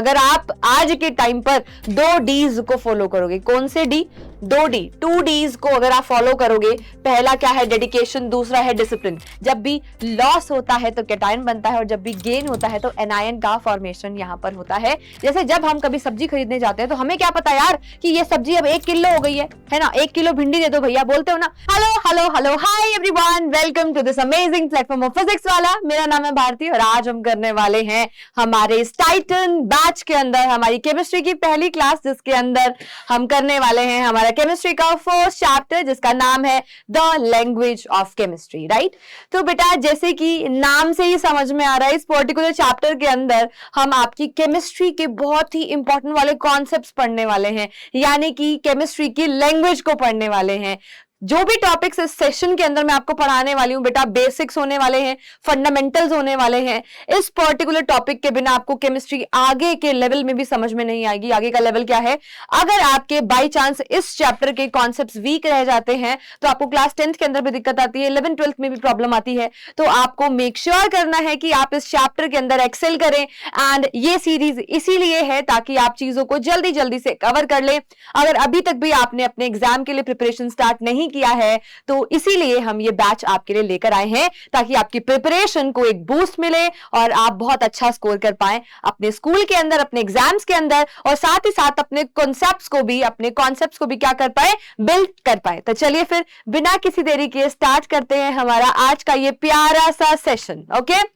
अगर आप आज के टाइम पर 2 डीज को फॉलो करोगे, कौन से डी? 2D, 2 डीज को अगर आप फॉलो करोगे, पहला क्या है? डेडिकेशन, दूसरा है डिसिप्लिन। जब भी लॉस होता है तो कैटायन बनता है और जब भी गेन होता है तो एनायन का फॉर्मेशन यहाँ पर होता है। जैसे जब हम कभी सब्जी खरीदने जाते हैं तो हमें क्या पता यार कि ये सब्जी अब 1 किलो हो गई है ना, 1 किलो भिंडी दे दो भैया, बोलते हो ना। Hello hello hello, hi everyone, welcome to this amazing platform of Physics Wallah. मेरा नाम है भारती और आज हम करने वाले हैं हमारे इस टाइटन बैच के अंदर हमारी केमिस्ट्री की पहली क्लास, जिसके अंदर हम करने वाले हैं हमारा केमिस्ट्री का फर्स्ट चैप्टर, जिसका नाम है the language of chemistry, right. तो बेटा जैसे कि नाम से ही समझ में आ रहा है, इस पर्टिकुलर चैप्टर के अंदर हम आपकी केमिस्ट्री के बहुत ही इंपॉर्टेंट वाले कॉन्सेप्ट्स पढ़ने वाले हैं, यानी कि केमिस्ट्री की लैंग्वेज को पढ़ने वाले हैं। जो भी टॉपिक्स इस सेशन के अंदर मैं आपको पढ़ाने वाली हूं बेटा, बेसिक्स होने वाले हैं, फंडामेंटल्स होने वाले हैं। इस पर्टिकुलर टॉपिक के बिना आपको केमिस्ट्री आगे के लेवल में भी समझ में नहीं आएगी। आगे का लेवल क्या है? अगर आपके बाय चांस इस चैप्टर के कॉन्सेप्ट्स वीक रह जाते हैं तो आपको क्लास 10th के अंदर भी दिक्कत आती है, 11th 12th में भी प्रॉब्लम आती है। तो आपको मेक श्योर करना है कि आप इस चैप्टर के अंदर एक्सेल करें, एंड ये सीरीज इसीलिए है ताकि आप चीजों को जल्दी जल्दी से कवर कर लें। अगर अभी तक भी आपने अपने एग्जाम के लिए प्रिपरेशन स्टार्ट नहीं किया है तो इसीलिए हम ये बैच आपके लिए लेकर आए हैं, ताकि आपकी प्रिपरेशन को एक बूस्ट मिले और आप बहुत अच्छा स्कोर कर पाएं अपने स्कूल के अंदर, अपने एग्जाम्स के अंदर, और साथ ही साथ अपने कॉन्सेप्ट्स को भी क्या कर पाए? बिल्ड कर पाए। तो चलिए फिर बिना किसी देरी के स्टार्ट करते हैं हमारा आज का ये प्यारा सा सेशन। ओके,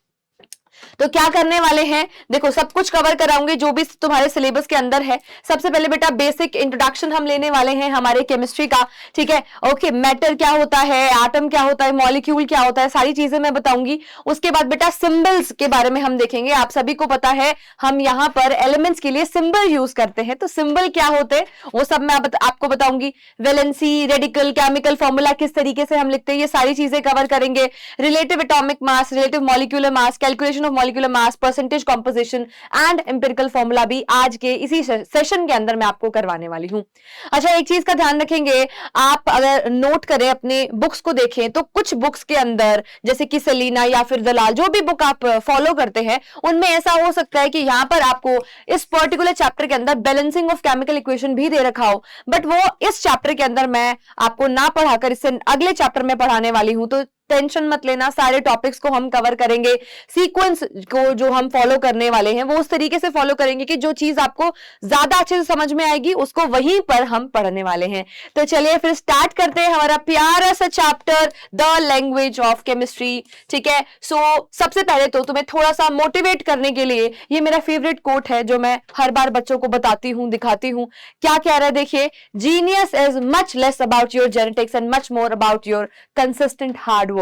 तो क्या करने वाले हैं, देखो सब कुछ कवर कराऊंगे जो भी तुम्हारे सिलेबस के अंदर है। सबसे पहले बेटा बेसिक इंट्रोडक्शन हम लेने वाले हैं हमारे केमिस्ट्री का, ठीक है। ओके, मैटर क्या होता है, एटम क्या होता है, मॉलिक्यूल क्या होता है, सारी चीजें मैं बताऊंगी। उसके बाद बेटा सिंबल्स के बारे में हम देखेंगे। आप सभी को पता है हम यहां पर एलिमेंट्स के लिए सिंबल यूज करते हैं, तो सिंबल क्या होते हैं वो सब मैं आपको बताऊंगी। वैलेंसी, रेडिकल, केमिकल फॉर्मूला किस तरीके से हम लिखते हैं, ये सारी चीजें कवर करेंगे। Relative atomic mass, relative molecular mass, calculation molecular mass, percentage composition and empirical formula भी आज के इसी सेशन के अंदर मैं आपको करवाने वाली हूं। अच्छा, एक चीज का ध्यान रखेंगे, आप अगर नोट करें, अपने बुक्स को देखें तो कुछ बुक्स के अंदर जैसे कि सेलिना या फिर दलाल, जो भी बुक आप फॉलो करते हैं, उनमें ऐसा हो सकता है कि यहां पर आपको इस पर्टिकुलर चैप्टर के अंदर बैलेंसिंग ऑफ केमिकल इक्वेशन भी दे रखा हो, बट वो इस चैप्टर के अंदर मैं आपको ना पढ़ाकर इससे अगले चैप्टर में पढ़ाने वाली हूं। तो टेंशन मत लेना, सारे टॉपिक्स को हम कवर करेंगे। सीक्वेंस को जो हम फॉलो करने वाले हैं वो उस तरीके से फॉलो करेंगे कि जो चीज आपको ज्यादा अच्छे से समझ में आएगी उसको वहीं पर हम पढ़ने वाले हैं। तो चलिए फिर स्टार्ट करते हैं हमारा प्यारा सा chapter the language of chemistry, ठीक है। सो सबसे पहले तो तुम्हें थोड़ा सा मोटिवेट करने के लिए ये मेरा फेवरेट कोट है जो मैं हर बार बच्चों को बताती हूँ, दिखाती हूँ। क्या कह रहा है देखिए, genius is much less about your genetics and much more about your consistent hard work.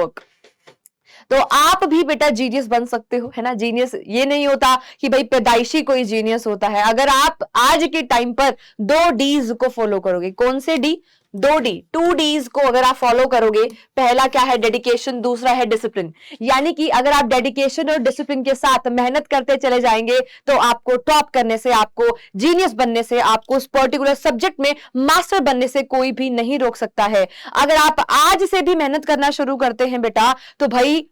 तो आप भी बेटा जीनियस बन सकते हो, है ना। जीनियस ये नहीं होता कि भाई पैदाइशी कोई जीनियस होता है। अगर आप आज के टाइम पर 2 डीज को फॉलो करोगे, कौन से डी? 2D, 2 डीज को अगर आप फॉलो करोगे, पहला क्या है? डेडिकेशन, दूसरा है डिसिप्लिन। यानी कि अगर आप डेडिकेशन और डिसिप्लिन के साथ मेहनत करते चले जाएंगे तो आपको टॉप करने से, आपको जीनियस बनने से, आपको उस पर्टिकुलर सब्जेक्ट में मास्टर बनने से कोई भी नहीं रोक सकता है। अगर आप आज से भी मेहनत करना शुरू करते हैं बेटा, तो भाई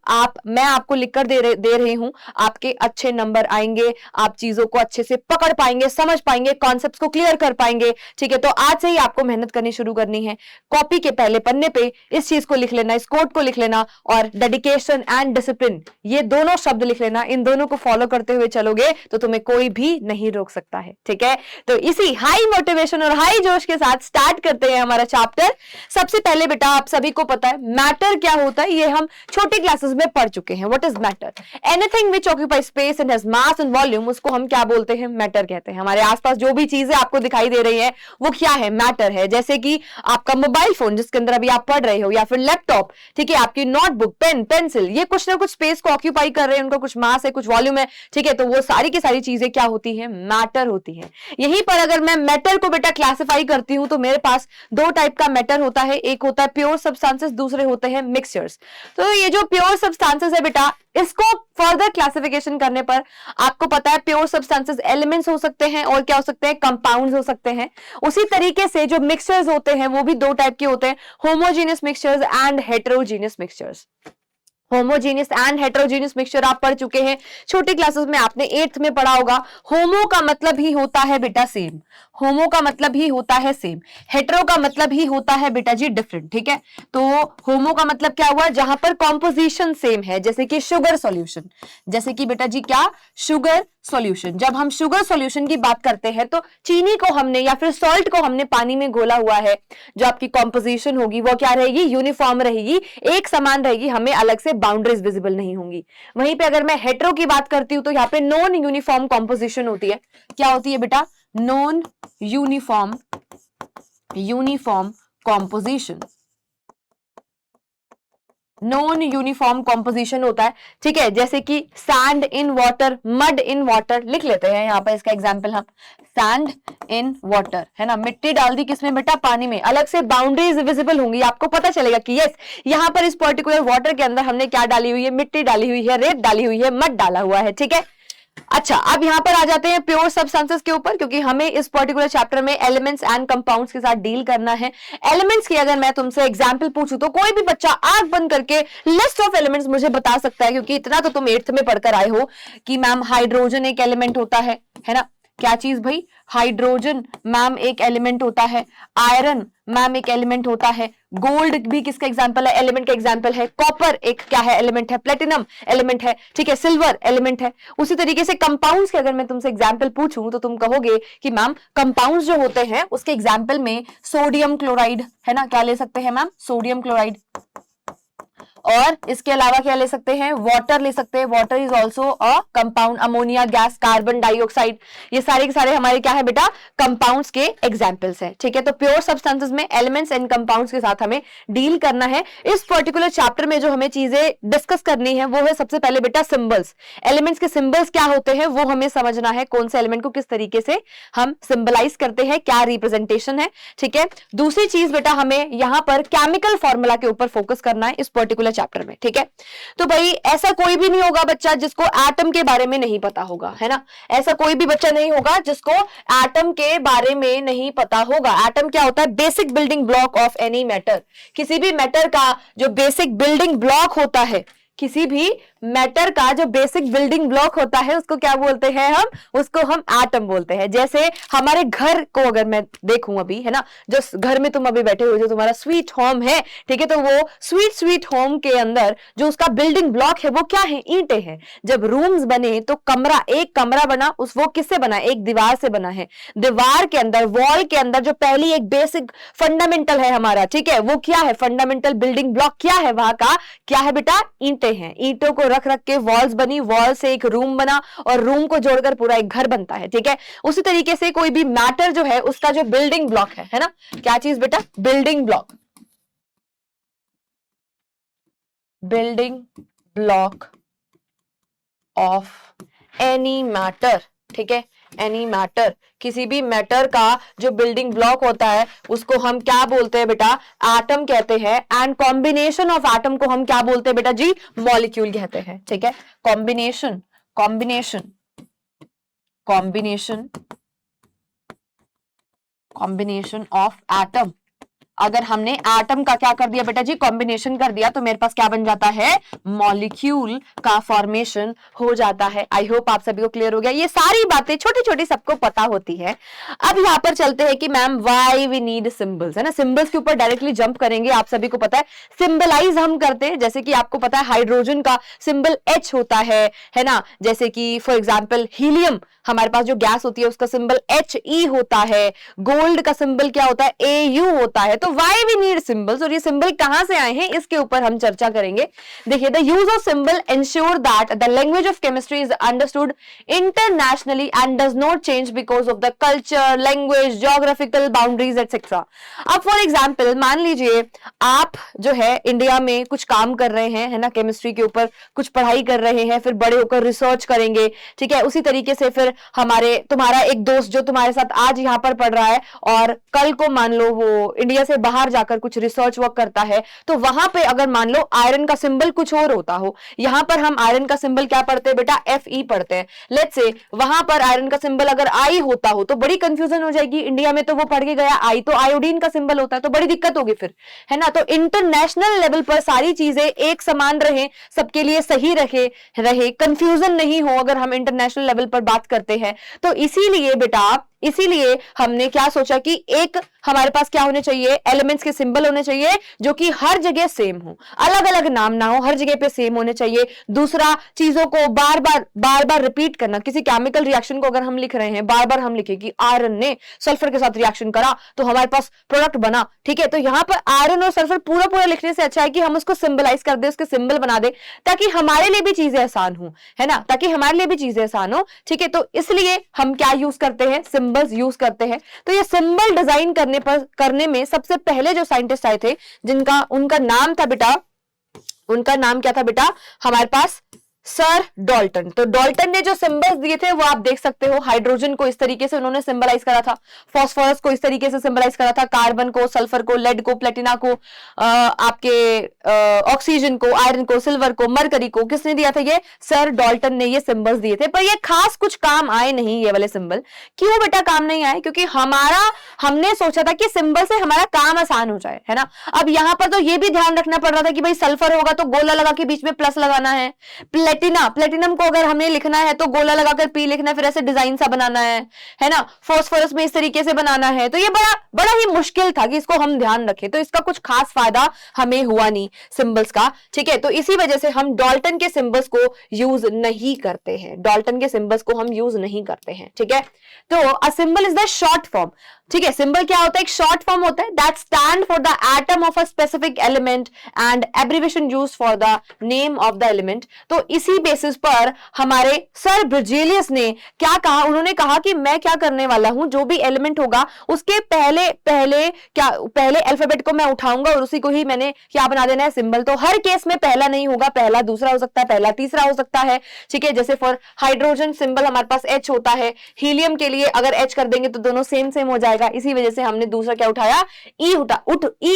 मैं आपको लिखकर दे रही हूं, आपके अच्छे नंबर आएंगे, आप चीजों को अच्छे से पकड़ पाएंगे, समझ पाएंगे, कॉन्सेप्ट्स को क्लियर कर पाएंगे, ठीक है। तो आज से ही आपको मेहनत करनी शुरू करनी है। कॉपी के पहले पन्ने पे इस चीज को लिख लेना, इस कोड को लिख लेना, और डेडिकेशन एंड डिसिप्लिन ये दोनों शब्द लिख लेना। इन दोनों को फॉलो करते हुए चलोगे तो तुम्हें कोई भी नहीं रोक सकता है, ठीक है। तो इसी हाई मोटिवेशन और हाई जोश के साथ स्टार्ट करते हैं हमारा चैप्टर। सबसे पहले बेटा आप सभी को पता है मैटर क्या होता है, ये हम छोटी क्लासेस में पढ़ चुके हैं। What is matter? Anything which occupy space and has mass and volume, उसको हम क्या बोलते हैं? मैटर कहते हैं। हमारे आसपास जो भी चीजें आपको दिखाई दे रही है वो क्या है? मैटर है। जैसे कि आपका मोबाइल फोन जिसके अंदर अभी आप पढ़ रहे हो, या फिर लैपटॉप, ठीक है, आपकी नोटबुक, पेन, पेंसिल, ये कुछ ना कुछ स्पेस को ऑक्यूपाई कर रहे हैं, उनका कुछ मास है, कुछ वॉल्यूम है, ठीक है। तो वो सारी की सारी चीजें क्या होती हैं? मैटर होती हैं। यहीं पर अगर मैं मैटर को बेटा क्लासिफाई करती हूं तो मेरे पास 2 टाइप का मैटर होता है। एक होता है प्योर सब्सटेंसेस, दूसरे होते हैं मिक्सचर्स। तो ये जो प्योर सब्सटेंसेस है बेटा, इसको फर्दर क्लासिफिकेशन करने पर आपको पता है प्योर सब्सटेंसेस एलिमेंट्स हो सकते हैं और क्या हो सकते हैं? कंपाउंड्स हो सकते हैं। उसी तरीके से जो मिक्सचर्स होते हैं वो भी 2 टाइप के होते हैं, homogeneous mixtures and heterogeneous mixtures. Homogeneous and heterogeneous mixture आप पढ़ चुके हैं छोटी क्लासेस में, आपने 8th में पढ़ा होगा। होमो का मतलब ही होता है बेटा सेम, होमो का मतलब ही होता है सेम, हेटेरो का मतलब ही होता है बेटा जी डिफरेंट, ठीक है। तो होमो का मतलब क्या हुआ, जहां पर कॉम्पोजिशन सेम है, जैसे कि शुगर सॉल्यूशन, जैसे कि बेटा जी क्या, शुगर सॉल्यूशन। जब हम शुगर सॉल्यूशन की बात करते हैं तो चीनी को हमने या फिर सॉल्ट को हमने पानी में घोला हुआ है, जो आपकी कॉम्पोजिशन होगी वो क्या रहेगी, यूनिफॉर्म रहेगी, एक समान रहेगी, हमें अलग से बाउंड्रीज विजिबल नहीं होंगी। वहीं पे अगर मैं हेटेरो की बात करती हूं तो यहाँ पे नॉन यूनिफॉर्म कॉम्पोजिशन होती है। क्या होती है बेटा, non uniform composition, non uniform composition होता है, ठीक है। जैसे कि sand in water, mud in water, लिख लेते हैं यहाँ पर इसका एग्जांपल हम, सैंड इन वाटर, है ना, मिट्टी डाल दी किसमें बेटा, पानी में, अलग से बाउंड्रीज विजिबल होंगी, आपको पता चलेगा कि यस यहाँ पर इस पर्टिकुलर वाटर के अंदर हमने क्या डाली हुई है, मिट्टी डाली हुई है, रेत डाली हुई है, मड डाला हुआ है, ठीक है। अच्छा, अब यहां पर आ जाते हैं प्योर सब्सटेंसेस के ऊपर, क्योंकि हमें इस पर्टिकुलर चैप्टर में एलिमेंट्स एंड कंपाउंड्स के साथ डील करना है। एलिमेंट्स की अगर मैं तुमसे एग्जांपल पूछूं तो कोई भी बच्चा आंख बंद करके लिस्ट ऑफ एलिमेंट्स मुझे बता सकता है, क्योंकि इतना तो तुम 8th में पढ़कर आए हो कि मैम हाइड्रोजन एक एलिमेंट होता है ना, क्या चीज भाई, हाइड्रोजन मैम एक एलिमेंट होता है, आयरन मैम एक एलिमेंट होता है, गोल्ड भी किसका एग्जांपल है, एलिमेंट का एग्जांपल है, कॉपर एक क्या है, एलिमेंट है, प्लेटिनम एलिमेंट है, ठीक है, सिल्वर एलिमेंट है। उसी तरीके से कंपाउंड्स के अगर मैं तुमसे एग्जांपल पूछूं तो तुम कहोगे कि मैम कंपाउंड्स जो होते हैं उसके एग्जांपल में सोडियम क्लोराइड, है ना, क्या ले सकते हैं मैम, सोडियम क्लोराइड, और इसके अलावा क्या ले सकते हैं, वाटर ले सकते हैं, water is also a compound, ammonia gas, carbon dioxide, ये सारे के सारे हमारे क्या है बेटा, कंपाउंड्स के एग्जांपल्स हैं, ठीक है। तो प्योर सब्सटेंसेस में एलिमेंट्स एंड कंपाउंड्स के साथ हमें डील करना है। इस पर्टिकुलर चैप्टर में जो हमें चीजें डिस्कस करनी है वो है सबसे पहले बेटा सिंबल्स, एलिमेंट्स के सिंबल्स क्या होते हैं वो हमें समझना है, कौन से एलिमेंट को किस तरीके से हम सिंबलाइज करते हैं, क्या रिप्रेजेंटेशन है, ठीक है। दूसरी चीज बेटा हमें यहां पर केमिकल फॉर्मूला के ऊपर फोकस करना है इस पर्टिकुलर चैप्टर में, ठीक है। तो भाई ऐसा कोई भी नहीं होगा बच्चा जिसको एटम के बारे में नहीं पता होगा, है ना, ऐसा कोई भी बच्चा नहीं होगा जिसको एटम के बारे में नहीं पता होगा। एटम क्या होता है, basic building block of any matter, किसी भी मैटर का जो बेसिक बिल्डिंग ब्लॉक होता है, किसी भी मैटर का जो बेसिक बिल्डिंग ब्लॉक होता है उसको क्या बोलते हैं हम, उसको हम एटम बोलते हैं। जैसे हमारे घर को अगर मैं देखूं अभी, है ना, जो घर में तुम अभी बैठे हो, जो तुम्हारा स्वीट होम है, ठीक है, तो वो स्वीट होम के अंदर जो उसका बिल्डिंग ब्लॉक है वो क्या है, ईंटें हैं। जब रूम्स बने तो कमरा, एक कमरा बना, उस वो किससे बना, एक दीवार से बना है। दीवार के अंदर, वॉल के अंदर जो पहली एक बेसिक फंडामेंटल है हमारा, ठीक है, वो क्या है, फंडामेंटल बिल्डिंग ब्लॉक क्या है वहां का, क्या है बेटा, ईंटें हैं। ईंटों को रख रख के वॉल्स बनी, वॉल से एक रूम बना और रूम को जोड़कर पूरा एक घर बनता है, ठीक है। उसी तरीके से कोई भी मैटर जो है उसका जो बिल्डिंग ब्लॉक है ना, क्या चीज बेटा, building block, building block of any matter, ठीक है, एनी मैटर, किसी भी मैटर का जो बिल्डिंग ब्लॉक होता है उसको हम क्या बोलते हैं बेटा, एटम कहते हैं। एंड कॉम्बिनेशन ऑफ एटम को हम क्या बोलते हैं बेटा जी, मॉलिक्यूल कहते हैं, ठीक है। Combination combination combination combination of atom, अगर हमने एटम का क्या कर दिया बेटा जी, कॉम्बिनेशन कर दिया, तो मेरे पास क्या बन जाता है, मॉलिक्यूल का फॉर्मेशन हो जाता है। आई होप आप सभी को क्लियर हो गया, ये सारी बातें छोटी छोटी सबको पता होती है। अब यहां पर चलते हैं कि ma'am why we need symbols, है ना, सिंबल्स के ऊपर डायरेक्टली जंप करेंगे। आप सभी को पता है सिंबलाइज हम करते हैं, जैसे कि आपको पता है हाइड्रोजन का सिंबल H होता है ना, जैसे कि फॉर एग्जाम्पल हीलियम, हमारे पास जो गैस होती है उसका सिंबल He होता है, गोल्ड का सिंबल क्या होता है, Au होता है। तो व्हाई वी नीड सिंबल्स, और ये सिंबल कहां से आए हैं इसके ऊपर हम चर्चा करेंगे। देखिए, the use of symbol ensure that the language of chemistry is understood internationally and does not change because of the culture, language, geographical boundaries etcetera. अब फॉर एग्जाम्पल मान लीजिए आप जो है इंडिया में कुछ काम कर रहे हैं, है ना, केमिस्ट्री के ऊपर कुछ पढ़ाई कर रहे हैं, फिर बड़े होकर रिसर्च करेंगे, ठीक है। उसी तरीके से फिर तुम्हारा एक दोस्त जो तुम्हारे साथ आज यहां पर पढ़ रहा है और कल को मान लो वो इंडिया से बाहर जाकर कुछ रिसर्च वर्क करता है, तो वहां पे अगर मान लो आयरन का सिंबल कुछ और होता हो, यहां पर हम आयरन का सिंबल क्या पढ़ते हैं बेटा, Fe पढ़ते हैं, लेट्स से वहां पर आयरन का सिंबल अगर आई होता हो तो बड़ी कंफ्यूजन हो जाएगी। इंडिया में तो वो पढ़ के गया आई, तो आयोडीन का सिंबल होता है, तो बड़ी दिक्कत होगी फिर, है ना। तो इंटरनेशनल लेवल पर सारी चीजें एक समान रहे, सबके लिए सही रहे, कंफ्यूजन नहीं हो अगर हम इंटरनेशनल लेवल पर बात करते हैं। तो इसीलिए बेटा, इसीलिए हमने क्या सोचा कि एक हमारे पास क्या होने चाहिए, एलिमेंट्स के सिंबल होने चाहिए जो कि हर जगह सेम हो, अलग अलग नाम ना हो, हर जगह पे सेम होने चाहिए। दूसरा, चीजों को बार बार रिपीट करना, किसी केमिकल रिएक्शन को अगर हम लिख रहे हैं, बार बार हम लिखे कि आयरन ने सल्फर के साथ रिएक्शन करा तो हमारे पास प्रोडक्ट बना, ठीक है। तो यहां पर आयरन और सल्फर पूरा लिखने से अच्छा है कि हम उसको सिंबलाइज कर दे, उसके सिंबल बना दे, ताकि हमारे लिए भी चीजें आसान हो, है ना, ताकि हमारे लिए भी चीजें आसान हो, ठीक है। तो इसलिए हम क्या यूज करते हैं, सिंबल्स यूज करते हैं। तो ये सिंबल डिजाइन करने में सबसे पहले जो साइंटिस्ट आए थे, उनका नाम था बेटा, उनका नाम क्या था बेटा, हमारे पास सर डॉल्टन। तो डॉल्टन ने जो सिंबल्स दिए थे वो आप देख सकते हो, हाइड्रोजन को इस तरीके से उन्होंने सिंबलाइज करा था, फास्फोरस को इस तरीके से सिंबलाइज करा था, कार्बन को, सल्फर को, लेड को, प्लेटिना को, आपके ऑक्सीजन को, आयरन को, सिल्वर को, मरकरी को, किसने दिया था, ये सर डॉल्टन ने ये सिंबल्स दिए थे। पर ये खास कुछ काम आए नहीं ये वाले सिंबल। क्यों बेटा काम नहीं आए, क्योंकि हमने सोचा था कि सिंबल से हमारा काम आसान हो जाए, है ना। अब यहां पर तो ये भी ध्यान रखना पड़ रहा था कि भाई सल्फर होगा तो गोला लगा के बीच में प्लस लगाना है, प्लेटिनम को अगर हमें लिखना है तो गोला लगाकर पी लिखना है, फिर ऐसे डिजाइन सा बनाना है ना। फास्फोरस में इस तरीके से बनाना है, तो ये बड़ा ही मुश्किल था कि इसको हम ध्यान रखें। तो इसका कुछ खास फायदा हमें हुआ नहीं सिंबल्स का, ठीक है। तो इसी वजह से हम डॉल्टन के सिंबल्स को यूज नहीं करते हैं, डॉल्टन के सिंबल्स को हम यूज नहीं करते हैं, ठीक है। तो a symbol is the short form, ठीक है। सिंबल क्या होता है, एक शॉर्ट फॉर्म होता है, that stand for the atom of a specific element and abbreviation used for the name of the element. तो इसी बेसिस पर हमारे सर ब्रिजेलियस ने क्या कहा, उन्होंने कहा कि मैं क्या करने वाला हूं, जो भी एलिमेंट होगा उसके पहले अल्फाबेट को मैं उठाऊंगा और उसी को ही मैंने क्या बना देना है, सिंबल। तो हर केस में पहला नहीं होगा, पहला दूसरा हो सकता है, पहला तीसरा हो सकता है, ठीक है। जैसे फॉर हाइड्रोजन सिंबल हमारे पास H होता है, हीलियम के लिए अगर H कर देंगे तो दोनों सेम हो जाएगा, इसी वजह से हमने दूसरा क्या उठाया, ई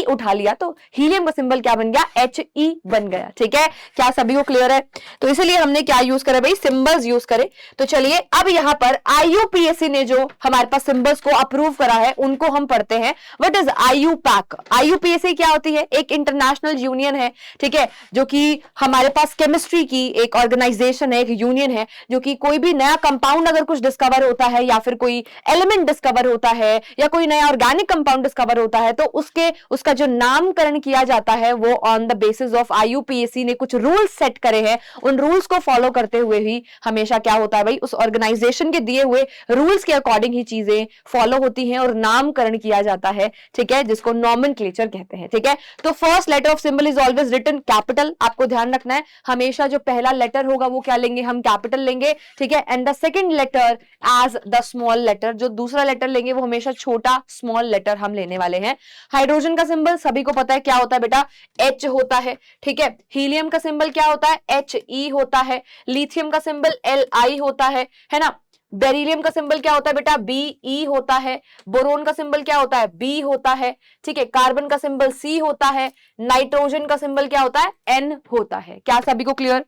उठा लिया, तो हीलियम का सिंबल क्या बन गया, He बन गया, ठीक है। क्या सभी को क्लियर है। तो इसलिए हमने क्या यूज करे भाई, सिंबल्स यूज करे। तो चलिए अब यहां पर IUPAC ने जो हमारे पास सिंबल्स को अप्रूव करा है उनको हम पढ़ते हैं। What is IUPAC? IUPAC क्या होती है, एक इंटरनेशनल यूनियन है, ठीक है, जो कि हमारे पास केमिस्ट्री की एक ऑर्गेनाइजेशन है, एक यूनियन है, जो कि कोई भी नया कंपाउंड अगर कुछ डिस्कवर होता है या फिर कोई एलिमेंट डिस्कवर होता है या कोई नया ऑर्गेनिक कंपाउंड डिस्कवर होता है तो उसका जो नामकरण किया जाता है वो on the basis of IUPAC ने कुछ रूल्स सेट करे हैं। उन रूल्स को फॉलो करते हुए ही हमेशा क्या होता है भाई, उस ऑर्गेनाइजेशन के दिए हुए रूल्स के अकॉर्डिंग ही चीजें फॉलो होती हैं और नामकरण किया जाता है, ठीक है, जिसको नॉमेनक्लेचर कहते हैं, ठीक है। तो first letter of symbol is always written capital, आपको ध्यान रखना है, हमेशा जो पहला लेटर होगा वो क्या लेंगे, हम कैपिटल लेंगे, ठीक है। And the second letter as the small letter, जो दूसरा लेटर लेंगे वो हमेशा छोटा स्मॉल लेटर हम लेने वाले हैं। हाइड्रोजन का सिंबल सभी को पता है क्या होता है बेटा, H होता है, ठीक है। हीलियम का सिंबल क्या होता है, He होता है। लिथियम का सिंबल Li होता है ना। बेरिलियम का सिंबल क्या होता है बेटा, Be होता है। बोरोन का सिंबल क्या होता है, B होता है, ठीक है। कार्बन का सिंबल C होता है। नाइट्रोजन का सिंबल क्या होता है, N होता है। क्या सभी को क्लियर,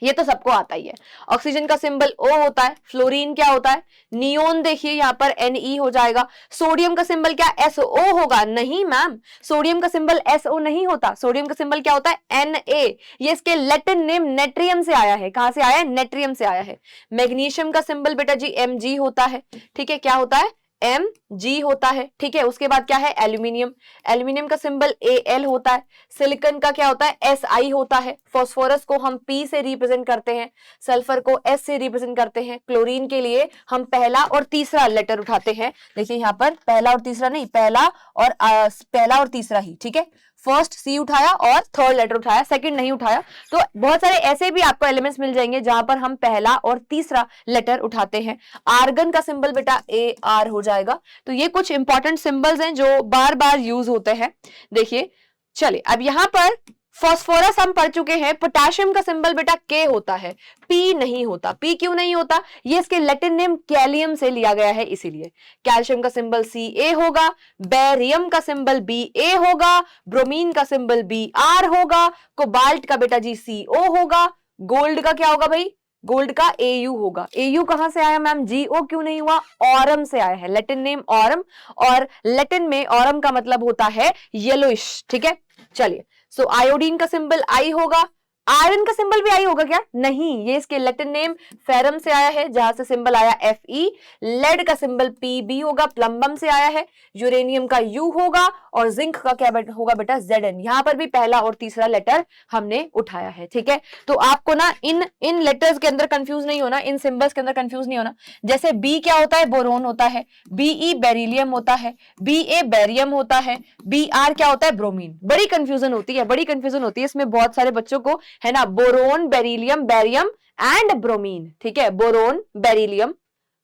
ये तो सबको आता ही है। ऑक्सीजन का सिंबल O होता है। फ्लोरीन क्या होता है, नियोन, देखिए यहाँ पर Ne हो जाएगा। सोडियम का सिंबल क्या SO होगा, नहीं मैम, सोडियम का सिंबल SO नहीं होता, सोडियम का सिंबल क्या होता है Na। ये इसके लैटिन नेम नेट्रियम से आया है, कहां से आया है, नेट्रियम से आया है। मैग्नीशियम का सिंबल बेटा जी Mg होता है, ठीक है, क्या होता है, Mg होता है, ठीक है। उसके बाद क्या है, एल्यूमिनियम, एल्यूमिनियम का सिंबल Al होता है। सिलिकॉन का क्या होता है, Si होता है। फास्फोरस को हम P से रिप्रेजेंट करते हैं, सल्फर को S से रिप्रेजेंट करते हैं। क्लोरीन के लिए हम पहला और तीसरा लेटर उठाते हैं, देखिए यहाँ पर पहला और तीसरा नहीं, पहला और तीसरा ही, ठीक है। फर्स्ट C उठाया और थर्ड लेटर उठाया, सेकंड नहीं उठाया। तो बहुत सारे ऐसे भी आपको एलिमेंट्स मिल जाएंगे जहां पर हम पहला और तीसरा लेटर उठाते हैं। आर्गन का सिंबल बेटा Ar हो जाएगा। तो ये कुछ इंपॉर्टेंट सिंबल्स हैं जो बार बार यूज होते हैं। देखिए चलिए अब यहां पर फास्फोरस हम पढ़ चुके हैं। पोटेशियम का सिंबल बेटा के होता है, पी नहीं होता। पी क्यों नहीं होता? ये इसके लैटिन नेम कैलियम से लिया गया है, इसीलिए। कैल्शियम का सिंबल सी ए होगा, बेरियम का सिंबल बी ए होगा, ब्रोमीन का सिंबल बी आर होगा, कोबाल्ट का बेटा जी सी ओ होगा, गोल्ड का क्या होगा भाई? गोल्ड का एयू होगा। एयू कहां से आया मैम? जीओ क्यों नहीं हुआ? ऑरम से आया है, लैटिन नेम ऑरम, और लैटिन में ऑरम का मतलब होता है येलोइश, ठीक है। चलिए, सो आयोडीन का सिंबल आई होगा। आयरन का सिंबल भी आई होगा क्या? नहीं, ये इसके लैटिन नेम फेरम से आया है, जहां से सिंबल आया एफ ई। लेड का सिंबल पी बी होगा, प्लम्बम से आया है। यूरेनियम का यू होगा, और जिंक का क्या होगा बेटा? Z N. यहां पर भी पहला और तीसरा लेटर हमने उठाया है, ठीक है। तो आपको ना इन लेटर्स के अंदर कंफ्यूज नहीं होना, इन सिंबल्स के अंदर कंफ्यूज नहीं होना। जैसे बी क्या होता है? बोरोन होता है। बीई बेरिलियम होता है। बी ए बेरियम होता है। बी आर क्या होता है? ब्रोमीन। बड़ी कंफ्यूजन होती है, बड़ी कंफ्यूजन होती है इसमें बहुत सारे बच्चों को, है ना। Boron, beryllium, barium and bromine, ठीक है। Boron, beryllium,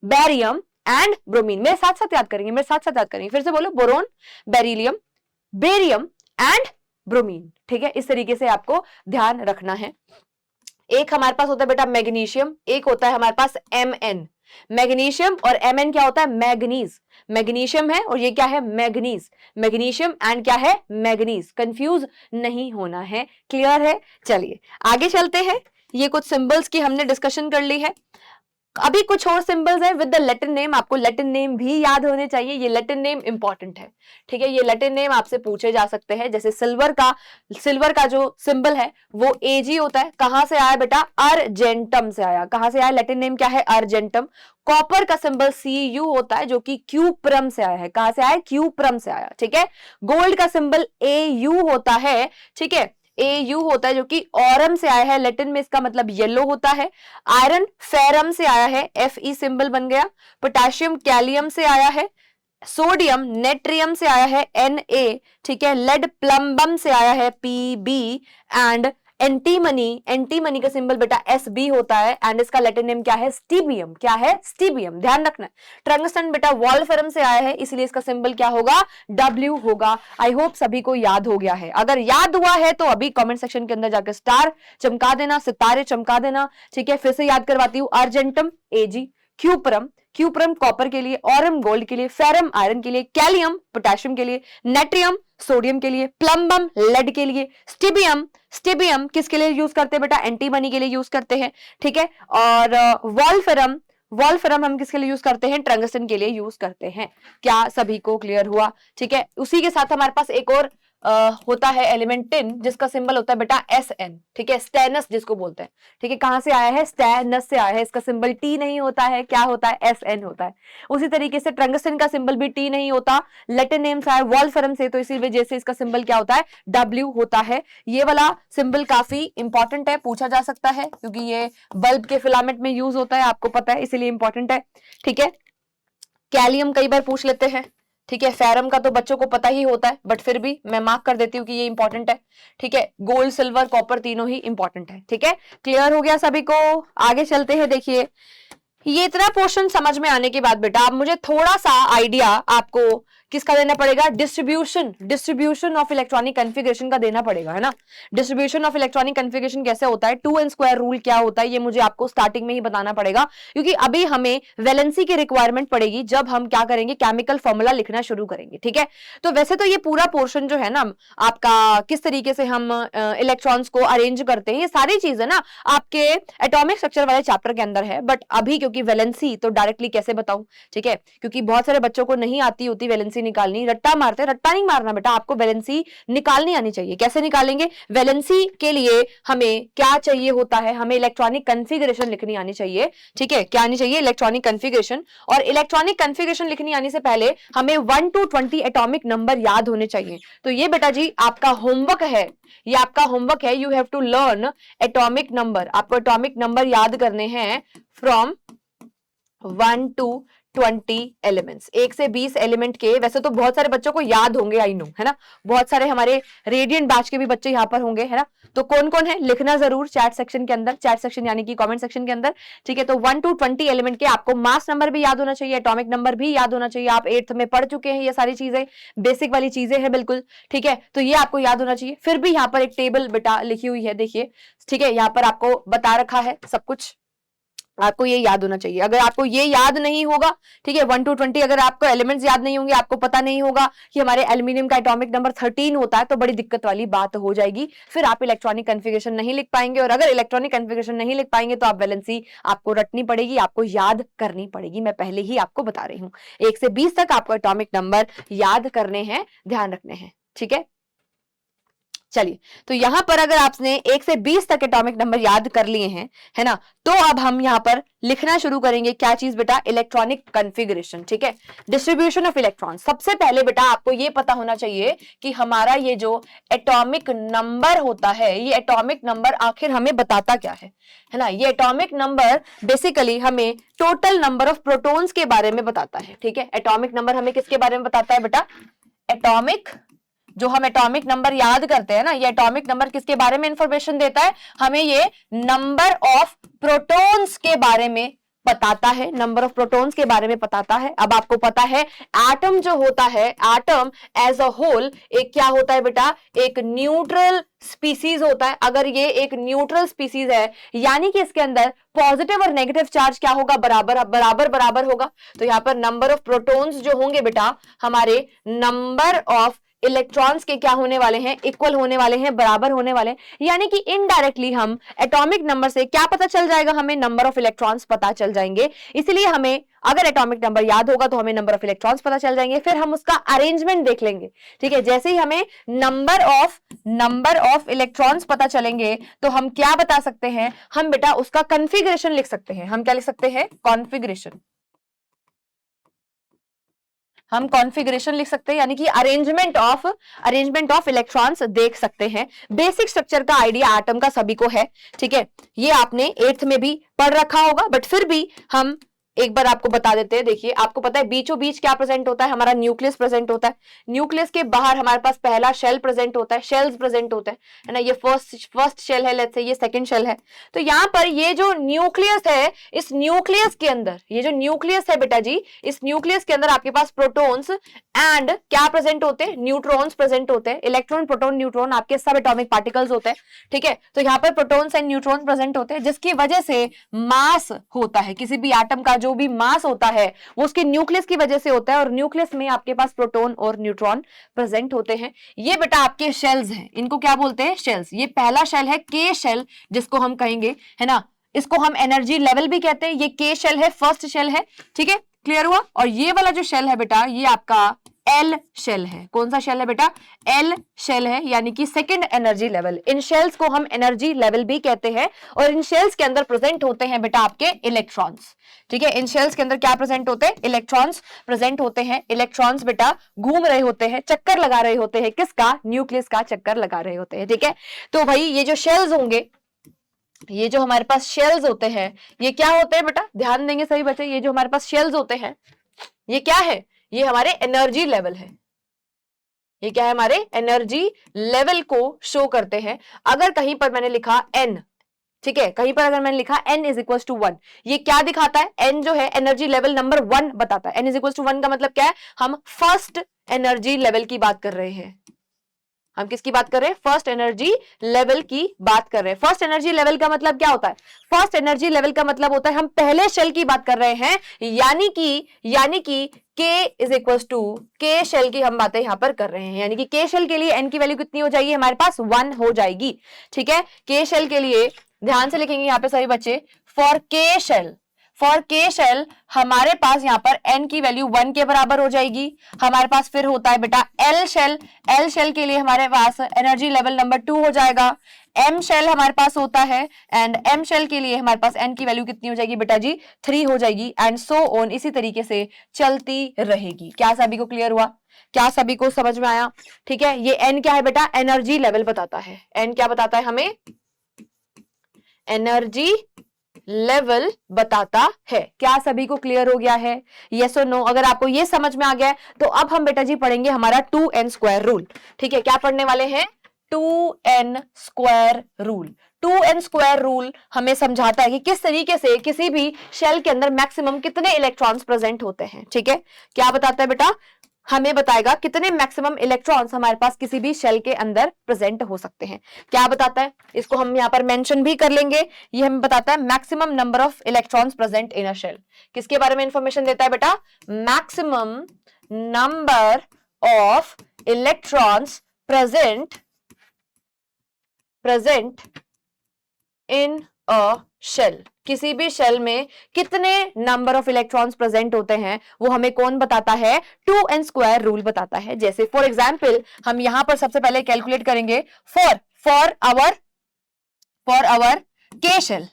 barium and bromine. मेरे साथ साथ याद करेंगे, मेरे साथ साथ याद करेंगे। फिर से बोलो, boron, beryllium, barium and bromine, ठीक है। इस तरीके से आपको ध्यान रखना है। एक हमारे पास होता है बेटा मैग्नीशियम, एक होता है हमारे पास Mn। मैग्नीशियम और Mn क्या होता है? मैग्नीज। मैग्नीशियम है और ये क्या है? मैग्नीज। मैग्नीशियम एंड क्या है? मैग्नीज। कंफ्यूज नहीं होना है, क्लियर है। चलिए आगे चलते हैं। ये कुछ सिंबल्स की हमने डिस्कशन कर ली है। अभी कुछ और सिंबल्स हैं विद द लैटिन नेम। आपको लैटिन नेम भी याद होने चाहिए, ये लैटिन नेम इंपॉर्टेंट है, ठीक है। ये लैटिन नेम आपसे पूछे जा सकते हैं। जैसे सिल्वर का जो सिंबल है वो एजी होता है। कहां से आया बेटा? अर्जेंटम से आया। कहां से आया? लैटिन नेम क्या है? अर्जेंटम। कॉपर का सिंबल CU होता है, जो कि क्यूप्रम से आया है। कहां से आया? क्यूप्रम से आया, ठीक है। गोल्ड का सिंबल AU होता है, ठीक है। AU होता है, जो कि ऑरम से आया है। लैटिन में इसका मतलब येलो होता है। आयरन फेरम से आया है, FE सिंबल बन गया। पोटेशियम कैलियम से आया है। सोडियम नेट्रियम से आया है, Na, ठीक है। लेड प्लम्बम से आया है, PB। एंड एंटीमनी का सिंबल बेटा SB होता है, एंड इसका लैटिन नेम क्या है? स्टीबियम। क्या है? स्टीबियम, ध्यान रखना। टंगस्टन बेटा वॉल्फ्रम से आया है, इसलिए इसका सिंबल क्या होगा? W होगा। आई होप सभी को याद हो गया है। अगर याद हुआ है तो अभी कमेंट सेक्शन के अंदर जाकर स्टार चमका देना, सितारे चमका देना, ठीक है। फिर से याद करवाती हूँ। अर्जेंटम AG, क्यूप्रम कॉपर के लिए, ऑरम गोल्ड के लिए, फेरम आयरन के लिए, कैलियम पोटेशियम के लिए, नेट्रियम सोडियम के लिए, प्लम्बम लेड के लिए, स्टीबियम किसके लिए यूज करते हैं बेटा? एंटीमनी के लिए यूज करते हैं, ठीक है। और वॉल्फ्रम हम किसके लिए यूज करते हैं? टंगस्टन के लिए यूज करते हैं। क्या सभी को क्लियर हुआ? ठीक है। उसी के साथ हमारे पास एक और होता है एलिमेंट टिन, जिसका सिंबल होता है बेटा SN, ठीक है। स्टेनस जिसको बोलते हैं, ठीक है। कहां से आया है? स्टेनस से आया है। इसका सिंबल T नहीं होता है, क्या होता है? SN होता है। उसी तरीके से टंगस्टन का सिंबल भी T नहीं होता, लैटिन नेम से आया वॉल्फ्रम से, तो इसी वजह से इसका सिंबल क्या होता है? W होता है। ये वाला सिंबल काफी इंपॉर्टेंट है, पूछा जा सकता है, क्योंकि ये बल्ब के फिलामेंट में यूज होता है, आपको पता है, इसीलिए इंपॉर्टेंट है, ठीक है। कैलियम कई बार पूछ लेते हैं, ठीक है। फेरम का तो बच्चों को पता ही होता है, बट फिर भी मैं मार्क कर देती हूँ कि ये इंपॉर्टेंट है, ठीक है। गोल्ड सिल्वर कॉपर तीनों ही इंपॉर्टेंट है, ठीक है। क्लियर हो गया सभी को? आगे चलते हैं। देखिए ये इतना पोर्शन समझ में आने के बाद बेटा अब मुझे थोड़ा सा आइडिया आपको किसका देना पड़ेगा? डिस्ट्रीब्यूशन ऑफ इलेक्ट्रॉनिक कॉन्फ़िगरेशन का देना पड़ेगा, है ना। डिस्ट्रीब्यूशन ऑफ इलेक्ट्रॉनिक कॉन्फ़िगरेशन कैसे होता है, 2n² रूल क्या होता है, ये मुझे आपको स्टार्टिंग में ही बताना पड़ेगा, क्योंकि अभी हमें वैलेंसी की रिक्वायरमेंट पड़ेगी जब हम क्या करेंगे? केमिकल फॉर्मूला लिखना शुरू करेंगे, ठीक है। तो वैसे तो ये पूरा पोर्शन जो है ना आपका, किस तरीके से हम इलेक्ट्रॉन्स को अरेंज करते हैं, ये सारी चीजें ना आपके एटॉमिक स्ट्रक्चर वाले चैप्टर के अंदर है, बट अभी क्योंकि वैलेंसी तो डायरेक्टली कैसे बताऊं, ठीक है, क्योंकि बहुत सारे बच्चों को नहीं आती होती वैलेंसी निकालनी, रट्टा मारते। रट्टा नहीं मारना बेटा, आपको वैलेंसी निकालनी आनी चाहिए। कैसे निकालेंगे? वैलेंसी के लिए हमें क्या चाहिए होता है? हमें इलेक्ट्रॉनिक कॉन्फ़िगरेशन लिखनी आनी चाहिए, ठीक है। क्या आनी चाहिए? Electronic configuration. और इलेक्ट्रॉनिक कॉन्फ़िगरेशन लिखनी आने से पहले हमें 1 to 20 एटॉमिक नंबर याद होने चाहिए। तो ये बेटा जी आपका होमवर्क है, ये आपका होमवर्क है। You have to learn atomic number. आपको एटॉमिक नंबर याद करने हैं फ्रॉम 1 to 20 एलिमेंट्स, 1 से 20 एलिमेंट के। वैसे तो बहुत सारे बच्चों को याद होंगे, आई नो, है ना, बहुत सारे हमारे रेडियंट बैच के भी बच्चे यहाँ पर होंगे, है ना। तो कौन कौन है लिखना जरूर चैट सेक्शन के अंदर, चैट सेक्शन यानी कि कमेंट सेक्शन के अंदर, ठीक है। तो 1 to 20 एलिमेंट के आपको मास नंबर भी याद होना चाहिए, एटॉमिक नंबर भी याद होना चाहिए। आप 8th में पढ़ चुके हैं, ये सारी चीजें बेसिक वाली चीजें हैं बिल्कुल, ठीक है। तो ये आपको याद होना चाहिए। फिर भी यहाँ पर एक टेबल बेटा लिखी हुई है, देखिए, ठीक है, यहाँ पर आपको बता रखा है सब कुछ, आपको ये याद होना चाहिए। अगर आपको ये याद नहीं होगा, ठीक है, 1 to 20 अगर आपको एलिमेंट्स याद नहीं होंगे, आपको पता नहीं होगा कि हमारे एल्यूमिनियम का एटॉमिक नंबर 13 होता है, तो बड़ी दिक्कत वाली बात हो जाएगी। फिर आप इलेक्ट्रॉनिक कन्फिगरेशन नहीं लिख पाएंगे, और अगर इलेक्ट्रॉनिक कन्फिगरेशन नहीं लिख पाएंगे तो आप वैलेंसी आपको रटनी पड़ेगी, आपको याद करनी पड़ेगी। मैं पहले ही आपको बता रही हूँ, 1 से 20 तक आपको एटॉमिक नंबर याद करने हैं, ध्यान रखने हैं, ठीक है। चलिए, तो यहां पर अगर आपने 1 से 20 तक एटॉमिक नंबर याद कर लिए हैं, है ना, तो अब हम यहां पर लिखना शुरू करेंगे क्या चीज बेटा, इलेक्ट्रॉनिक कॉन्फ़िगरेशन, ठीक है, डिस्ट्रीब्यूशन ऑफ इलेक्ट्रॉन। सबसे पहले बेटा आपको ये पता होना चाहिए कि हमारा ये जो एटॉमिक नंबर होता है, ये एटॉमिक नंबर आखिर हमें बताता क्या है ना। ये एटॉमिक नंबर बेसिकली हमें टोटल नंबर ऑफ प्रोटॉन्स के बारे में बताता है, ठीक है। एटॉमिक नंबर हमें किसके बारे में बताता है बेटा, एटॉमिक, जो हम एटॉमिक नंबर याद करते हैं ना, ये एटॉमिक नंबर किसके बारे में इंफॉर्मेशन देता है, हमें ये नंबर ऑफ प्रोटॉन्स के बारे में बताता है, नंबर ऑफ प्रोटॉन्स के बारे में बताता है। अब आपको पता है एटम जो होता है, एटम एज अ होल एक क्या होता है बेटा, एक न्यूट्रल स्पीसीज होता है। अगर ये एक न्यूट्रल स्पीसीज है, यानी कि इसके अंदर पॉजिटिव और नेगेटिव चार्ज क्या होगा, बराबर बराबर बराबर होगा। तो यहां पर नंबर ऑफ प्रोटॉन्स जो होंगे बेटा, हमारे नंबर ऑफ इलेक्ट्रॉन्स के क्या होने वाले हैं, इक्वल होने वाले हैं, बराबर होने वाले हैं। यानी कि इनडायरेक्टली हम एटॉमिक नंबर से क्या पता चल जाएगा, हमें नंबर ऑफ इलेक्ट्रॉन्स पता चल जाएंगे। इसलिए हमें अगर एटॉमिक नंबर याद होगा तो हमें नंबर ऑफ इलेक्ट्रॉन्स पता चल जाएंगे। फिर हम उसका अरेंजमेंट देख लेंगे, ठीक है। जैसे ही हमें नंबर ऑफ इलेक्ट्रॉन्स पता चलेंगे तो हम क्या बता सकते हैं, हम बेटा उसका कॉन्फ़िगरेशन लिख सकते हैं। हम क्या लिख सकते हैं, कॉन्फ़िगरेशन, हम कॉन्फ़िगरेशन लिख सकते हैं, यानी कि अरेंजमेंट ऑफ इलेक्ट्रॉन्स देख सकते हैं। बेसिक स्ट्रक्चर का आइडिया एटम का सभी को है, ठीक है, ये आपने 8th में भी पढ़ रखा होगा, बट फिर भी हम एक बार आपको बता देते हैं। देखिए, आपको पता है बीचों बीच क्या प्रेजेंट होता है, हमारा न्यूक्लियस प्रेजेंट होता है। न्यूक्लियस के बाहर हमारे पास पहला शेल प्रेजेंट होता है, शेल्स प्रेजेंट होते हैं, है ना। ये फर्स्ट शेल है, लेट्स से ये सेकंड शेल है। तो यहाँ पर ये जो न्यूक्लियस है, इस न्यूक्लियस के अंदर, ये जो न्यूक्लियस है बेटा जी, इस न्यूक्लियस के अंदर आपके पास प्रोटॉन्स एंड क्या प्रेजेंट होते हैं, न्यूट्रॉन्स प्रेजेंट होते हैं। इलेक्ट्रॉन, प्रोटॉन, न्यूट्रॉन आपके सब एटॉमिक पार्टिकल्स होते हैं, ठीक है। तो यहाँ पर प्रोटॉन्स एंड न्यूट्रॉन प्रेजेंट होते हैं, जिसकी वजह से मास होता है। किसी भी एटम का जो भी मास होता है वो उसके न्यूक्लियस की वजह से होता है, और न्यूक्लियस में आपके पास प्रोटॉन और न्यूट्रॉन प्रेजेंट होते हैं। ये बेटा आपके शेल्स हैं, इनको क्या बोलते हैं, शेल्स। ये पहला शेल है के शेल, जिसको हम कहेंगे, है ना, इसको हम एनर्जी लेवल भी कहते हैं। ये के शेल है, फर्स्ट शेल है, ठीक है, क्लियर हुआ। और ये वाला जो शेल है बेटा, ये आपका एल शेल है। कौन सा शेल है बेटा, एल शेल है, यानी कि सेकंड एनर्जी लेवल। इन शेल्स को हम एनर्जी लेवल भी कहते हैं, और इन शेल्स के अंदर प्रेजेंट होते हैं बेटा आपके इलेक्ट्रॉन्स, ठीक है। इन शेल्स के अंदर क्या प्रेजेंट होते हैं, इलेक्ट्रॉन्स प्रेजेंट होते हैं। इलेक्ट्रॉन्स बेटा घूम रहे होते हैं, चक्कर लगा रहे होते हैं, किसका, न्यूक्लियस का चक्कर लगा रहे होते हैं, ठीक है। तो भाई ये जो शेल्स होंगे, ये जो हमारे पास शेल्स होते हैं, ये क्या होते हैं बेटा, ध्यान देंगे सभी बच्चे, ये जो हमारे पास शेल्स होते हैं, ये क्या है, ये हमारे एनर्जी लेवल है। ये क्या है, हमारे एनर्जी लेवल को शो करते हैं। अगर कहीं पर मैंने लिखा n, ठीक है, कहीं पर अगर मैंने लिखा n इज इक्वल टू 1, ये क्या दिखाता है, n जो है एनर्जी लेवल नंबर 1 बताता है। n इज इक्वल टू 1 का मतलब क्या है, हम फर्स्ट एनर्जी लेवल की बात कर रहे हैं। हम किसकी बात कर रहे हैं, फर्स्ट एनर्जी लेवल की बात कर रहे हैं। फर्स्ट एनर्जी लेवल का मतलब क्या होता है, फर्स्ट एनर्जी लेवल का मतलब होता है हम पहले शेल की बात कर रहे हैं, यानी कि K इज इक्वल टू के शेल की हम बातें यहां पर कर रहे हैं। यानी कि के शेल के लिए n की वैल्यू कितनी हो जाएगी, हमारे पास 1 हो जाएगी, ठीक है। के शेल के लिए ध्यान से लिखेंगे यहाँ पे सभी बच्चे, फॉर के शेल हमारे पास यहाँ पर n की वैल्यू 1 के बराबर हो जाएगी। हमारे पास फिर होता है बेटा एल शेल के लिए हमारे पास एनर्जी लेवल नंबर 2 हो जाएगा। एम शेल हमारे पास होता है, एंड एम शेल के लिए हमारे पास n की वैल्यू कितनी हो जाएगी बेटा जी, 3 हो जाएगी, एंड सो ऑन, इसी तरीके से चलती रहेगी। क्या सभी को क्लियर हुआ, क्या सभी को समझ में आया, ठीक है। ये n क्या है बेटा, एनर्जी लेवल बताता है। n क्या बताता है हमें, एनर्जी लेवल बताता है। क्या सभी को क्लियर हो गया है? यस और नो? अगर आपको ये समझ में आ गया है तो अब हम बेटा जी पढ़ेंगे हमारा 2n स्क्वायर रूल। ठीक है, क्या पढ़ने वाले हैं? 2n square rule. 2n square rule हमें समझाता है कि किस तरीके से किसी भी शेल के अंदर मैक्सिमम कितने इलेक्ट्रॉन्स प्रेजेंट होते हैं। ठीक है, क्या बताता है बेटा? हमें बताएगा कितने मैक्सिमम इलेक्ट्रॉन्स हमारे पास किसी भी शेल के अंदर प्रेजेंट हो सकते हैं। क्या बताता है? इसको हम यहां पर मेंशन भी कर लेंगे। ये हमें बताता है maximum number of electrons present in a shell. किसके बारे में इंफॉर्मेशन देता है बेटा? Maximum number of electrons present in a shell. किसी भी शेल में कितने नंबर ऑफ इलेक्ट्रॉन्स प्रेजेंट होते हैं वो हमें कौन बताता है? 2n स्क्वायर रूल बताता है। जैसे फॉर एग्जांपल हम यहां पर सबसे पहले कैलकुलेट करेंगे फॉर आवर के शेल।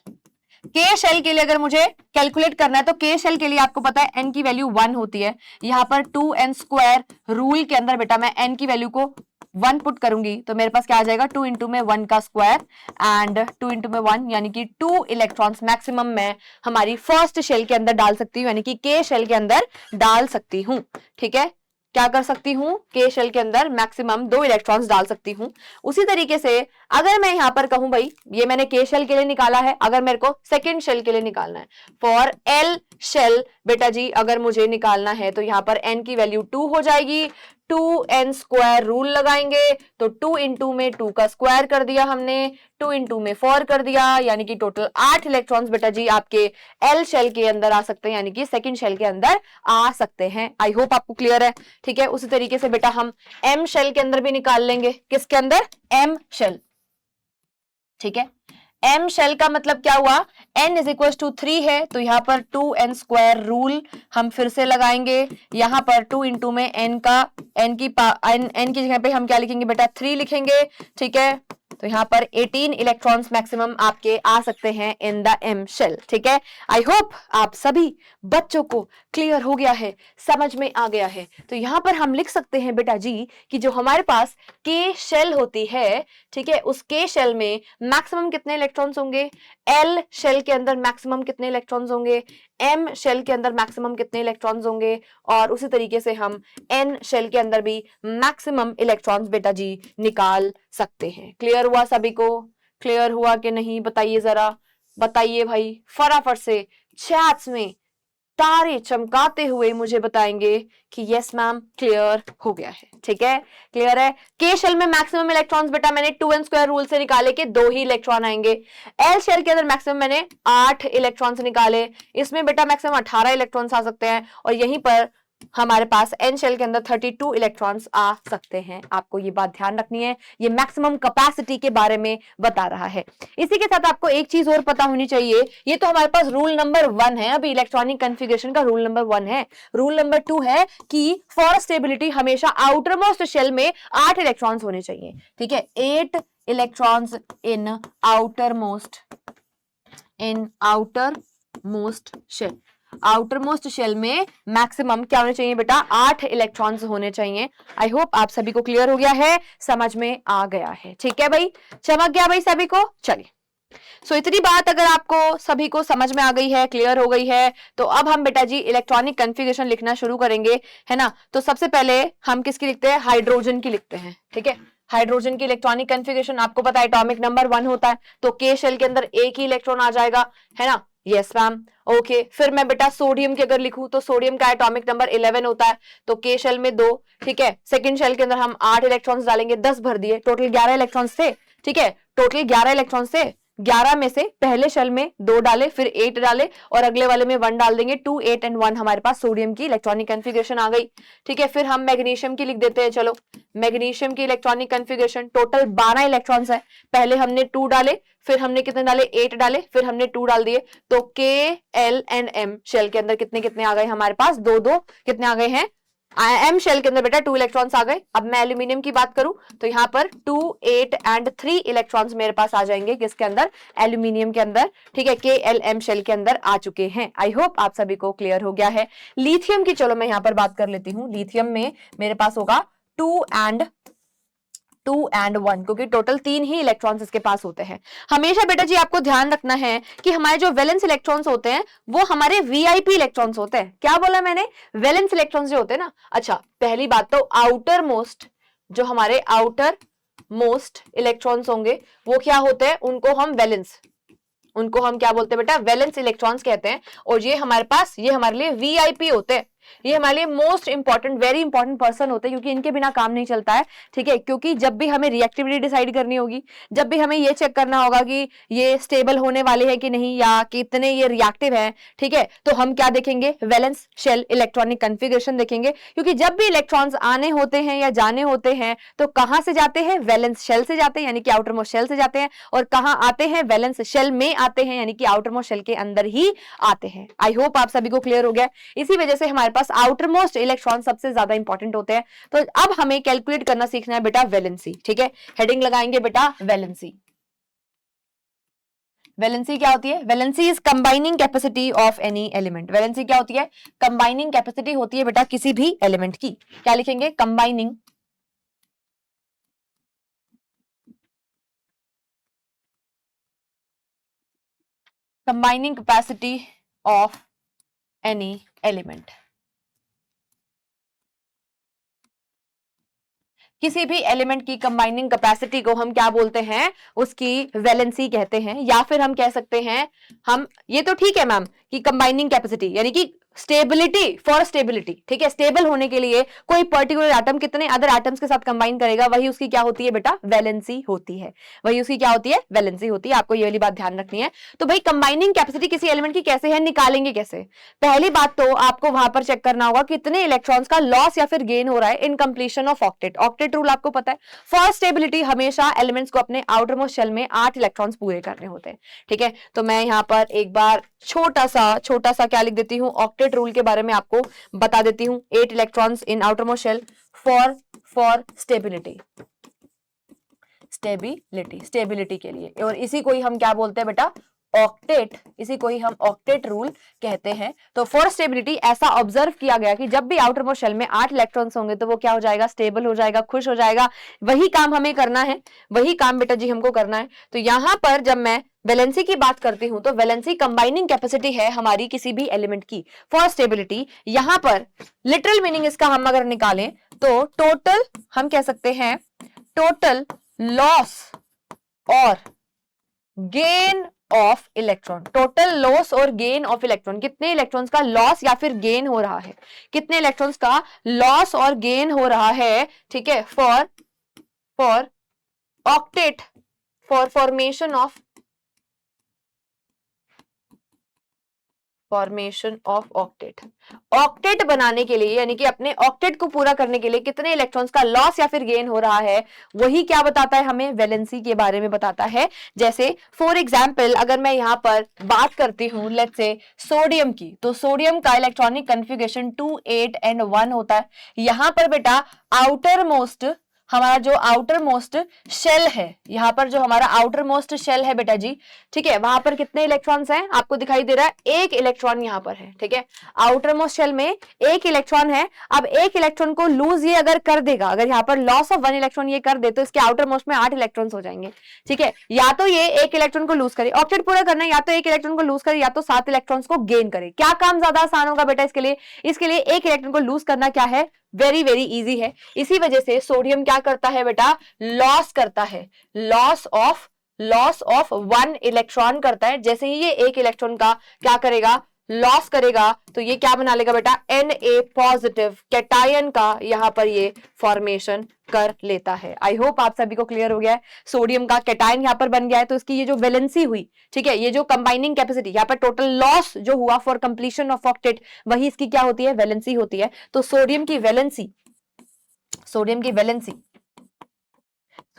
के शेल के लिए अगर मुझे कैलकुलेट करना है तो के शेल के लिए आपको पता है n की वैल्यू 1 होती है। यहां पर 2n स्क्वायर रूल के अंदर बेटा मैं n की वैल्यू को 1 पुट करूंगी तो मेरे पास क्या आ जाएगा? 2 इंटू में 1 का स्क्वायर एंड 2 इंटू में 1 यानी कि 2 इलेक्ट्रॉन्स मैक्सिमम मैं हमारी फर्स्ट शेल के अंदर डाल सकती हूँ, यानी कि के शेल के अंदर डाल सकती हूँ। ठीक है, क्या कर सकती हूं? के शेल के अंदर मैक्सिमम 2 इलेक्ट्रॉन्स डाल सकती हूं। उसी तरीके से अगर मैं यहां पर कहूं भाई ये मैंने के शेल के लिए निकाला है, अगर मेरे को सेकंड शेल के लिए निकालना है फॉर एल शेल बेटा जी अगर मुझे निकालना है तो यहां पर n की वैल्यू 2 हो जाएगी। 2n स्क्वायर रूल लगाएंगे तो 2 इंटू में 2 का स्क्वायर कर दिया हमने, 2 इंटू में 4 कर दिया, यानी कि टोटल 8 इलेक्ट्रॉन्स बेटा जी आपके एल शेल के अंदर आ सकते हैं, यानी कि सेकंड शेल के अंदर आ सकते हैं। आई होप आपको क्लियर है। ठीक है, उसी तरीके से बेटा हम एम शेल के अंदर भी निकाल लेंगे। किसके अंदर? M shell. ठीक है, एम शेल का मतलब क्या हुआ? n इज इक्वल टू 3 है तो यहां पर 2n स्क्वायर रूल हम फिर से लगाएंगे। यहां पर 2 इंटू में n की जगह पे हम क्या लिखेंगे बेटा? 3 लिखेंगे। ठीक है, तो यहां पर 18 इलेक्ट्रॉन्स मैक्सिमम आपके आ सकते हैं इन द एम शेल। ठीक है, आई होप आप सभी बच्चों को क्लियर हो गया है, समझ में आ गया है। तो यहां पर हम लिख सकते हैं बेटा जी कि जो हमारे पास के शेल होती है, ठीक है, उस के शेल में मैक्सिमम कितने इलेक्ट्रॉन्स होंगे? एल शेल के अंदर मैक्सिमम कितने इलेक्ट्रॉन्स होंगे? एम शेल के अंदर मैक्सिमम कितने इलेक्ट्रॉन्स होंगे? और उसी तरीके से हम एन शेल के अंदर भी मैक्सिमम इलेक्ट्रॉन्स बेटा जी निकाल सकते हैं। क्लियर हुआ सभी को? क्लियर हुआ कि नहीं? बताइए जरा, बताइए भाई फटाफट से चैट्स में तारे चमकाते हुए मुझे बताएंगे कि यस मैम क्लियर हो गया है। ठीक है, क्लियर है। के शेल में मैक्सिमम इलेक्ट्रॉन्स बेटा मैंने 2n स्क्वायर रूल से निकाले कि 2 ही इलेक्ट्रॉन आएंगे। एल शेल के अंदर मैक्सिमम मैंने 8 इलेक्ट्रॉन्स निकाले, इसमें बेटा मैक्सिमम 18 इलेक्ट्रॉन्स आ सकते हैं और यहीं पर हमारे पास एन शेल के अंदर 32 इलेक्ट्रॉन्स आ सकते हैं। आपको ये बात ध्यान रखनी है, ये मैक्सिमम कैपेसिटी के बारे में बता रहा है। इसी के साथ आपको एक चीज और पता होनी चाहिए, ये तो हमारे पास रूल नंबर 1 है, अभी इलेक्ट्रॉनिक कॉन्फ़िगरेशन का रूल नंबर 1 है। रूल नंबर 2 है कि फॉर स्टेबिलिटी हमेशा आउटर मोस्ट शेल में 8 इलेक्ट्रॉन्स होने चाहिए। ठीक है, 8 electrons in outermost shell. Outermost shell में मैक्सिमम क्या होने चाहिए बेटा? 8 इलेक्ट्रॉन्स होने चाहिए। आई होप आप सभी को क्लियर हो गया है, समझ में आ गया है। ठीक है भाई, चमक गया भाई सभी को? चलिए, सो इतनी बात अगर आपको सभी को समझ में आ गई है, क्लियर हो गई है, तो अब हम बेटा जी इलेक्ट्रॉनिक कॉन्फ़िगरेशन लिखना शुरू करेंगे, है ना। तो सबसे पहले हम किसकी लिखते हैं? हाइड्रोजन की लिखते हैं। ठीक है, हाइड्रोजन की इलेक्ट्रॉनिक कॉन्फ़िगरेशन आपको पता है एटॉमिक नंबर 1 होता है, तो के शेल के अंदर एक ही इलेक्ट्रॉन आ जाएगा, है ना। Yes ma'am, okay. फिर मैं बेटा सोडियम की अगर लिखूं तो सोडियम का एटॉमिक नंबर 11 होता है, तो के शेल में 2। ठीक है, सेकंड शेल के अंदर हम 8 इलेक्ट्रॉन्स डालेंगे, 10 भर दिए, टोटल 11 इलेक्ट्रॉन्स थे। ठीक है, टोटल 11 इलेक्ट्रॉन्स थे, 11 में से पहले शेल में 2 डाले, फिर 8 डाले और अगले वाले में 1 डाल देंगे। 2, 8 एंड 1 हमारे पास सोडियम की इलेक्ट्रॉनिक कॉन्फ़िगरेशन आ गई। ठीक है, फिर हम मैग्नीशियम की लिख देते हैं। चलो, मैग्नीशियम की इलेक्ट्रॉनिक कॉन्फ़िगरेशन टोटल 12 इलेक्ट्रॉन्स है। पहले हमने 2 डाले, फिर हमने कितने डाले? 8 डाले, फिर हमने 2 डाल दिए, तो के एल एंड एम शेल के अंदर कितने कितने आ गए हमारे पास? 2 कितने आ गए हैं? एम शेल के अंदर बेटा 2 इलेक्ट्रॉन्स आ गए। अब मैं एल्यूमिनियम की बात करूं तो यहां पर 2, 8 एंड 3 इलेक्ट्रॉन्स मेरे पास आ जाएंगे, किसके अंदर? एल्यूमिनियम के अंदर। ठीक है, के एल एम शेल के अंदर आ चुके हैं। आई होप आप सभी को क्लियर हो गया है। लिथियम की चलो मैं यहां पर बात कर लेती हूं। लिथियम में मेरे पास होगा 2 एंड 2 and 1, क्योंकि टोटल 3 ही इलेक्ट्रॉन्स इसके पास होते हैं। हमेशा बेटा जी आपको ध्यान रखना है कि हमारे जो वैलेंस इलेक्ट्रॉन्स होते हैं वो हमारे वीआईपी इलेक्ट्रॉन्स होते हैं। क्या बोला मैंने? वैलेंस इलेक्ट्रॉन्स जो होते हैं ना। अच्छा, पहली बात तो आउटर मोस्ट, जो हमारे आउटर मोस्ट इलेक्ट्रॉन्स होंगे वो क्या होते हैं? उनको हम वैलेंस, उनको हम क्या बोलते हैं बेटा? वैलेंस इलेक्ट्रॉन्स कहते हैं। और ये हमारे पास, ये हमारे लिए वीआईपी होते हैं, ये हमारे लिए most important, very important person होते हैं, क्योंकि इनके बिना काम नहीं चलता है। ठीक है, क्योंकि जब भी हमें रिएक्टिविटी डिसाइड करनी होगी, जब भी हमें ये चेक करना होगा कि ये स्टेबल होने वाले हैं कि नहीं, या कितने ये रिएक्टिव हैं, ठीक है, तो हम क्या देखेंगे? वैलेंस शेल इलेक्ट्रॉनिक कन्फिगरेशन देखेंगे। क्योंकि जब भी इलेक्ट्रॉन्स आने होते हैं या जाने होते हैं तो कहां से जाते हैं? वैलेंस शेल से जाते हैं, यानी कि आउटर मोस्ट शेल से जाते हैं। और कहां आते हैं? वैलेंस शेल में आते हैं, यानी कि आउटर मोस्ट शेल के अंदर ही आते हैं। आई होप आप सभी को क्लियर हो गया। इसी वजह से हमारे पास आउटर मोस्ट इलेक्ट्रॉन सबसे ज्यादा इंपॉर्टेंट होते हैं। तो अब हमें कैलकुलेट करना सीखना है बेटा वैलेंसी। ठीक है, हेडिंग लगाएंगे बेटा वैलेंसी। वैलेंसी क्या होती है? Valency is combining capacity of any element. Valency क्या होती है? कंबाइनिंग कैपेसिटी होती है बेटा किसी भी एलिमेंट की। क्या लिखेंगे? Combining capacity of any element. किसी भी एलिमेंट की कंबाइनिंग कैपेसिटी को हम क्या बोलते हैं? उसकी वैलेंसी कहते हैं। या फिर हम कह सकते हैं, हम ये तो ठीक है मैम कि कंबाइनिंग कैपेसिटी यानी कि स्टेबिलिटी, फॉर स्टेबिलिटी, ठीक है, स्टेबल होने के लिए कोई पर्टिकुलर एटम कितने अदर एटम्स के साथ कंबाइन करेगा, वही उसकी क्या होती है बेटा? वैलेंसी होती है। वही उसकी क्या होती है? वैलेंसी होती है। आपको ये वाली बात ध्यान रखनी है। तो भाई कंबाइनिंग कैपेसिटी किसी एलिमेंट की कैसे है, निकालेंगे कैसे? पहली बात तो आपको वहां पर चेक करना होगा कितने इलेक्ट्रॉन्स का लॉस या फिर गेन हो रहा है in completion of octet. Octet rule आपको पता है, फॉर स्टेबिलिटी हमेशा एलिमेंट्स को अपने आउटर मोस्ट शेल में 8 इलेक्ट्रॉन्स पूरे करने होते हैं। ठीक है, तो मैं यहां पर एक बार छोटा सा क्या लिख देती हूं? ऑक्टेट रूल के बारे में आपको बता देती हूं। 8 electrons in outermost shell for stability के लिए। और इसी को ही हम क्या बोलते हैं बेटा? ऑक्टेट। इसी को ही हम ऑक्टेट रूल कहते हैं। तो फॉर स्टेबिलिटी ऐसा ऑब्जर्व किया गया कि जब भी आउटर मोस्ट शेल में 8 इलेक्ट्रॉन्स होंगे तो वो क्या हो जाएगा? स्टेबल हो जाएगा, खुश हो जाएगा। वही काम हमें करना है, वही काम बेटा जी हमको करना है। तो यहां पर जब मैं वैलेंसी की बात करती हूं तो वैलेंसी कंबाइनिंग कैपेसिटी है हमारी किसी भी एलिमेंट की फॉर स्टेबिलिटी। यहां पर लिटरल मीनिंग इसका हम अगर निकालें तो टोटल, हम कह सकते हैं total loss or gain of electron. Total loss or gain of electron, कितने इलेक्ट्रॉन्स का लॉस या फिर गेन हो रहा है, कितने इलेक्ट्रॉन्स का लॉस और गेन हो रहा है, ठीक है, for octet, for formation of octet. Octet बनाने के लिए यानी कि अपने ऑक्टेट को पूरा करने के लिए कितने इलेक्ट्रॉन्स का लॉस या फिर गेन हो रहा है, वही क्या बताता है? हमें वैलेंसी के बारे में बताता है। जैसे फॉर एग्जांपल अगर मैं यहां पर बात करती हूं लेट्स से सोडियम की, तो सोडियम का इलेक्ट्रॉनिक कन्फिगरेशन 2, 8 एंड 1 होता है। यहां पर बेटा आउटर मोस्ट, हमारा जो आउटर मोस्ट शेल है, यहां पर जो हमारा आउटर मोस्ट शेल है बेटा जी, ठीक है, वहां पर कितने इलेक्ट्रॉन्स हैं? आपको दिखाई दे रहा है, एक इलेक्ट्रॉन यहां पर है। ठीक है, आउटर मोस्ट शेल में एक इलेक्ट्रॉन है। अब एक इलेक्ट्रॉन को लूज ये अगर कर देगा, अगर यहां पर लॉस ऑफ 1 इलेक्ट्रॉन ये कर दे तो इसके आउटर मोस्ट में 8 इलेक्ट्रॉन्स हो जाएंगे। ठीक है, या तो ये एक इलेक्ट्रॉन को लूज करे, ऑक्टेट पूरा करना है, या तो एक इलेक्ट्रॉन को लूज करे या तो 7 इलेक्ट्रॉन्स को गेन करे। क्या काम ज्यादा आसान होगा बेटा इसके लिए? इसके लिए एक इलेक्ट्रॉन को लूज करना क्या है? वेरी वेरी इजी है। इसी वजह से सोडियम क्या करता है बेटा? लॉस करता है, लॉस ऑफ 1 इलेक्ट्रॉन करता है। जैसे ही ये एक इलेक्ट्रॉन का क्या करेगा? लॉस करेगा, तो ये क्या बना लेगा बेटा? Na पॉजिटिव कैटायन का यहां पर ये फॉर्मेशन कर लेता है। आई होप आप सभी को क्लियर हो गया है। सोडियम का कैटायन यहां पर बन गया है, तो इसकी ये जो वैलेंसी हुई, ठीक है, ये जो कंबाइनिंग कैपेसिटी यहां पर टोटल लॉस जो हुआ फॉर कंप्लीशन ऑफ ऑक्टेट, वही इसकी क्या होती है? वैलेंसी होती है। तो सोडियम की वैलेंसी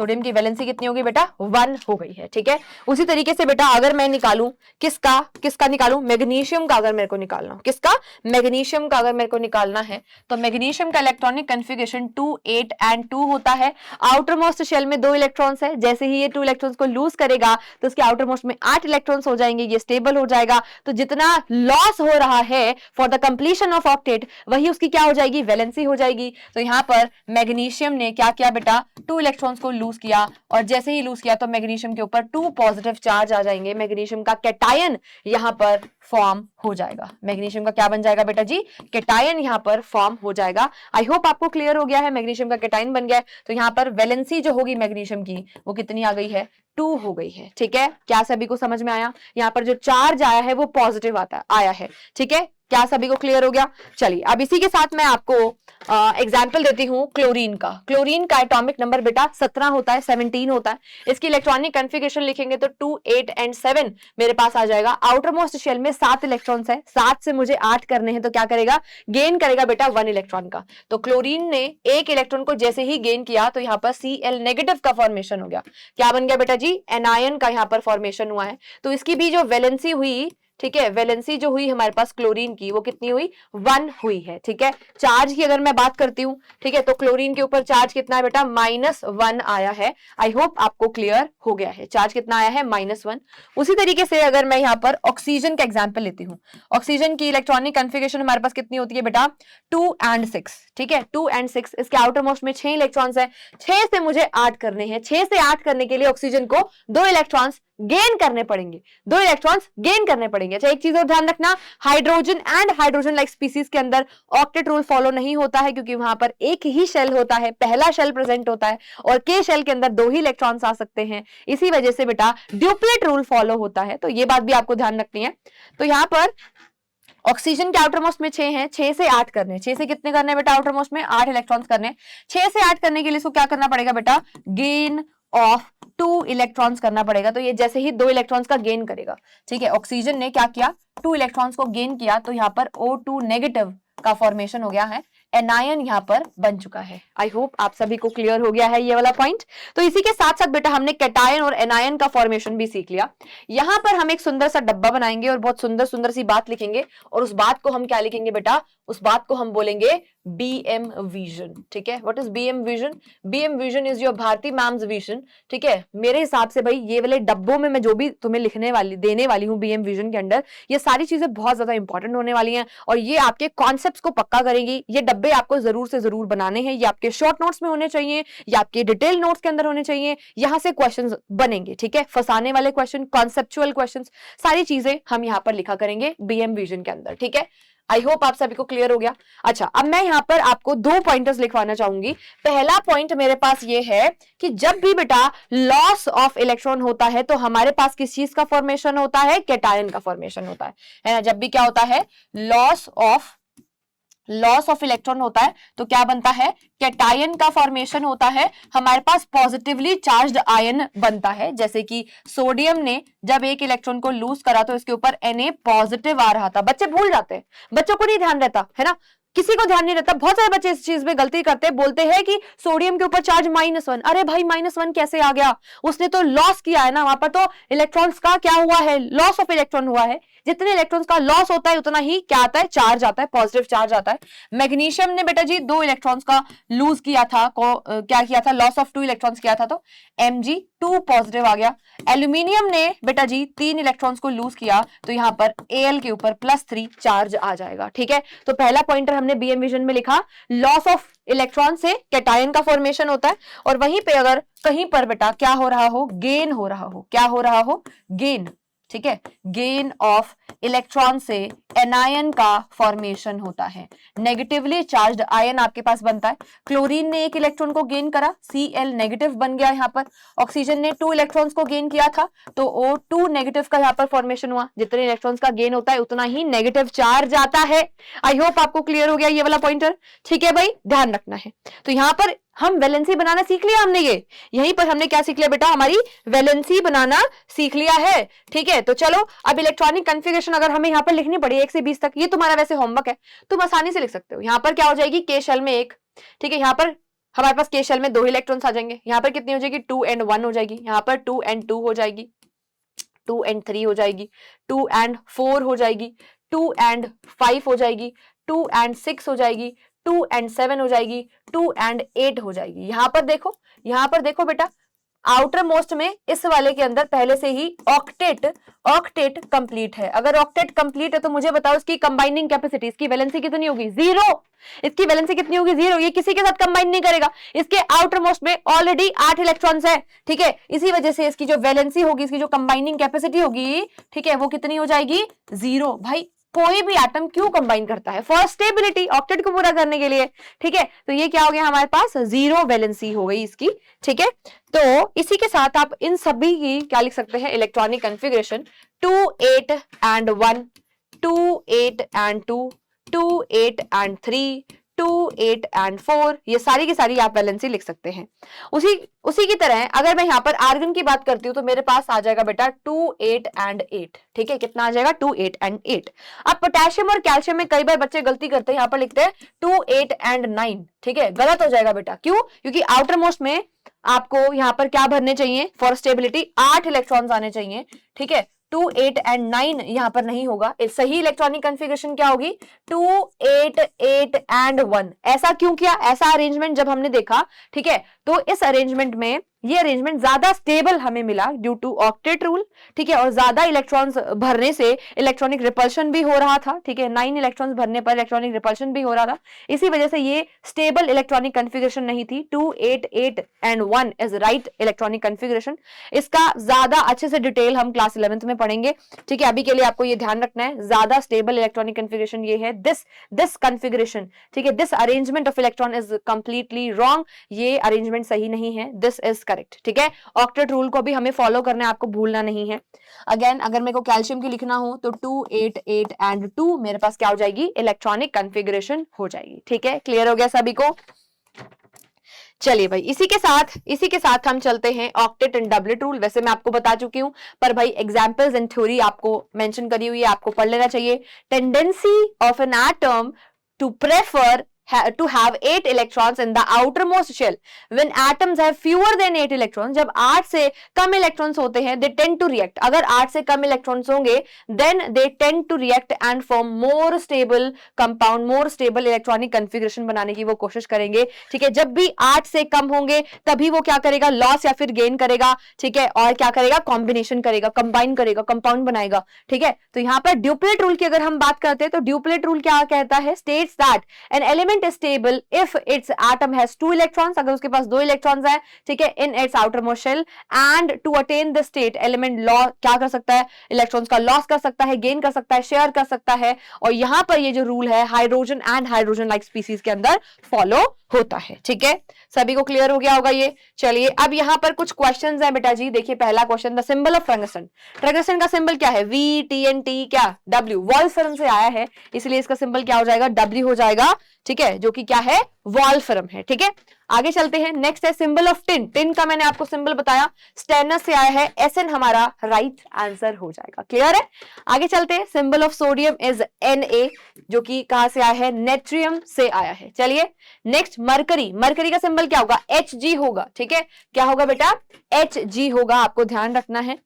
सोडियम की वैलेंसी कितनी होगी बेटा 1 हो गई है, ठीक है। उसी तरीके से बेटा अगर मैं निकालूं किसका निकालूं, मैग्नीशियम का अगर मेरे को निकालना हो, किसका, मैग्नीशियम का अगर मेरे को निकालना है तो मैग्नीशियम का इलेक्ट्रॉनिक कन्फिगरेशन 2 8 एंड 2 होता है। आउटर मोस्ट शेल में 2 इलेक्ट्रॉन्स है, जैसे ही ये 2 इलेक्ट्रॉन्स को लूज करेगा तो उसके आउटर मोस्ट में 8 इलेक्ट्रॉन्स हो जाएंगे, ये स्टेबल हो जाएगा। तो जितना लॉस हो रहा है for the completion of octet वही उसकी क्या हो जाएगी, वैलेंसी हो जाएगी। तो यहाँ पर मैग्नीशियम ने क्या किया बेटा, 2 इलेक्ट्रॉन्स को लूज किया और जैसे ही लूज किया तो मैग्नीशियम के ऊपर 2 पॉजिटिव चार्ज आ जाएंगे, मैग्नीशियम का कैटायन यहाँ पर फॉर्म हो जाएगा। मैग्नीशियम का क्या बन जाएगा बेटा जी, कैटायन यहाँ पर फॉर्म हो जाएगा। आई होप आपको क्लियर हो गया है, मैग्नीशियम का कैटायन बन गया है। तो यहाँ पर वैलेंसी जो होगी मैग्नीशियम की वो कितनी आ गई है, 2 हो गई है, ठीक है। क्या सभी को समझ में आया, यहाँ पर जो चार्ज आया है वो पॉजिटिव आया है, ठीक है। क्या सभी को क्लियर हो गया। चलिए अब इसी के साथ मैं आपको एग्जाम्पल देती हूँ क्लोरीन का। क्लोरीन का एटॉमिक नंबर बेटा 17 होता है, 17 होता है। इसकी इलेक्ट्रॉनिक कन्फिगरेशन लिखेंगे तो 2 8 एंड 7 मेरे पास आ जाएगा। आउटर मोस्ट शेल में 7 इलेक्ट्रॉन्स है, 7 से मुझे 8 करने हैं तो क्या करेगा, गेन करेगा बेटा 1 इलेक्ट्रॉन का। तो क्लोरीन ने 1 इलेक्ट्रॉन को जैसे ही गेन किया तो यहाँ पर Cl नेगेटिव का फॉर्मेशन हो गया। क्या बन गया बेटा जी, एनायन का यहाँ पर फॉर्मेशन हुआ है। तो इसकी भी जो वैलेंसी हुई, ठीक है, वैलेंसी जो हुई हमारे पास क्लोरीन की वो कितनी हुई, 1 हुई है, ठीक है। चार्ज की अगर मैं बात करती हूँ, ठीक है, तो क्लोरीन के ऊपर चार्ज कितना है बेटा, -1 आया है। आई होप आपको क्लियर हो गया है, चार्ज कितना आया है, -1। उसी तरीके से अगर मैं यहाँ पर ऑक्सीजन का एग्जाम्पल लेती हूँ, ऑक्सीजन की इलेक्ट्रॉनिक कन्फिगरेशन हमारे पास कितनी होती है बेटा, 2 and 6, ठीक है, 2 and 6। इसके आउटर मोस्ट में 6 इलेक्ट्रॉन्स है, 6 से मुझे 8 करने हैं। 6 से 8 करने के लिए ऑक्सीजन को 2 इलेक्ट्रॉन्स गेन करने पड़ेंगे, 2 इलेक्ट्रॉन्स गेन करने पड़ेंगे। अच्छा एक चीज और ध्यान रखना, hydrogen and hydrogen like species के अंदर ऑक्टेट रूल फॉलो नहीं होता है, क्योंकि वहां पर एक ही शेल होता है, पहला शेल प्रेजेंट होता है और के शेल के अंदर 2 ही इलेक्ट्रॉन्स आ सकते हैं। इसी वजह से बेटा ड्यूप्लेट रूल फॉलो होता है, तो ये बात भी आपको ध्यान रखनी है। तो यहाँ पर ऑक्सीजन के आउटर मोस्ट में 6 हैं, 6 से 8 करने, 6 से कितने करने बेटा, आउटर मोस्ट में 8 इलेक्ट्रॉन्स करने। 6 से 8 करने के लिए इसको क्या करना पड़ेगा बेटा, गेन ऑफ 2 इलेक्ट्रॉन्स करना पड़ेगा। तो ये जैसे ही 2 इलेक्ट्रॉन्स का गेन करेगा, ठीक है, ऑक्सीजन ने क्या किया, 2 इलेक्ट्रॉन्स को गेन किया तो यहाँ पर O2 नेगेटिव का फॉर्मेशन हो गया है, एनायन यहाँ पर बन चुका है। आई होप आप सभी को क्लियर हो गया है ये वाला पॉइंट। तो इसी के साथ साथ बेटा हमने कैटायन और एनायन का फॉर्मेशन भी सीख लिया। यहाँ पर हम एक सुंदर सा डब्बा बनाएंगे और बहुत सुंदर सुंदर सी बात लिखेंगे और उस बात को हम क्या लिखेंगे बेटा, उस बात को हम बोलेंगे BM विजन, ठीक है। What is BM vision, BM vision is your Bharti ma'am's vision, ठीक है। मेरे हिसाब से भाई ये वाले डब्बों में मैं जो भी तुम्हें देने वाली हूँ BM विजन के अंदर, ये सारी चीजें बहुत ज्यादा इंपॉर्टेंट होने वाली हैं और ये आपके कॉन्सेप्ट्स को पक्का करेंगी। ये डब्बे आपको जरूर से जरूर बनाने हैं, ये आपके शॉर्ट नोट्स में होने चाहिए या आपके डिटेल नोट्स के अंदर होने चाहिए। यहाँ से क्वेश्चन बनेंगे, ठीक है, फंसाने वाले क्वेश्चन, कॉन्सेप्चुअल क्वेश्चन, सारी चीजें हम यहाँ पर लिखा करेंगे BM विजन के अंदर, ठीक है। आई होप आप सभी को क्लियर हो गया। अच्छा अब मैं यहाँ पर आपको 2 पॉइंटर्स लिखवाना चाहूंगी। पहला पॉइंट मेरे पास ये है कि जब भी बेटा लॉस ऑफ इलेक्ट्रॉन होता है तो हमारे पास किस चीज का फॉर्मेशन होता है, कैटायन का फॉर्मेशन होता है ना। जब भी क्या होता है, लॉस ऑफ इलेक्ट्रॉन होता है तो क्या बनता है, कैटायन का फॉर्मेशन होता है। हमारे पास पॉजिटिवली चार्ज्ड आयन बनता है, जैसे कि सोडियम ने जब 1 इलेक्ट्रॉन को लूज करा तो इसके ऊपर Na पॉजिटिव आ रहा था। बच्चे भूल जाते हैं, बच्चों को नहीं ध्यान रहता है ना, किसी को ध्यान नहीं रहता। बहुत सारे बच्चे इस चीज में गलती करते हैं, बोलते हैं कि सोडियम के ऊपर चार्ज -1। अरे भाई -1 कैसे आ गया, उसने तो लॉस किया है ना, वहां पर तो इलेक्ट्रॉन्स का क्या हुआ है, लॉस ऑफ इलेक्ट्रॉन हुआ है। जितने इलेक्ट्रॉन्स का लॉस होता है उतना ही क्या आता है, चार्ज आता है, पॉजिटिव चार्ज आता है। मैग्नीशियम ने बेटा जी 2 इलेक्ट्रॉन्स का लूज किया था, क्या किया था, लॉस ऑफ 2 इलेक्ट्रॉन्स किया था तो Mg2 पॉजिटिव आ गया। एल्यूमिनियम ने बेटा जी 3 इलेक्ट्रॉन्स को लूज किया तो यहाँ पर Al के ऊपर +3 चार्ज आ जाएगा, ठीक है। तो पहला पॉइंटर हमने BM विजन में लिखा, लॉस ऑफ इलेक्ट्रॉन से कैटायन का फॉर्मेशन होता है और वहीं पे अगर कहीं पर बेटा क्या हो रहा हो, गेन हो रहा हो, क्या हो रहा हो, गेन, ठीक है, गेन ऑफ इलेक्ट्रॉन से एनायन का फॉर्मेशन होता है। नेगेटिवली चार्ज्ड आयन आपके पास बनता है। क्लोरीन ने 1 इलेक्ट्रॉन को गेन करा, Cl नेगेटिव बन गया यहाँ पर। ऑक्सीजन ने 2 इलेक्ट्रॉन्स को गेन किया था तो O2 नेगेटिव का यहाँ पर फॉर्मेशन हुआ। जितने इलेक्ट्रॉन्स का गेन होता है उतना ही नेगेटिव चार्ज आता है। आई होप आपको क्लियर हो गया ये वाला पॉइंटर, ठीक है भाई, ध्यान रखना है। तो यहाँ पर हम वैलेंसी बनाना सीख लिया हमने, ये यहीं पर हमने क्या सीख लिया बेटा, हमारी वैलेंसी बनाना सीख लिया है, ठीक है। तो चलो अब इलेक्ट्रॉनिक कन्फिगरेशन अगर हमें यहाँ पर लिखनी पड़ी 1 से 20 तक, ये तुम्हारा वैसे होमवर्क है, तुम आसानी से लिख सकते हो। यहाँ पर क्या हो जाएगी, के शेल में 1, ठीक है, यहाँ पर हमारे पास के शेल में 2 इलेक्ट्रॉन्स आ जाएंगे, यहाँ पर कितनी हो जाएगी 2 and 1 हो जाएगी, यहाँ पर 2 and 2 हो जाएगी, 2 and 3 हो जाएगी, 2 and 4 हो जाएगी, 2 and 5 हो जाएगी, 2 and 6 हो जाएगी, 2 and 7 हो जाएगी, 2 and 8 हो जाएगी। यहाँ पर देखो बेटा, आउटर मोस्ट में इस वाले के अंदर पहले से ही ऑक्टेट कंप्लीट है। अगर ऑक्टेट कंप्लीट है तो मुझे बताओ इसकी कंबाइनिंग कैपेसिटी, इसकी वैलेंसी कितनी होगी 0। इसकी वैलेंसी कितनी होगी 0, ये किसी के साथ कंबाइन नहीं करेगा। इसके आउटर मोस्ट में ऑलरेडी 8 इलेक्ट्रॉन्स है, ठीक है, इसी वजह से इसकी जो वैलेंसी होगी, इसकी जो कंबाइनिंग कैपेसिटी होगी, ठीक है, वो कितनी हो जाएगी 0। भाई कोई भी एटम क्यों कंबाइन करता है, फॉर स्टेबिलिटी, ऑक्टेट को पूरा करने के लिए, ठीक है। तो ये क्या हो गया हमारे पास 0 वैलेंसी हो गई इसकी, ठीक है। तो इसी के साथ आप इन सभी की क्या लिख सकते हैं, electronic configuration 2 8 and 1, 2 8 and 2, 2 8 and 3, 2 8 and 4, ये सारी की सारी आप वैलेंसी लिख सकते हैं। उसी की तरह अगर मैं यहाँ पर आर्गन की बात करती हूँ तो मेरे पास आ जाएगा बेटा 2 8 and 8, ठीक है, कितना आ जाएगा 2 8 and 8। अब पोटेशियम और कैल्शियम में कई बार बच्चे गलती करते हैं, यहाँ पर लिखते हैं 2 8 and 9, ठीक है, गलत हो जाएगा बेटा। क्यों? क्योंकि आउटर मोस्ट में आपको यहाँ पर क्या भरने चाहिए, फॉर स्टेबिलिटी 8 इलेक्ट्रॉन्स आने चाहिए, ठीक है। 2 8 and 9 यहाँ पर नहीं होगा। सही इलेक्ट्रॉनिक कॉन्फ़िगरेशन क्या होगी 2 8 8 and 1। ऐसा क्यों किया, ऐसा अरेंजमेंट जब हमने देखा, ठीक है, तो इस अरेंजमेंट में ये अरेंजमेंट ज्यादा स्टेबल हमें मिला ड्यू टू ऑक्टेट रूल, ठीक है, और ज्यादा इलेक्ट्रॉन्स भरने से इलेक्ट्रॉनिक रिपल्शन भी हो रहा था, ठीक है, 9 इलेक्ट्रॉन्स भरने पर इलेक्ट्रॉनिक रिपल्शन भी हो रहा था। इसी वजह से ये स्टेबल इलेक्ट्रॉनिक कॉन्फ़िगरेशन नहीं थी। 2 8 8 and 1 is right electronic configuration. इसका ज्यादा अच्छे से डिटेल हम क्लास 11th में पढ़ेंगे, ठीक है। अभी के लिए आपको ये ध्यान रखना है, ज्यादा स्टेबल इलेक्ट्रॉनिक कॉन्फ़िगरेशन ये है दिस कॉन्फ़िगरेशन, ठीक है, this arrangement of electron is completely wrong, ये अरेंजमेंट सही नहीं है, दिस इज करेक्ट, ठीक है। ऑक्टेट रूल को भी हमें फॉलो करना है, आपको भूलना नहीं है। अगेन अगर मेरे को कैल्शियम की लिखना हो तो 2 8 8 and 2 मेरे पास क्या हो जाएगी, इलेक्ट्रॉनिक कॉन्फ़िगरेशन हो जाएगी, ठीक है। क्लियर हो गया सभी को? चलिए भाई, इसी के साथ हम चलते हैं ऑक्टेट एंड डबलेट रूल। वैसे मैं आपको बता चुकी हूं, पर भाई एग्जांपल्स एंड थ्योरी आपको मेंशन करी हुई है, आपको पढ़ लेना चाहिए। Tendency of an atom to prefer to have 8 electrons in the outermost shell when atoms have fewer than 8 electrons, जब 8 से कम इलेक्ट्रॉन्स होते हैं, they tend to react, अगर 8 से कम इलेक्ट्रॉन्स होंगे then they tend to react and form more stable compound, more stable electronic configuration बनाने की वो कोशिश करेंगे, ठीक है। जब भी 8 से कम होंगे तभी वो क्या करेगा, लॉस या फिर गेन करेगा, ठीक है, और क्या करेगा, कॉम्बिनेशन करेगा, कंबाइन करेगा, कंपाउंड बनाएगा, ठीक है। तो यहाँ पर ड्यूप्लेट रूल की अगर हम बात करते हैं तो ड्यूप्लेट रूल क्या कहता है, states that an element is stable if its atom has 2 electrons, अगर उसके पास 2 इलेक्ट्रॉन्स हैं, ठीक है, in its outermost shell, and to attain the state element क्या कर सकता है, इलेक्ट्रॉन्स का लॉस कर सकता है, गेन कर सकता है, शेयर कर सकता है। और यहां पर ये जो रूल है hydrogen and hydrogen like species के अंदर फॉलो होता है, ठीक है। सभी को क्लियर हो गया होगा ये। चलिए अब यहाँ पर कुछ क्वेश्चंस हैं बेटा जी। देखिए पहला question, the symbol of tungsten, tungsten का सिंबल क्या है, VTNT क्या W, वॉल्फ्रम से आया है, इसलिए इसका सिंबल क्या हो जाएगा, W हो जाएगा, ठीक है, जो कि क्या है, वॉल्फ्रम है, ठीक है। आगे चलते हैं, नेक्स्ट है सिंबल ऑफ टिन, टिन का मैंने आपको सिंबल बताया, स्टेनस से आया है, SN हमारा राइट आंसर हो जाएगा, क्लियर है। आगे चलते हैं, symbol of sodium is Na, जो कि कहां से आया है, नेट्रियम से आया है। चलिए नेक्स्ट, मरकरी, मरकरी का सिंबल क्या होगा, Hg होगा, ठीक है, क्या होगा बेटा, Hg होगा, आपको ध्यान रखना है,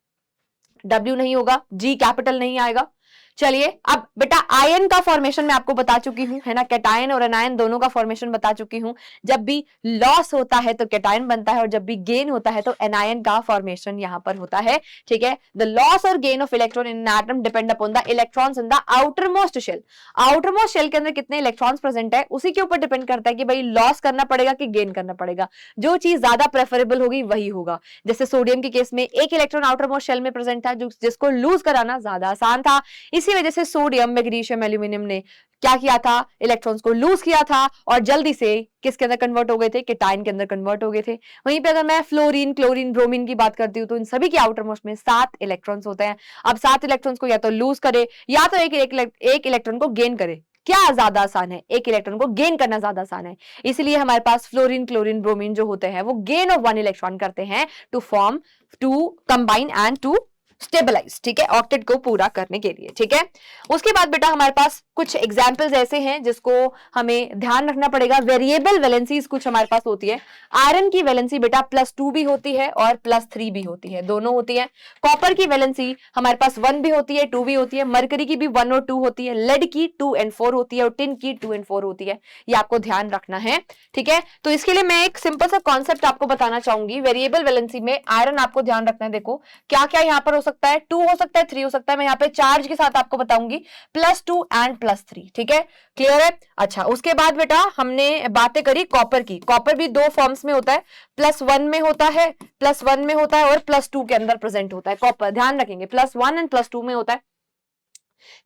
W नहीं होगा, G कैपिटल नहीं आएगा। चलिए अब बेटा आयन का फॉर्मेशन मैं आपको बता चुकी हूं, है ना, कैटायन और एनायन दोनों का फॉर्मेशन बता चुकी हूं। जब भी लॉस होता है तो कैटायन बनता है और जब भी गेन होता है तो एनायन का फॉर्मेशन यहां पर होता है, ठीक है। The loss or gain of electron in an atom depend upon the electrons in the outermost shell, outermost shell के अंदर कितने इलेक्ट्रॉन्स प्रेजेंट है उसी के ऊपर डिपेंड करता है कि भाई लॉस करना पड़ेगा कि गेन करना पड़ेगा। जो चीज ज्यादा प्रेफरेबल होगी वही होगा। जैसे सोडियम के केस में 1 इलेक्ट्रॉन आउटर मोस्ट शेल में प्रेजेंट था, जिसको लूज कराना ज्यादा आसान था, इसी वजह से सोडियम, मैग्नीशियम, एल्यूमिनियम ने क्या किया था, इलेक्ट्रॉन्स को लूज किया था और जल्दी से किसके अंदर कन्वर्ट हो गए थे, कैटायन के अंदर कन्वर्ट हो गए थे। वहीं पे अगर मैं फ्लोरीन, क्लोरीन, ब्रोमीन की बात करती हूँ तो इन सभी के आउटर मोस्ट में 7 इलेक्ट्रॉन्स होते हैं। अब 7 इलेक्ट्रॉन्स को या तो लूज करे या तो एक इलेक्ट्रॉन को गेन करे, क्या ज्यादा आसान है, एक इलेक्ट्रॉन को गेन करना ज्यादा आसान है। इसलिए हमारे पास फ्लोरीन, क्लोरीन, ब्रोमीन जो होते हैं वो गेन ऑफ 1 इलेक्ट्रॉन करते हैं to combine and to stabilize, ठीक है, ऑक्टेट को पूरा करने के लिए, ठीक है। उसके बाद बेटा हमारे पास कुछ एग्जाम्पल्स ऐसे हैं जिसको हमें ध्यान रखना पड़ेगा। वेरिएबल वैलेंसीज कुछ हमारे पास होती है। आयरन की वैलेंसी बेटा +2 भी होती है और +3 भी होती है, दोनों होती है। कॉपर की वैलेंसी हमारे पास 1 भी होती है, 2 भी होती है। मरकरी की भी 1 और 2 होती है। लेड की 2 and 4 होती है और टिन की 2 and 4 होती है। ये आपको ध्यान रखना है, ठीक है। तो इसके लिए मैं एक सिंपल सा कॉन्सेप्ट आपको बताना चाहूंगी। वेरिएबल वैलेंसी में आयरन आपको ध्यान रखना है। देखो क्या क्या यहाँ पर हो सकता है, 2 हो सकता है, 3 हो सकता है। मैं यहाँ पे चार्ज के साथ आपको बताऊंगी +2 and +3, ठीक है, क्लियर है। अच्छा, उसके बाद बेटा हमने बातें करी कॉपर की। कॉपर भी 2 फॉर्म्स में होता है, +1 में होता है, +1 में होता है और +2 के अंदर प्रेजेंट होता है। कॉपर ध्यान रखेंगे +1 and +2 में होता है,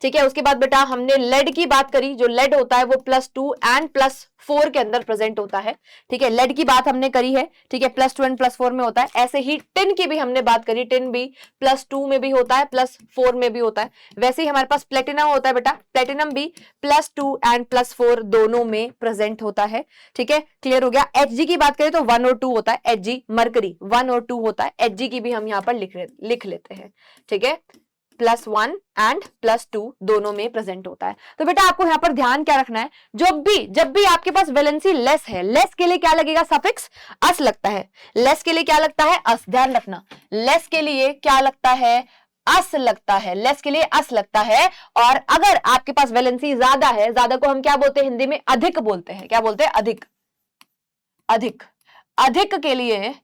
ठीक है। उसके बाद बेटा हमने लेड की बात करी। जो लेड होता है वो +2 and +4 के अंदर प्रेजेंट होता है, ठीक है। लेड की बात हमने करी है, ठीक है, +2 and +4 में होता है। ऐसे ही टिन की भी हमने बात करी। टिन भी +2 में भी होता है, +4 में भी होता है। वैसे ही हमारे पास प्लेटिनम होता है बेटा। प्लेटिनम भी +2 and +4 दोनों में प्रेजेंट होता है, ठीक है, क्लियर हो गया। Hg की बात करें तो 1 और 2 होता है। Hg मरकरी 1 और 2 होता है। Hg की भी हम यहाँ पर लिख लेते हैं, ठीक है। +1 and +2 दोनों में प्रेजेंट होता है। तो बेटा आपको यहां पर ध्यान क्या रखना है, जब भी आपके पास वैलेंसी लेस है, लेस के लिए क्या लगेगा, सफिक्स अस लगता है। लेस के लिए क्या लगता है, अस, ध्यान रखना। लेस के लिए क्या लगता है, अस लगता है। लेस के लिए अस लगता है। और अगर आपके पास वैलेंसी ज्यादा है, ज्यादा को हम क्या बोलते हैं हिंदी में, अधिक बोलते हैं। क्या बोलते हैं, अधिक। अधिक, अधिक के लिए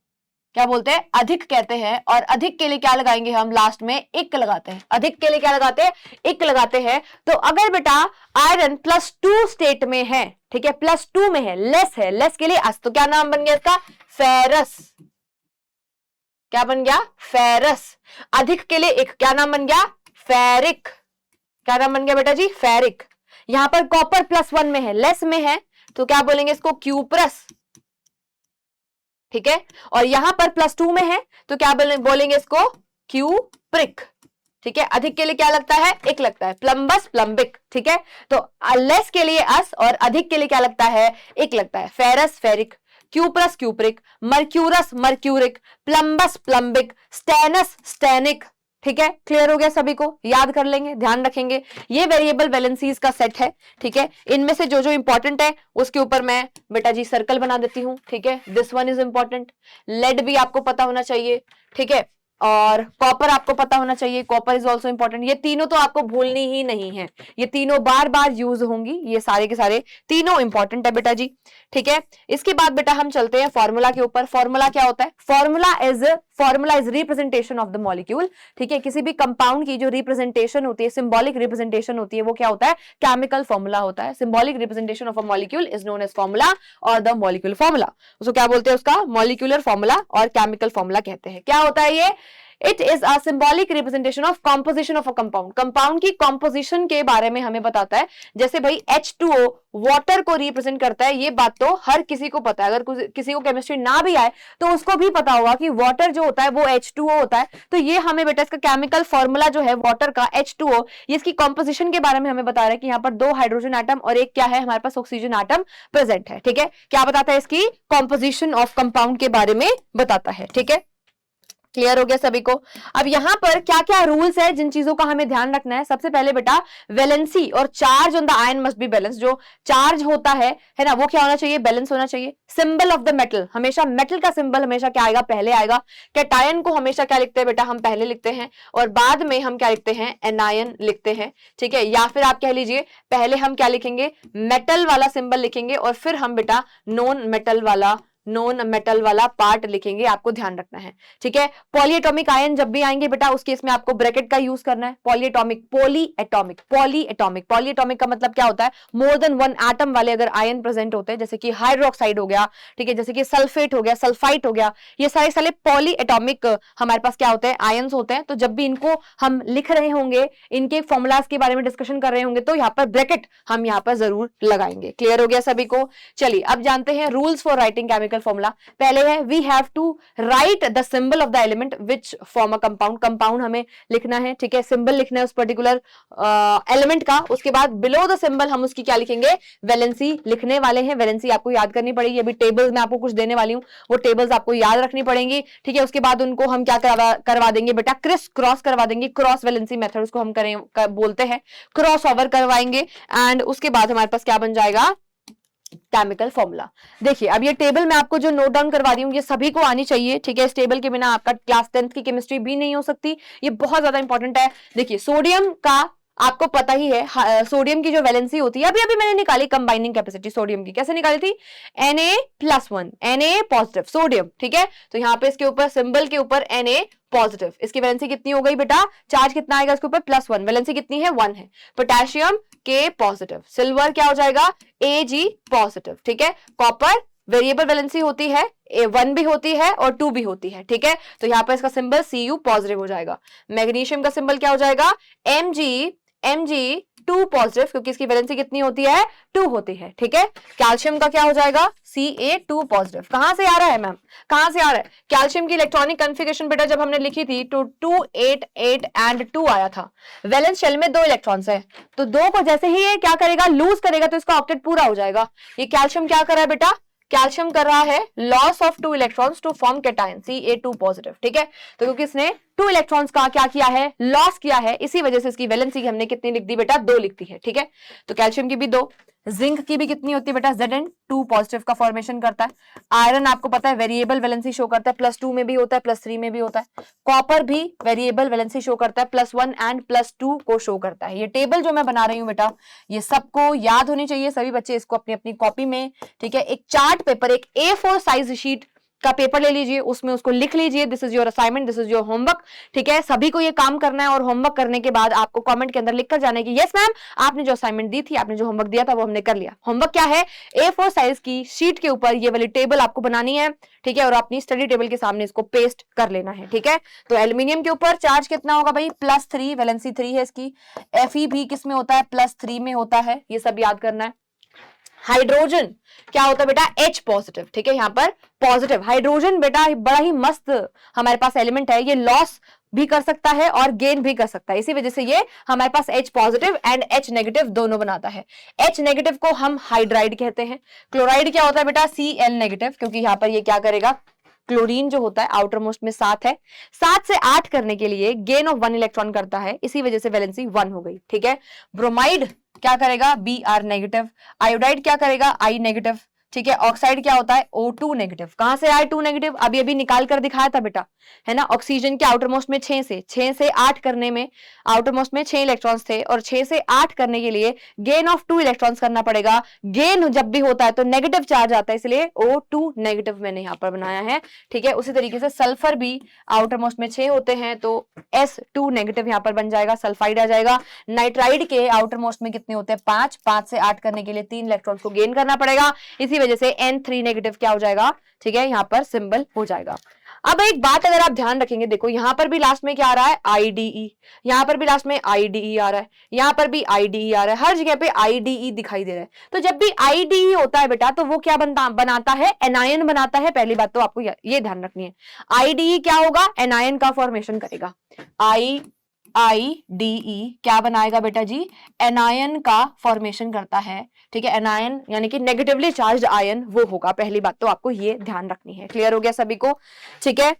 क्या बोलते हैं, अधिक कहते हैं। और अधिक के लिए क्या लगाएंगे हम, लास्ट में इक लगाते हैं। अधिक के लिए क्या लगाते हैं, इक लगाते हैं। तो अगर बेटा आयरन +2 स्टेट में है, ठीक है, +2 में है, लेस है, लेस के लिए अस, तो क्या नाम बन गया इसका, फेरस। क्या बन गया, फेरस। अधिक के लिए इक, क्या नाम बन गया, फेरिक। क्या नाम बन गया बेटा जी, फेरिक। यहां पर कॉपर +1 में है, लेस में है, तो क्या बोलेंगे इसको, क्यूप्रस, ठीक है। और यहां पर +2 में है तो क्या बोलेंगे इसको, क्यूप्रिक, ठीक है। अधिक के लिए क्या लगता है, एक लगता है, प्लम्बस, प्लम्बिक, ठीक है। तो लेस के लिए अस और अधिक के लिए क्या लगता है, एक लगता है, ferrous, ferric, cuprous, cupric, mercurous, mercuric, plumbous, plumbic, stannous, stannic, ठीक है। क्लियर हो गया सभी को, याद कर लेंगे, ध्यान रखेंगे। ये वेरिएबल वैलेंसीज का सेट है, ठीक है। इनमें से जो जो इंपॉर्टेंट है उसके ऊपर मैं बेटा जी सर्कल बना देती हूं, ठीक है। This one is important. Lead भी आपको पता होना चाहिए, ठीक है। और कॉपर आपको पता होना चाहिए, कॉपर इज ऑल्सो इंपॉर्टेंट। ये तीनों तो आपको भूलनी ही नहीं है, ये तीनों बार बार यूज होंगी, ये सारे के सारे तीनों इंपॉर्टेंट है बेटा जी, ठीक है। इसके बाद बेटा हम चलते हैं फॉर्मूला के ऊपर। फॉर्मूला क्या होता है, formula is representation of the molecule, ठीक है। किसी भी कंपाउंड की जो रिप्रेजेंटेशन होती है, सिंबॉलिक रिप्रेजेंटेशन होती है, वो क्या होता है, केमिकल फॉर्मूला होता है। Symbolic representation of a molecule is known as formula or the molecular formula. उसको क्या बोलते हैं, उसका मॉलिक्यूलर फॉर्मूला और केमिकल फॉर्मूला कहते हैं। क्या होता है ये, it is a symbolic representation of composition of a compound. Compound की कॉम्पोजिशन के बारे में हमें बताता है। जैसे भाई H2O वाटर को रिप्रेजेंट करता है, ये बात तो हर किसी को पता है। अगर किसी को केमिस्ट्री ना भी आए तो उसको भी पता होगा कि वाटर जो होता है वो H2O होता है। तो ये हमें बेटा इसका केमिकल फॉर्मूला जो है वाटर का H2O, ये इसकी कॉम्पोजिशन के बारे में हमें बता रहा है कि यहाँ पर 2 हाइड्रोजन एटम और एक क्या है, हमारे पास ऑक्सीजन एटम प्रेजेंट है, ठीक है। क्या बताता है, इसकी कॉम्पोजिशन ऑफ कंपाउंड के बारे में बताता है, ठीक है। क्लियर हो गया सभी को। अब यहां पर क्या क्या रूल्स है, जिन चीजों का हमें ध्यान रखना है। सबसे पहले बेटा वैलेंसी और charge on the ion must be balance. जो चार्ज होता है ना, वो क्या होना चाहिए, बैलेंस होना चाहिए। सिंबल ऑफ द मेटल, हमेशा मेटल का सिंबल हमेशा क्या आएगा, पहले आएगा। कैटायन को हमेशा क्या लिखते हैं बेटा, हम पहले लिखते हैं और बाद में हम क्या लिखते हैं, एनायन लिखते हैं, ठीक है। या फिर आप कह लीजिए पहले हम क्या लिखेंगे, मेटल वाला सिंबल लिखेंगे और फिर हम बेटा नॉन मेटल वाला पार्ट लिखेंगे। आपको ध्यान रखना है, ठीक है। पॉलीएटॉमिक आयन जब भी आएंगे बेटा, उसके इसमें आपको ब्रैकेट का यूज करना है। पॉलीएटॉमिक, पॉलीएटॉमिक का मतलब क्या होता है, मोर देन 1 एटम वाले अगर आयन प्रेजेंट होते हैं, जैसे कि हाइड्रोक्साइड हो गया, ठीक है, जैसे कि सल्फेट हो गया, सल्फाइट हो गया, ये सारे पॉलीएटॉमिक हमारे पास क्या होते हैं, आयंस होते हैं। तो जब भी इनको हम लिख रहे होंगे, इनके फॉर्मूलाज के बारे में डिस्कशन कर रहे होंगे, तो यहाँ पर ब्रैकेट हम यहाँ पर जरूर लगाएंगे। क्लियर हो गया सभी को। चलिए अब जानते हैं rules for writing chemical chemical formula. पहले है we have to write the symbol of the element which form a compound, compound हमें लिखना है, ठीक है, सिंबल लिखना है उस पर्टिकुलर एलिमेंट का। उसके बाद बिलो द सिंबल हम उसकी क्या लिखेंगे, वैलेंसी लिखने वाले हैं। वैलेंसी आपको याद करनी पड़ेगी, अभी टेबल्स में आपको कुछ देने वाली हूँ, वो टेबल्स आपको याद रखनी पड़ेंगी, ठीक है। उसके बाद उनको हम क्या करवा देंगे बेटा, क्रिस क्रॉस करवा देंगे, क्रॉस वैलेंसी मेथड उसको हम बोलते हैं, क्रॉस ओवर करवाएंगे। एंड उसके बाद हमारे पास क्या बन जाएगा, केमिकल फॉर्मूला। देखिए अब ये टेबल मैं आपको जो नोट डाउन करवा रही हूँ ये सभी को आनी चाहिए, ठीक है। इस टेबल के बिना आपका क्लास 10th की केमिस्ट्री भी नहीं हो सकती, ये बहुत ज्यादा इंपॉर्टेंट है। देखिए सोडियम का आपको पता ही है, सोडियम की जो वैलेंसी होती है, अभी मैंने निकाली कंबाइनिंग कैपेसिटी सोडियम की, कैसे निकाली थी, Na+1, Na पॉजिटिव सोडियम, ठीक है। तो यहाँ पे इसके ऊपर सिंबल के ऊपर Na पॉजिटिव, इसकी वैलेंसी कितनी हो गई बेटा, चार्ज कितना आएगा इसके ऊपर, +1, वैलेंसी कितनी है, 1 है। पोटेशियम K पॉजिटिव, सिल्वर क्या हो जाएगा, Ag पॉजिटिव, ठीक है। कॉपर वेरिएबल वैलेंसी होती है, 1 भी होती है और 2 भी होती है, ठीक है। तो यहाँ पर इसका सिंबल Cu पॉजिटिव हो जाएगा। मैग्नीशियम का सिंबल क्या हो जाएगा, Mg2 पॉजिटिव, क्योंकि इसकी वैलेंसी कितनी होती है, 2 होती है, ठीक है। कैल्शियम का क्या हो जाएगा, Ca2 पॉजिटिव। कहां से आ रहा है मैम, कहां से आ रहा है, कैल्शियम की इलेक्ट्रॉनिक कॉन्फ़िगरेशन बेटा जब हमने लिखी थी तो 2 8 8 एंड 2 आया था। वैलेंस शेल में 2 इलेक्ट्रॉन्स है, तो 2 को जैसे ही ये क्या करेगा, लूज करेगा तो इसका ऑक्टेट पूरा हो जाएगा। ये कैल्शियम क्या कर रहा है बेटा, कैल्शियम कर रहा है loss of 2 electrons to form cation Ca2 positive, ठीक है। तो क्योंकि इसने 2 इलेक्ट्रॉन्स का क्या किया है, लॉस किया है, इसी वजह से इसकी वैलेंसी हमने कितनी लिख दी बेटा, 2 लिख दी है, ठीक है। तो कैल्शियम की भी 2, जिंक की भी कितनी होती है बेटा, Zn2 पॉजिटिव का फॉर्मेशन करता है। आयरन आपको पता है वेरिएबल वैलेंसी शो करता है, +2 में भी होता है, +3 में भी होता है। कॉपर भी वेरिएबल वैलेंसी शो करता है, +1 एंड +2 को शो करता है। ये टेबल जो मैं बना रही हूँ बेटा ये सबको याद होनी चाहिए, सभी बच्चे इसको अपनी अपनी कॉपी में, ठीक है, एक चार्ट पेपर, एक A4 साइज शीट का पेपर ले लीजिए, उसमें उसको लिख लीजिए, this is your assignment, this is your homework, ठीक है। सभी को ये काम करना है और होमवर्क करने के बाद आपको कमेंट के अंदर लिखकर जाना है कि यस मैम आपने जो असाइनमेंट दी थी, आपने जो होमवर्क दिया था वो हमने कर लिया। होमवर्क क्या है, A4 साइज की शीट के ऊपर ये वाली टेबल आपको बनानी है, ठीक है, और अपनी स्टडी टेबल के सामने इसको पेस्ट कर लेना है, ठीक है। तो एल्यूमिनियम के ऊपर चार्ज कितना होगा भाई, +3, वैलेंसी 3 है इसकी। Fe भी किस में होता है, +3 में होता है, ये सब याद करना है। हाइड्रोजन क्या होता है बेटा, H पॉजिटिव, ठीक है, यहाँ पर पॉजिटिव। हाइड्रोजन बेटा बड़ा ही मस्त हमारे पास एलिमेंट है, ये लॉस भी कर सकता है और गेन भी कर सकता है, इसी वजह से ये हमारे पास H positive and H negative दोनों बनाता है। H नेगेटिव को हम हाइड्राइड कहते हैं। क्लोराइड क्या होता है बेटा, Cl नेगेटिव, क्योंकि यहाँ पर ये क्या करेगा, क्लोरीन जो होता है आउटर मोस्ट में 7 है, 7 से 8 करने के लिए गेन ऑफ 1 इलेक्ट्रॉन करता है, इसी वजह से वैलेंसी 1 हो गई, ठीक है। ब्रोमाइड क्या करेगा, Br नेगेटिव। आयोडाइड क्या करेगा, I नेगेटिव, ठीक है। ऑक्साइड क्या होता है, O2 नेगेटिव। कहां से आए 2 नेगेटिव, अभी अभी निकाल कर दिखाया था बेटा, है ना। ऑक्सीजन के आउटर मोस्ट में 6 से 8 करने में, आउटर मोस्ट में 6 इलेक्ट्रॉन्स थे और 6 से 8 करने के लिए गेन ऑफ 2 इलेक्ट्रॉन्स करना पड़ेगा। गेन जब भी होता है तो नेगेटिव चार्ज आता है, इसलिए O2 नेगेटिव मैंने यहाँ पर बनाया है, ठीक है। उसी तरीके से सल्फर भी आउटर मोस्ट में 6 होते हैं तो S2 नेगेटिव यहाँ पर बन जाएगा, सल्फाइड आ जाएगा। नाइट्राइड के आउटर मोस्ट में कितने होते हैं, 5 से 8 करने के लिए 3 इलेक्ट्रॉन्स को गेन करना पड़ेगा, इसी वजह से N3 नेगेटिव क्या हो जाएगा, ठीक है, यहाँ पर सिंबल हो जाएगा। अब एक बात अगर आप ध्यान रखेंगे, देखो यहां पर भी लास्ट में क्या आ रहा है, IDE, यहां पर भी लास्ट में IDE आ रहा है, यहां पर भी IDE आ रहा है, हर जगह पे IDE दिखाई दे रहा है। तो जब भी IDE होता है बेटा तो वो क्या बनाता है, एनायन बनाता है। पहली बात तो आपको ये ध्यान रखनी है, IDE क्या होगा, एनायन का फॉर्मेशन करेगा। IDE क्या बनाएगा बेटा जी, एनायन का फॉर्मेशन करता है, ठीक है। एनायन यानी कि नेगेटिवली चार्ज्ड आयन वो होगा, पहली बात तो आपको ये ध्यान रखनी है। क्लियर हो गया सभी को, ठीक है।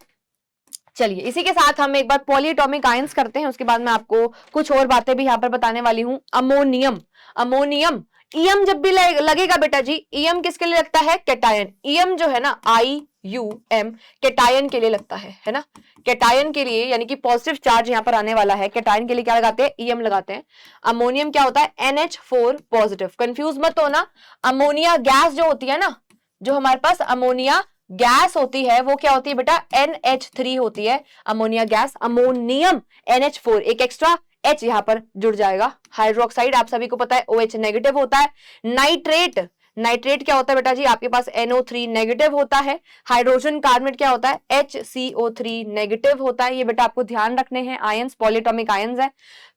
चलिए इसी के साथ हम एक बार पॉलीएटॉमिक आयंस करते हैं, उसके बाद मैं आपको कुछ और बातें भी यहाँ पर बताने वाली हूँ। अमोनियम, अमोनियम, ईएम जब भी लगेगा बेटा जी, ईएम किसके लिए लगता है, कैटायन। ईएम जो है ना, IUM कैटायन के लिए लगता है ना, कैटायन के लिए, यानी कि पॉजिटिव चार्ज यहाँ पर आने वाला है, कैटायन के लिए क्या लगाते हैं, ईएम लगाते हैं। अमोनियम क्या होता है, NH4 पॉजिटिव। कंफ्यूज मत होना, अमोनिया गैस जो होती है ना, जो हमारे पास अमोनिया गैस होती है वो क्या होती है बेटा, NH3 होती है अमोनिया गैस। अमोनियम NH4, एक एक्स्ट्रा H यहां पर जुड़ जाएगा। हाइड्रोक्साइड आप सभी को पता है OH नेगेटिव होता है। नाइट्रेट, नाइट्रेट क्या होता है बेटा जी, आपके पास NO3 नेगेटिव होता है। हाइड्रोजन कार्बोनेट क्या होता है, HCO3 नेगेटिव होता है। ये बेटा आपको ध्यान रखने हैं, आयंस पॉलीएटॉमिक आयंस है।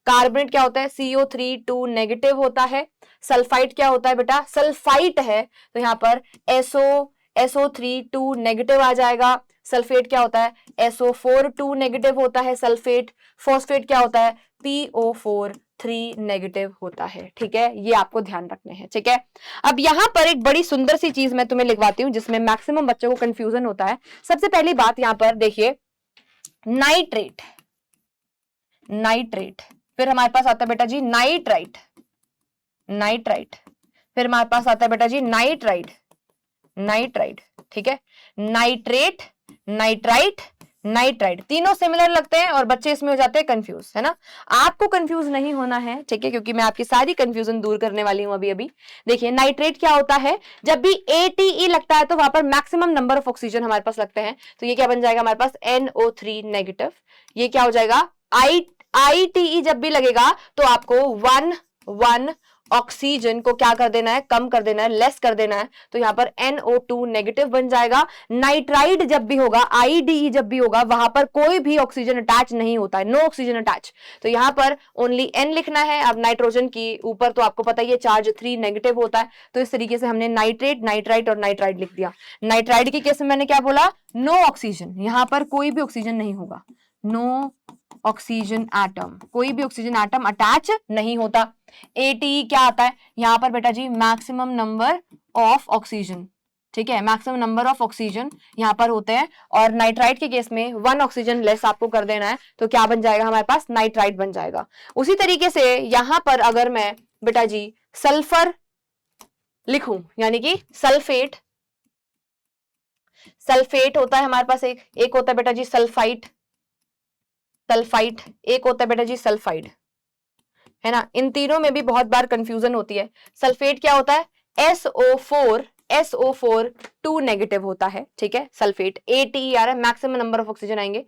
कार्बोनेट क्या होता है, CO3 नेगेटिव होता है। सल्फाइड क्या होता है बेटा, सल्फाइट है तो यहाँ पर SO SO3 2 नेगेटिव आ जाएगा। सल्फेट क्या होता है, SO4 2 नेगेटिव होता है सल्फेट। फॉस्फेट क्या होता है, PO4 3 नेगेटिव होता है। ठीक है, ये आपको ध्यान रखने हैं। ठीक है, अब यहां पर एक बड़ी सुंदर सी चीज मैं तुम्हें लिखवाती हूं जिसमें मैक्सिमम बच्चों को कंफ्यूजन होता है। सबसे पहली बात यहां पर देखिए, नाइट्रेट, नाइट्रेट, फिर हमारे पास आता है बेटा जी नाइट्राइट, नाइट्राइट, फिर हमारे पास आता है बेटा जी नाइट्राइट, नाइट्राइट। ठीक है, नाइट्रेट, नाइट्राइट, नाइट्राइट, तीनों सिमिलर लगते हैं और बच्चे इसमें हो जाते हैं कंफ्यूज, है ना। आपको कंफ्यूज नहीं होना है, ठीक है, क्योंकि मैं आपकी सारी कंफ्यूजन दूर करने वाली हूं अभी अभी। देखिए नाइट्रेट क्या होता है, जब भी ATE लगता है तो वहां पर मैक्सिमम नंबर ऑफ ऑक्सीजन हमारे पास लगते हैं। तो ये क्या बन जाएगा हमारे पास, NO3 नेगेटिव। ये क्या हो जाएगा, ITE जब भी लगेगा तो आपको 1 ऑक्सीजन को क्या कर देना है, कम कर देना है, लेस कर देना है। तो यहां पर NO2 नेगेटिव बन जाएगा। नाइट्राइड जब भी होगा, IDE जब भी होगा, वहां पर कोई भी ऑक्सीजन अटैच नहीं होता है, नो ऑक्सीजन अटैच। तो यहां पर ओनली N लिखना है। अब नाइट्रोजन की ऊपर तो आपको पता ही है चार्ज 3 नेगेटिव होता है, तो इस तरीके से हमने नाइट्रेट, नाइट्राइट और नाइट्राइड लिख दिया। नाइट्राइड के केस में मैंने क्या बोला, नो ऑक्सीजन, यहां पर कोई भी ऑक्सीजन नहीं होगा, नो ऑक्सीजन एटम, कोई भी ऑक्सीजन एटम अटैच नहीं होता। ATE क्या आता है यहां पर बेटा जी, मैक्सिमम नंबर ऑफ ऑक्सीजन। ठीक है, मैक्सिमम नंबर ऑफ ऑक्सीजन यहां पर होते हैं। और नाइट्राइट के केस में 1 ऑक्सीजन लेस आपको कर देना है, तो क्या बन जाएगा हमारे पास, नाइट्राइट बन जाएगा। उसी तरीके से यहां पर अगर मैं बेटा जी सल्फर लिखूं, यानी कि सल्फेट, सल्फेट होता है हमारे पास, एक होता है बेटा जी सल्फाइट, सल्फाइट, एक होता है बेटा जी सल्फाइड, है ना। इन तीनों में भी बहुत बार कंफ्यूजन होती है। सल्फेट क्या होता है, SO4 2 नेगेटिव होता है। ठीक है, सल्फेट। ATE आ रहा है, मैक्सिमम नंबर ऑफ ऑक्सीजन आएंगे।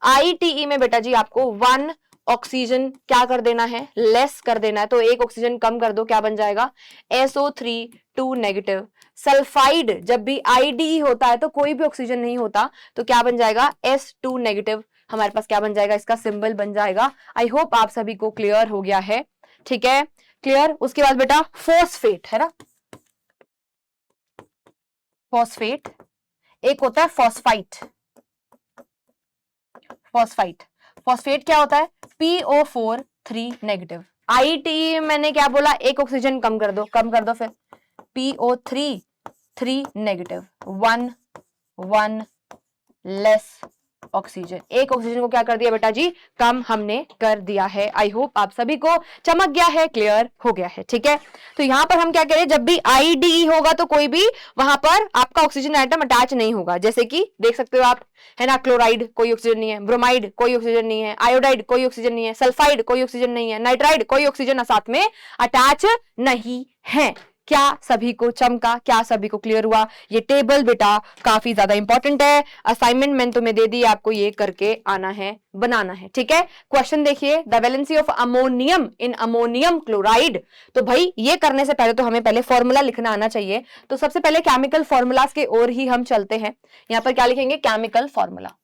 ITE में बेटा जी आपको 1 ऑक्सीजन क्या कर देना है, लेस कर देना है, तो 1 ऑक्सीजन कम कर दो, क्या बन जाएगा, SO3 2 नेगेटिव। सल्फाइड जब भी IDE होता है तो कोई भी ऑक्सीजन नहीं होता, तो क्या बन जाएगा, S2 नेगेटिव। हमारे पास क्या बन जाएगा, इसका सिंबल बन जाएगा। आई होप आप सभी को क्लियर हो गया है। ठीक है, क्लियर। उसके बाद बेटा फॉस्फेट, है ना, फॉस्फेट, एक होता है फॉस्फाइट, फॉस्फाइट, फॉस्फेट क्या होता है, PO4 3 नेगेटिव। ITE मैंने क्या बोला, 1 ऑक्सीजन कम कर दो, कम कर दो, फिर PO3 3 negative, 1 less oxygen. 1 oxygen को क्या कर दिया बेटा जी, कम हमने कर दिया है। आई होप आप सभी को चमक गया है, क्लियर हो गया है। ठीक है, तो यहां पर हम क्या करें, जब भी IDE होगा तो कोई भी वहां पर आपका ऑक्सीजन एटम अटैच नहीं होगा। जैसे कि देख सकते हो आप, है ना, क्लोराइड कोई ऑक्सीजन नहीं है, ब्रोमाइड कोई ऑक्सीजन नहीं है, आयोडाइड कोई ऑक्सीजन नहीं है, सल्फाइड कोई ऑक्सीजन नहीं है, नाइट्राइड कोई ऑक्सीजन साथ में अटैच नहीं है। क्या सभी को चमका, क्या सभी को क्लियर हुआ। ये टेबल बेटा काफी ज्यादा इंपॉर्टेंट है, असाइनमेंट मैंने तुम्हें दे दी, आपको ये करके आना है, बनाना है। ठीक है, क्वेश्चन देखिए, the valency of ammonium in ammonium chloride. तो भाई ये करने से पहले तो हमें पहले फॉर्मूला लिखना आना चाहिए। तो सबसे पहले केमिकल फॉर्मूलाज के ओर ही हम चलते हैं। यहां पर क्या लिखेंगे, केमिकल फॉर्मूला।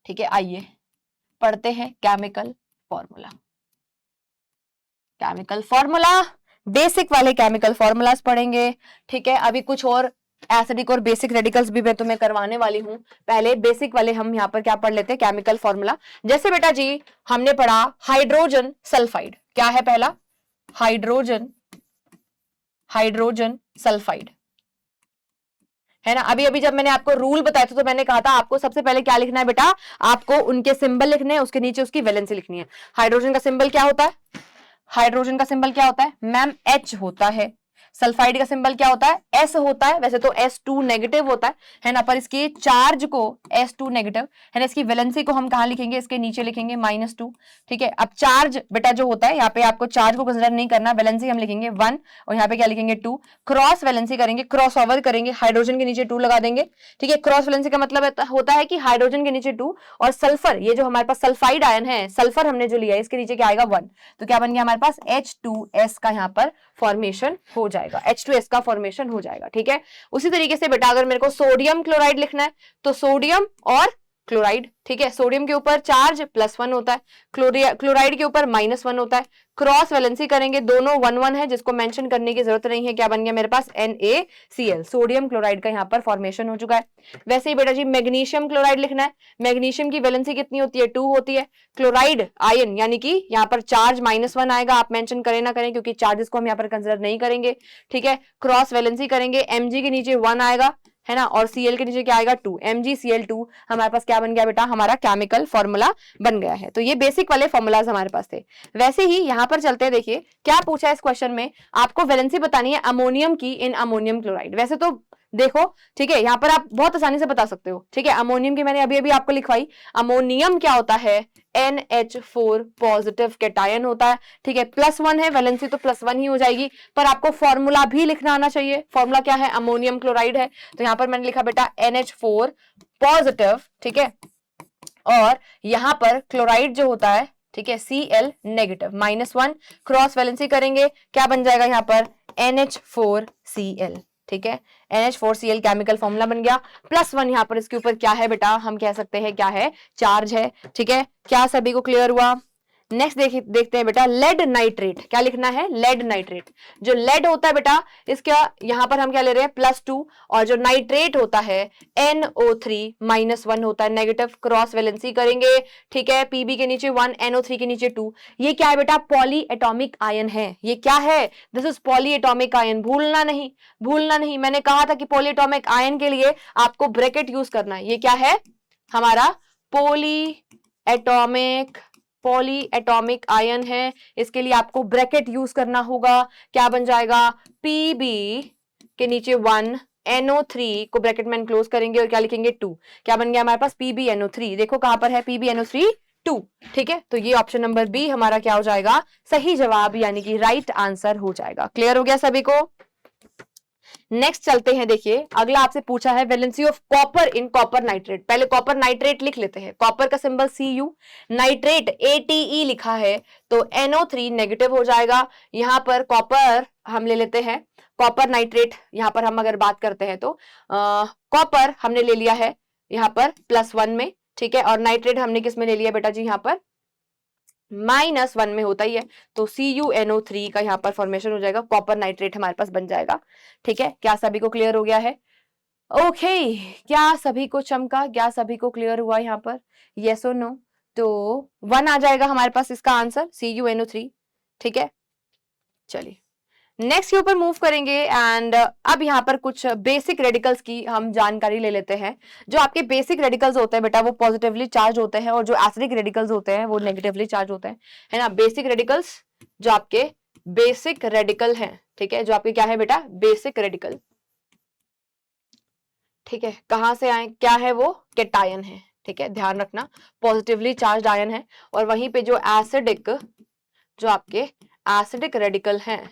ठीक है, आइए पढ़ते हैं chemical formula. Chemical formula, basic वाले केमिकल फॉर्मूलाज पढ़ेंगे। ठीक है, अभी कुछ और एसिडिक और बेसिक रेडिकल्स भी मैं तुम्हें करवाने वाली हूं। पहले बेसिक वाले हम यहाँ पर क्या पढ़ लेते हैं, केमिकल फॉर्मूला। जैसे बेटा जी हमने पढ़ा हाइड्रोजन सल्फाइड, क्या है पहला, हाइड्रोजन, हाइड्रोजन सल्फाइड, है ना। अभी अभी जब मैंने आपको रूल बताया था तो मैंने कहा था आपको सबसे पहले क्या लिखना है बेटा, आपको उनके सिंबल लिखने हैं, उसके नीचे उसकी वैलेंसी लिखनी है। हाइड्रोजन का सिंबल क्या होता है, हाइड्रोजन का सिंबल क्या होता है मैम, H होता है। सल्फाइड का सिंबल क्या होता है, S होता है। वैसे तो S2 नेगेटिव होता है ना, पर इसके चार्ज को S2 नेगेटिव है ना, इसकी वैलेंसी को हम कहां लिखेंगे, इसके नीचे लिखेंगे -2। ठीक है, अब चार्ज बेटा जो होता है, यहाँ पे आपको चार्ज को कंसिडर नहीं करना, वैलेंसी हम लिखेंगे 1 और यहाँ पे क्या लिखेंगे 2। क्रॉस वैलेंसी करेंगे, क्रॉस ओवर करेंगे, हाइड्रोजन के नीचे 2 लगा देंगे। ठीक है, क्रॉस वैलेंसी का मतलब होता है कि हाइड्रोजन के नीचे 2 और सल्फर, ये जो हमारे पास सल्फाइड आयन है, सल्फर हमने जो लिया है, इसके नीचे क्या आएगा 1। तो क्या बन गया हमारे पास, H2S का यहाँ पर फॉर्मेशन हो जाएगा, H2S का फॉर्मेशन हो जाएगा। ठीक है, उसी तरीके से बेटा अगर मेरे को सोडियम क्लोराइड लिखना है तो सोडियम और क्लोराइड, ठीक है। सोडियम के ऊपर चार्ज +1 होता है, क्लोराइड के ऊपर -1 होता है। क्रॉस वैलेंसी करेंगे, दोनों 1-1 है, जिसको मेंशन करने की जरूरत नहीं है। क्या बन गया मेरे पास? NaCl, सोडियम क्लोराइड का यहाँ पर फॉर्मेशन हो चुका है। वैसे ही बेटा जी मैग्नीशियम क्लोराइड लिखना है। मैग्नीशियम की वैलेंसी कितनी होती है? 2 होती है। क्लोराइड आयन यानी कि यहाँ पर चार्ज -1 आएगा, आप मेंशन करें ना करें क्योंकि चार्जेस को हम यहाँ पर कंसिडर नहीं करेंगे, ठीक है। क्रॉस वैलेंसी करेंगे, Mg के नीचे 1 आएगा, है ना, और Cl के नीचे क्या आएगा? 2। MgCl2 हमारे पास क्या बन गया बेटा? हमारा केमिकल फॉर्मूला बन गया है। तो ये बेसिक वाले फॉर्मूलाज हमारे पास थे। वैसे ही यहाँ पर चलते हैं, देखिए क्या पूछा है इस क्वेश्चन में, आपको वैलेंसी बतानी है अमोनियम की इन अमोनियम क्लोराइड। वैसे तो देखो, ठीक है, यहाँ पर आप बहुत आसानी से बता सकते हो, ठीक है। अमोनियम की मैंने अभी अभी आपको लिखवाई। अमोनियम क्या होता है? NH4 पॉजिटिव कैटायन होता है, ठीक है। +1 है वैलेंसी, तो +1 ही हो जाएगी, पर आपको फॉर्मूला भी लिखना आना चाहिए। फॉर्मूला क्या है? अमोनियम क्लोराइड है, तो यहाँ पर मैंने लिखा बेटा NH4 पॉजिटिव, ठीक है। और यहाँ पर क्लोराइड जो होता है, ठीक है, Cl नेगेटिव, -1। क्रॉस वैलेंसी करेंगे, क्या बन जाएगा यहाँ पर? NH4Cl, ठीक है। NH4Cl केमिकल फॉर्मूला बन गया। +1 यहाँ पर इसके ऊपर क्या है बेटा? हम कह सकते हैं क्या है? चार्ज है, ठीक है। क्या सभी को क्लियर हुआ? नेक्स्ट देखते हैं बेटा, लेड नाइट्रेट। क्या लिखना है? Lead nitrate. जो लेड होता है बेटा, इसका यहाँ पर हम क्या ले रहे हैं? +2, और जो नाइट्रेट होता है NO3 -1 होता है, नेगेटिव। क्रॉस वैलेंसी करेंगे, ठीक है। Pb के नीचे 1, NO3 के नीचे 2। ये क्या है बेटा? पॉली एटॉमिक आयन है। ये क्या है? This is poly atomic ion. भूलना नहीं, भूलना नहीं, मैंने कहा था कि पॉली एटॉमिक आयन के लिए आपको ब्रैकेट यूज करना है। ये क्या है? हमारा पॉली एटॉमिक आयन है, इसके लिए आपको ब्रैकेट यूज करना होगा। क्या बन जाएगा? Pb के नीचे 1, NO3 को ब्रैकेट में क्लोज करेंगे और क्या लिखेंगे? 2। क्या बन गया हमारे पास? PbNO3। देखो कहां पर है PbNO3? 2, ठीक है। तो ये ऑप्शन नंबर बी हमारा क्या हो जाएगा? सही जवाब, यानी कि राइट आंसर हो जाएगा। क्लियर हो गया सभी को? नेक्स्ट चलते हैं, देखिए अगला आपसे पूछा है valency of copper in copper nitrate. पहले कॉपर नाइट्रेट लिख लेते हैं। कॉपर का सिंबल Cu, नाइट्रेट ATE लिखा है, तो NO3 नेगेटिव हो जाएगा। यहां पर कॉपर हम ले लेते हैं, कॉपर नाइट्रेट यहां पर हम अगर बात करते हैं तो कॉपर हमने ले लिया है यहां पर +1 में, ठीक है। और नाइट्रेट हमने किस में ले लिया बेटा जी? यहां पर -1 में होता ही है, तो CuNO3 का यहाँ पर फॉर्मेशन हो जाएगा, कॉपर नाइट्रेट हमारे पास बन जाएगा, ठीक है। क्या सभी को क्लियर हो गया है? ओके, क्या सभी को चमका? क्या सभी को क्लियर हुआ यहाँ पर? यस और नो? तो 1 आ जाएगा हमारे पास इसका आंसर, CuNO3, ठीक है। चलिए नेक्स्ट के ऊपर मूव करेंगे, एंड अब यहाँ पर कुछ बेसिक रेडिकल्स की हम जानकारी ले लेते हैं। जो आपके बेसिक रेडिकल्स होते हैं बेटा, वो पॉजिटिवली चार्ज होते हैं, और जो एसिडिक रेडिकल्स होते हैं वो नेगेटिवली चार्ज होते हैं, है ना। बेसिक रेडिकल्स, जो आपके बेसिक रेडिकल हैं, ठीक है, जो आपके क्या है बेटा? बेसिक रेडिकल, ठीक है। कहां से आए? क्या है वो? कैटायन है, ठीक है, ध्यान रखना, पॉजिटिवली चार्ज आयन है। और वहीं पे जो आपके एसिडिक रेडिकल हैं,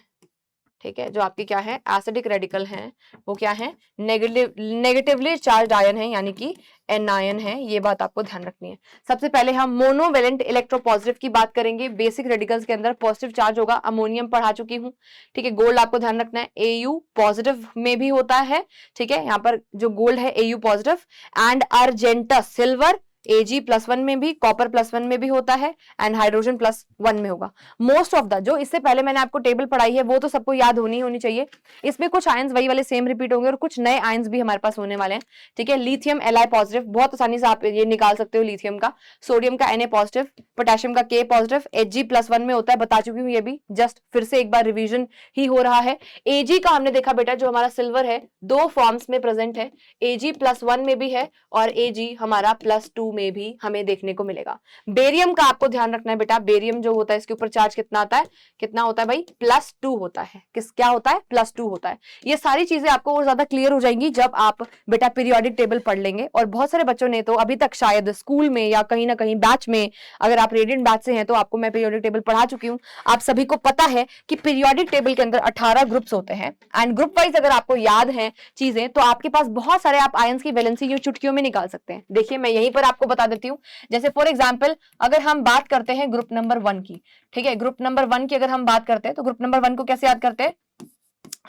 ठीक है, जो आपकी क्या है? एसिडिक रेडिकल हैं, वो क्या है? नेगेटिवली चार्ज आयन है, यानी कि एनायन है। ये बात आपको ध्यान रखनी है। सबसे पहले हम मोनोवेलेंट इलेक्ट्रोपॉजिटिव की बात करेंगे। बेसिक रेडिकल्स के अंदर पॉजिटिव चार्ज होगा, अमोनियम पढ़ा चुकी हूँ, ठीक है। गोल्ड आपको ध्यान रखना है, Au पॉजिटिव में भी होता है, ठीक है। यहाँ पर जो गोल्ड है Au positive, and argentous silver Ag+1 में भी, कॉपर +1 में भी होता है, एंड हाइड्रोजन +1 में होगा। मोस्ट ऑफ द, जो इससे पहले मैंने आपको टेबल पढ़ाई है वो तो सबको याद होनी चाहिए। इसमें कुछ आयंस वही वाले सेम रिपीट होंगे और कुछ नए आयंस भी हमारे पास होने वाले हैं, ठीक है। लिथियम Li पॉजिटिव, बहुत आसानी से आप ये निकाल सकते हो लिथियम का। सोडियम का Na पॉजिटिव, पोटेशियम का K पॉजिटिव, Hg+1 में होता है, बता चुकी हूँ ये भी, जस्ट फिर से एक बार रिवीजन ही हो रहा है। Ag का हमने देखा बेटा, जो हमारा सिल्वर है 2 फॉर्म्स में प्रेजेंट है, Ag+1 में भी है और Ag हमारा +2 में भी हमें देखने को मिलेगा। बेरियम का आपको ध्यान रखना है बेटा, बेरियम जो होता है इसके ऊपर चार्ज कितना आता है? कितना होता है भाई? +2 होता है। क्या होता है? +2 होता है। ये सारी चीजें आपको और ज्यादा क्लियर हो जाएंगी जब आप बेटा पीरियोडिक टेबल पढ़ लेंगे। और बहुत सारे बच्चों ने तो अभी तक शायद स्कूल में या कहीं ना कहीं बैच में, अगर आप रेडियंट बैच से हैं तो आपको मैं पीरियोडिक टेबल पढ़ा चुकी हूँ। आप सभी को पता है कि पीरियोडिक टेबल के अंदर 18 ग्रुप्स होते हैं, एंड ग्रुप वाइज अगर आपको याद है चीजें तो आपके पास बहुत सारे आप आयंस की वैलेंसी यूं चुटकियों में निकाल सकते हैं। देखिए मैं यहीं पर आपको बता देती हूँ, जैसे फॉर एग्जांपल अगर हम बात करते हैं ग्रुप नंबर 1 की, ठीक है, ग्रुप नंबर 1 की अगर हम बात करते हैं तो ग्रुप नंबर 1 को कैसे याद करते हैं?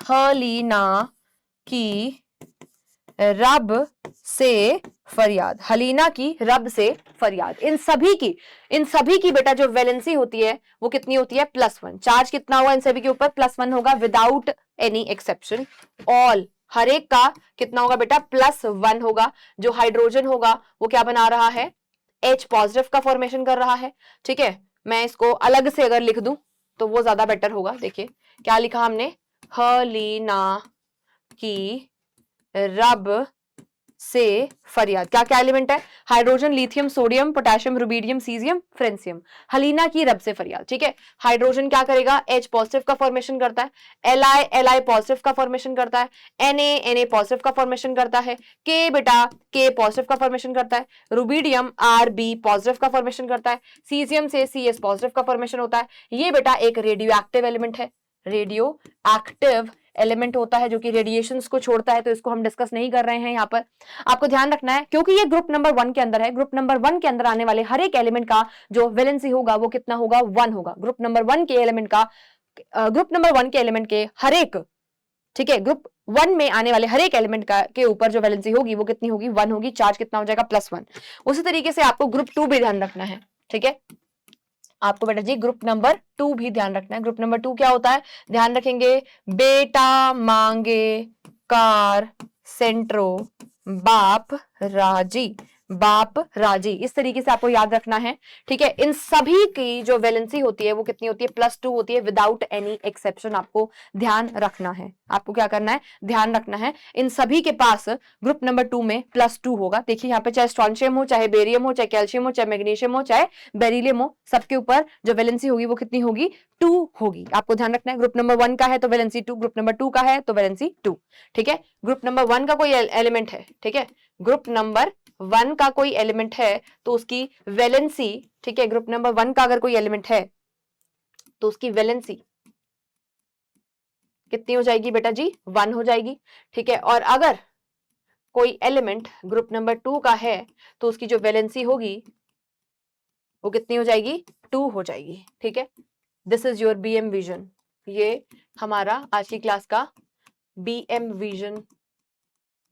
हलीना की रब से फरियाद, हलीना की रब से फरियाद। इन सभी की बेटा जो वैलेंसी होती है वो कितनी होती है? +1। चार्ज कितना होगा इन सभी के ऊपर? +1 होगा विदाउट एनी एक्सेप्शन। ऑल, हर एक का कितना होगा बेटा? +1 होगा। जो हाइड्रोजन होगा वो क्या बना रहा है? H पॉजिटिव का फॉर्मेशन कर रहा है। ठीक है, मैं इसको अलग से अगर लिख दूं तो वो ज्यादा बेटर होगा। देखिए क्या लिखा हमने? हलीना की रब से फरियाद। क्या क्या एलिमेंट है? Hydrogen, lithium, sodium, potassium, rubidium, caesium, francium. हलीना की रब से फरियाद। ठीक है, हाइड्रोजन क्या करेगा? H पॉजिटिव का फॉर्मेशन करता है। Li पॉजिटिव का फॉर्मेशन करता है। Na पॉजिटिव का फॉर्मेशन करता है। K बेटा K पॉजिटिव का फॉर्मेशन करता है। रुबीडियम Rb पॉजिटिव का फॉर्मेशन करता है। सीजियम से Cs पॉजिटिव का फॉर्मेशन होता है। ये बेटा एक रेडियो एक्टिव एलिमेंट है, रेडियो एक्टिव एलिमेंट होता है जो कि रेडिएशंस को छोड़ता है, तो इसको हम डिस्कस नहीं कर रहे हैं यहाँ पर। आपको ध्यान रखना है क्योंकि ये ग्रुप नंबर 1 के अंदर है। ग्रुप नंबर 1 के अंदर आने वाले हर एक एलिमेंट का जो वैलेंसी होगा वो कितना होगा? 1 होगा। ग्रुप नंबर 1 के एलिमेंट के हर एक, ठीक है, ग्रुप 1 में आने वाले हर एक एलिमेंट का के ऊपर जो वैलेंसी होगी वो कितनी होगी? 1 होगी। चार्ज कितना हो जाएगा? +1। उसी तरीके से आपको ग्रुप 2 भी ध्यान रखना है। ठीक है, आपको बेटा जी ग्रुप नंबर 2 भी ध्यान रखना है। ग्रुप नंबर 2 क्या होता है? ध्यान रखेंगे, बेटा मांगे कार सेंट्रो बाप राजी, इस तरीके से आपको याद रखना है। ठीक है, इन सभी की जो वैलेंसी होती है वो कितनी होती है? +2 होती है विदाउट एनी एक्सेप्शन। आपको ध्यान रखना है, आपको क्या करना है? ध्यान रखना है। इन सभी के पास ग्रुप नंबर 2 में +2 होगा। देखिए यहाँ पे चाहे स्ट्रॉन्शियम हो, चाहे बेरियम हो, चाहे कैल्शियम हो, चाहे मैग्नीशियम हो, चाहे बेरिलियम हो, सबके ऊपर जो वैलेंसी होगी वो कितनी होगी? 2 होगी। आपको ध्यान रखना है, ग्रुप नंबर 1 का है तो वैलेंसी 2, ग्रुप नंबर 2 का है तो वैलेंसी 2। ठीक है, ग्रुप नंबर 1 का कोई एलिमेंट है, ठीक है, ग्रुप नंबर 1 का कोई एलिमेंट है तो उसकी वैलेंसी, ठीक है, ग्रुप नंबर 1 का अगर कोई एलिमेंट है तो उसकी वैलेंसी कितनी हो जाएगी बेटा जी? 1 हो जाएगी। ठीक है, और अगर कोई एलिमेंट ग्रुप नंबर 2 का है तो उसकी जो वैलेंसी होगी वो कितनी हो जाएगी? 2 हो जाएगी। ठीक है, this is your BM vision. ये हमारा आज की क्लास का बीएम विजन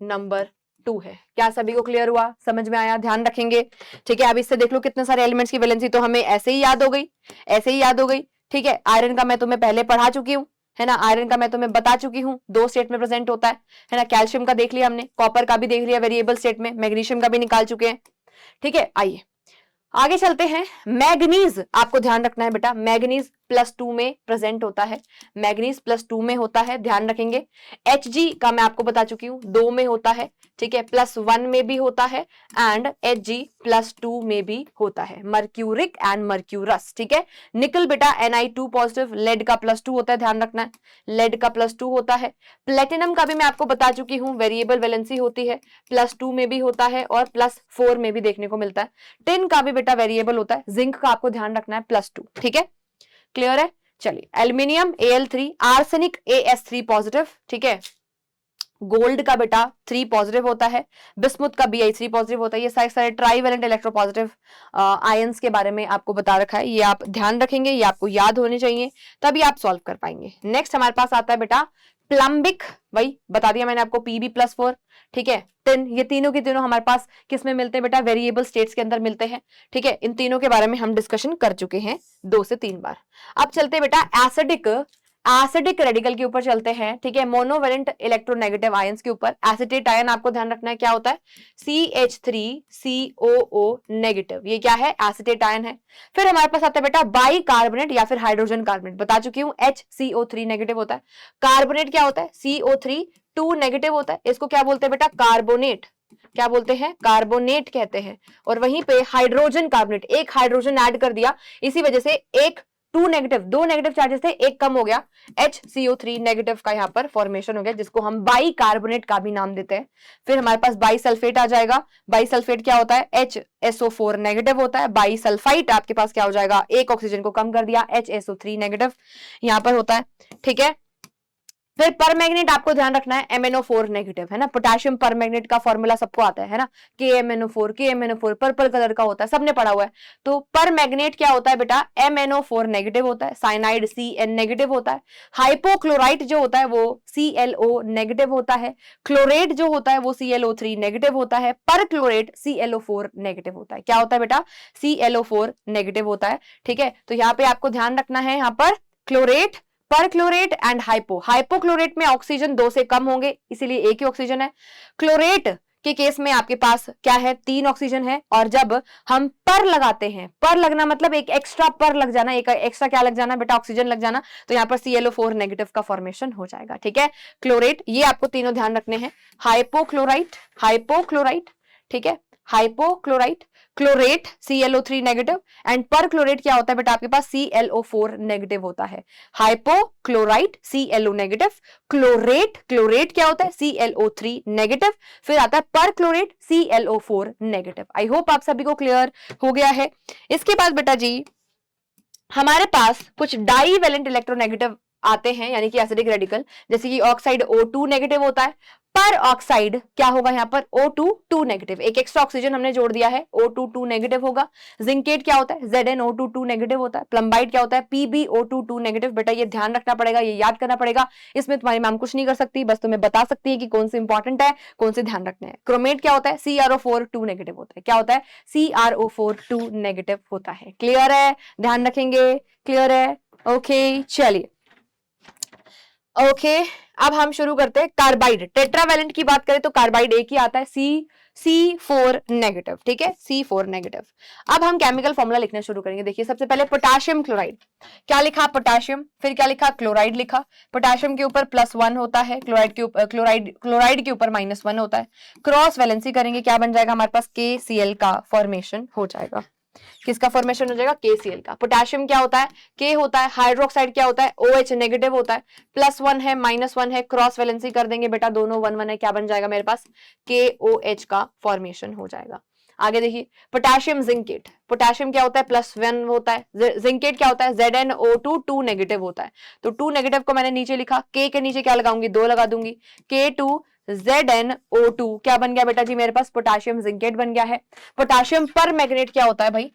नंबर 2 है। क्या सभी को क्लियर हुआ? समझ में आया? ध्यान रखेंगे। ठीक है, अब इससे देख लो कितने सारे एलिमेंट्स की वैलेंसी तो हमें ऐसे ही याद हो गई, ऐसे ही याद हो गई। ठीक है, आयरन का मैं तुम्हें पहले पढ़ा चुकी हूँ, है ना, आयरन का मैं तुम्हें बता चुकी हूँ 2 स्टेट में प्रेजेंट होता है ना। कैल्शियम का देख लिया हमने, कॉपर का भी देख लिया वेरिएबल स्टेट में, मैग्नीशियम का भी निकाल चुके हैं। ठीक है, आइए आगे चलते हैं। मैग्नीज, आपको ध्यान रखना है बेटा, मैग्नीज +2 में प्रेजेंट होता है, मैग्नीज +2 में होता है, ध्यान रखेंगे। Hg का मैं आपको बता चुकी हूं 2 में होता है। ठीक है, +1 में भी होता है एंड Hg +2 में भी होता है। Mercuric and mercurous. ठीक है, निकल बेटा Ni2 पॉजिटिव, लेड का +2 होता है, ध्यान रखना है, लेड का +2 होता है। प्लेटिनम का भी मैं आपको बता चुकी हूँ वेरिएबल वैलेंसी होती है, +2 में भी होता है और +4 में भी देखने को मिलता है। टिन का भी बेटा वेरिएबल होता है। जिंक का आपको ध्यान रखना है +2। ठीक है, क्लियर है? चलिए, aluminium Al3, arsenic As3 positive. ठीक है, गोल्ड का बेटा 3 पॉजिटिव होता है, बिस्मुथ का Bi3 पॉजिटिव होता है। ये सारे ट्राइवेलेंट इलेक्ट्रोपॉजिटिव आयंस के बारे में आपको बता रखा है, ये आप ध्यान रखेंगे, ये आपको याद होने चाहिए, तभी आप सॉल्व कर पाएंगे। नेक्स्ट हमारे पास आता है बेटा प्लम्बिक, वही बता दिया मैंने आपको, Pb+4। ठीक है, टिन, ये तीनों के तीनों हमारे पास किस में मिलते हैं बेटा? वेरिएबल स्टेट्स के अंदर मिलते हैं। ठीक है, इन तीनों के बारे में हम डिस्कशन कर चुके हैं 2 से 3 बार। अब चलते हैं बेटा एसिडिक रेडिकल के ऊपर चलते हैं। ठीक है, मोनोवेलेंट इलेक्ट्रोनेगेटिव आयंस के ऊपर। एसिटेट आयन आपको ध्यान रखना है क्या होता है? CH3COO नेगेटिव, ये क्या है? एसिटेट आयन है। फिर हमारे पास आता है बेटा बाई कार्बोनेट या फिर हाइड्रोजन कार्बोनेट, बता चुकी हूं HCO3 नेगेटिव होता है। कार्बोनेट क्या होता है? CO3 2 नेगेटिव होता है, इसको क्या बोलते हैं बेटा? कार्बोनेट। क्या बोलते हैं? कार्बोनेट कहते हैं। और वहीं पे हाइड्रोजन कार्बोनेट, एक हाइड्रोजन ऐड कर दिया, इसी वजह से एक 2 नेगेटिव, 2 नेगेटिव चार्जेस थे, एक कम हो गया, HCO3 नेगेटिव का यहाँ पर फॉर्मेशन हो गया, जिसको हम बाई कार्बोनेट का भी नाम देते हैं। फिर हमारे पास बाई सल्फेट आ जाएगा। बाई सल्फेट क्या होता है? HSO4 नेगेटिव होता है। बाई सल्फाइट आपके पास क्या हो जाएगा? एक ऑक्सीजन को कम कर दिया, HSO3 नेगेटिव यहाँ पर होता है। ठीक है, फिर पर मैग्नेट आपको ध्यान रखना है MnO4 नेगेटिव है ना, पोटेशियम पर मैग्नेट का फॉर्मूला सबको आता है ना, KMnO4 पर्पल कलर का होता है, सबने पढ़ा हुआ है। तो पर मैग्नेट क्या होता है बेटा, MnO4 नेगेटिव होता है, साइनाइड Cn नेगेटिव होता है, हाइपोक्लोराइट जो होता है वो ClO नेगेटिव होता है, क्लोरेट जो होता है वो ClO3 नेगेटिव होता है, पर क्लोरेट ClO4 नेगेटिव होता है। क्या होता है बेटा, ClO4 नेगेटिव होता है। ठीक है, तो यहाँ पे आपको ध्यान रखना है, यहाँ पर क्लोरेट, पर क्लोरेट एंड हाइपोक्लोरेट में ऑक्सीजन 2 से कम होंगे, इसीलिए एक ही ऑक्सीजन है। क्लोरेट के केस में आपके पास क्या है, 3 ऑक्सीजन है। और जब हम पर लगाते हैं, पर लगना मतलब एक एक्स्ट्रा पर लग जाना, एक एक्स्ट्रा क्या लग जाना बेटा, ऑक्सीजन लग जाना, तो यहाँ पर ClO4 नेगेटिव का फॉर्मेशन हो जाएगा। ठीक है, क्लोरेट, ये आपको तीनों ध्यान रखने हैं, हाइपोक्लोराइट, ठीक है, hypochlorite, chlorate ClO3 negative and पर क्लोरेट क्या होता है बेटा, आपके पास ClO4 नेगेटिव होता है। हाइपोक्लोराइट ClO नेगेटिव, क्लोरेट क्या होता है, ClO3 नेगेटिव, फिर आता है पर chlorate ClO4 negative. I hope आप सभी को क्लियर हो गया है। इसके बाद बेटा जी हमारे पास कुछ डाईवेलेंट इलेक्ट्रोनेगेटिव आते हैं, यानी कि एसिडिक रेडिकल, जैसे कि ऑक्साइड O2 नेगेटिव होता है, पर ऑक्साइड क्या होगा यहाँ पर, O2 2 नेगेटिव, एक एक्स्ट्रा ऑक्सीजन हमने जोड़ दिया है, O2 2 नेगेटिव होगा। जिंकेट क्या होता है, ZnO2 2 नेगेटिव होता है। प्लम्बाइट क्या होता है, PbO2 2 नेगेटिव। बेटा ये ध्यान रखना पड़ेगा, ये याद करना पड़ेगा, इसमें तुम्हारी मैम कुछ नहीं कर सकती, बस तुम्हें बता सकती है कि कौन से इंपॉर्टेंट है, कौन से ध्यान रखने हैं। क्रोमेट क्या होता है, CrO4 2 नेगेटिव होता है। क्या होता है, CrO4 2 नेगेटिव होता है। क्लियर है, ध्यान रखेंगे, क्लियर है, ओके चलिए, ओके अब हम शुरू करते हैं कार्बाइड। टेट्रावैलेंट की बात करें तो कार्बाइड एक ही आता है, C4 नेगेटिव। ठीक है, C4 नेगेटिव। अब हम केमिकल फॉर्मूला लिखना शुरू करेंगे। देखिए सबसे पहले पोटेशियम क्लोराइड, क्या लिखा, पोटेशियम, फिर क्या लिखा, क्लोराइड लिखा। पोटेशियम के ऊपर +1 होता है, क्लोराइड के ऊपर क्लोराइड के ऊपर -1 होता है। क्रॉस वैलेंसी करेंगे, क्या बन जाएगा हमारे पास, KCl का फॉर्मेशन हो जाएगा। किसका फॉर्मेशन हो जाएगा, KCl का। पोटेशियम क्या होता है, K होता है। हाइड्रोक्साइड क्या होता है, OH नेगेटिव होता है। +1 है, -1 है, क्रॉस वैलेंसी कर देंगे बेटा, दोनों 1 1 है, क्या बन जाएगा मेरे पास, KOH का फॉर्मेशन हो जाएगा। आगे देखिए पोटेशियम जिंकेट, पोटेशियम क्या होता है, +1 होता है। जिंकेट क्या होता है, ZnO2 2 नेगेटिव होता है। तो 2 नेगेटिव को मैंने नीचे लिखा, K के नीचे क्या लगाऊंगी, 2 लगा दूंगी, K2 ZnO2 क्या बन गया बेटा जी मेरे पास, पोटेशियम जिंकेट बन गया है। पोटेशियम पर मैग्नेट क्या होता है भाई,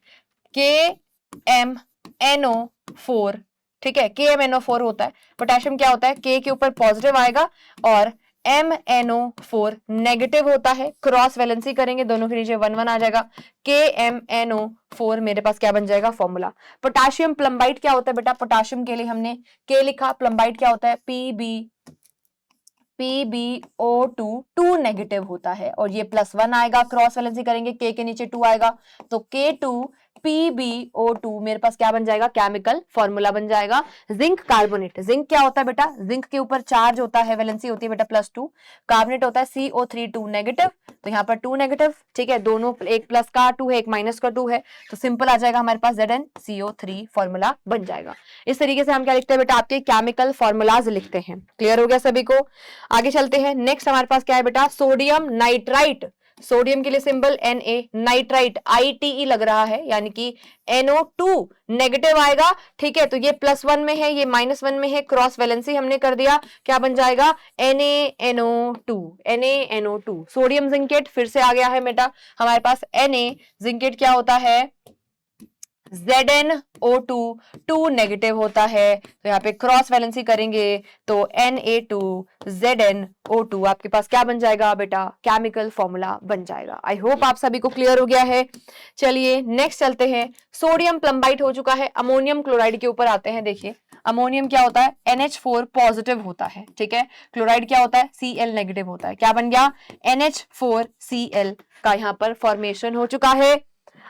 KMnO4, ठीक है, KMnO4 होता है। पोटेशियम क्या होता है, K के ऊपर पॉजिटिव आएगा और MnO4 नेगेटिव होता है। क्रॉस वैलेंसी करेंगे, दोनों के नीचे 1 1 आ जाएगा, KMnO4 मेरे पास क्या बन जाएगा, फॉर्मूला। पोटेशियम प्लम्बाइट क्या होता है बेटा, पोटेशियम के लिए हमने K लिखा, प्लम्बाइट क्या होता है, PbO2 2 नेगेटिव होता है और ये +1 आएगा। क्रॉस वैलेंसी करेंगे, K के नीचे 2 आएगा, तो K2 PbO2 मेरे पास क्या बन जाएगा, केमिकल फॉर्मूला बन जाएगा। जिंक कार्बोनेट, जिंक क्या होता है बेटा, जिंक के ऊपर चार्ज होता है, वैलेंसी होती है बेटा +2। कार्बोनेट होता है CO3 2 नेगेटिव, तो यहाँ पर 2 नेगेटिव, ठीक है, दोनों एक प्लस का 2 है, एक माइनस का 2 है, तो सिंपल आ जाएगा हमारे पास ZnCO3 फॉर्मूला बन जाएगा। इस तरीके से हम क्या लिखते हैं बेटा, आपके केमिकल फॉर्मूलाज लिखते हैं। क्लियर हो गया सभी को, आगे चलते हैं। नेक्स्ट हमारे पास क्या है बेटा, सोडियम नाइट्राइट। सोडियम के लिए सिंबल Na, नाइट्राइट ITE लग रहा है, यानी कि NO2 नेगेटिव आएगा। ठीक है, तो ये +1 में है, ये -1 में है, क्रॉस वैलेंसी हमने कर दिया, क्या बन जाएगा, NaNO2। सोडियम जिंकेट फिर से आ गया है बेटा हमारे पास, Na जिंकेट क्या होता है, ZnO2 2 नेगेटिव होता है, तो यहाँ पे क्रॉस वैलेंसी करेंगे तो Na2 ZnO2 आपके पास क्या बन जाएगा बेटा, केमिकल फॉर्मूला बन जाएगा। आई होप आप सभी को क्लियर हो गया है। चलिए नेक्स्ट चलते हैं। सोडियम प्लम्बाइट हो चुका है, अमोनियम क्लोराइड के ऊपर आते हैं। देखिए अमोनियम क्या होता है, NH4 पॉजिटिव होता है, ठीक है। क्लोराइड क्या होता है, Cl नेगेटिव होता है, क्या बन गया, NH4Cl का यहाँ पर फॉर्मेशन हो चुका है।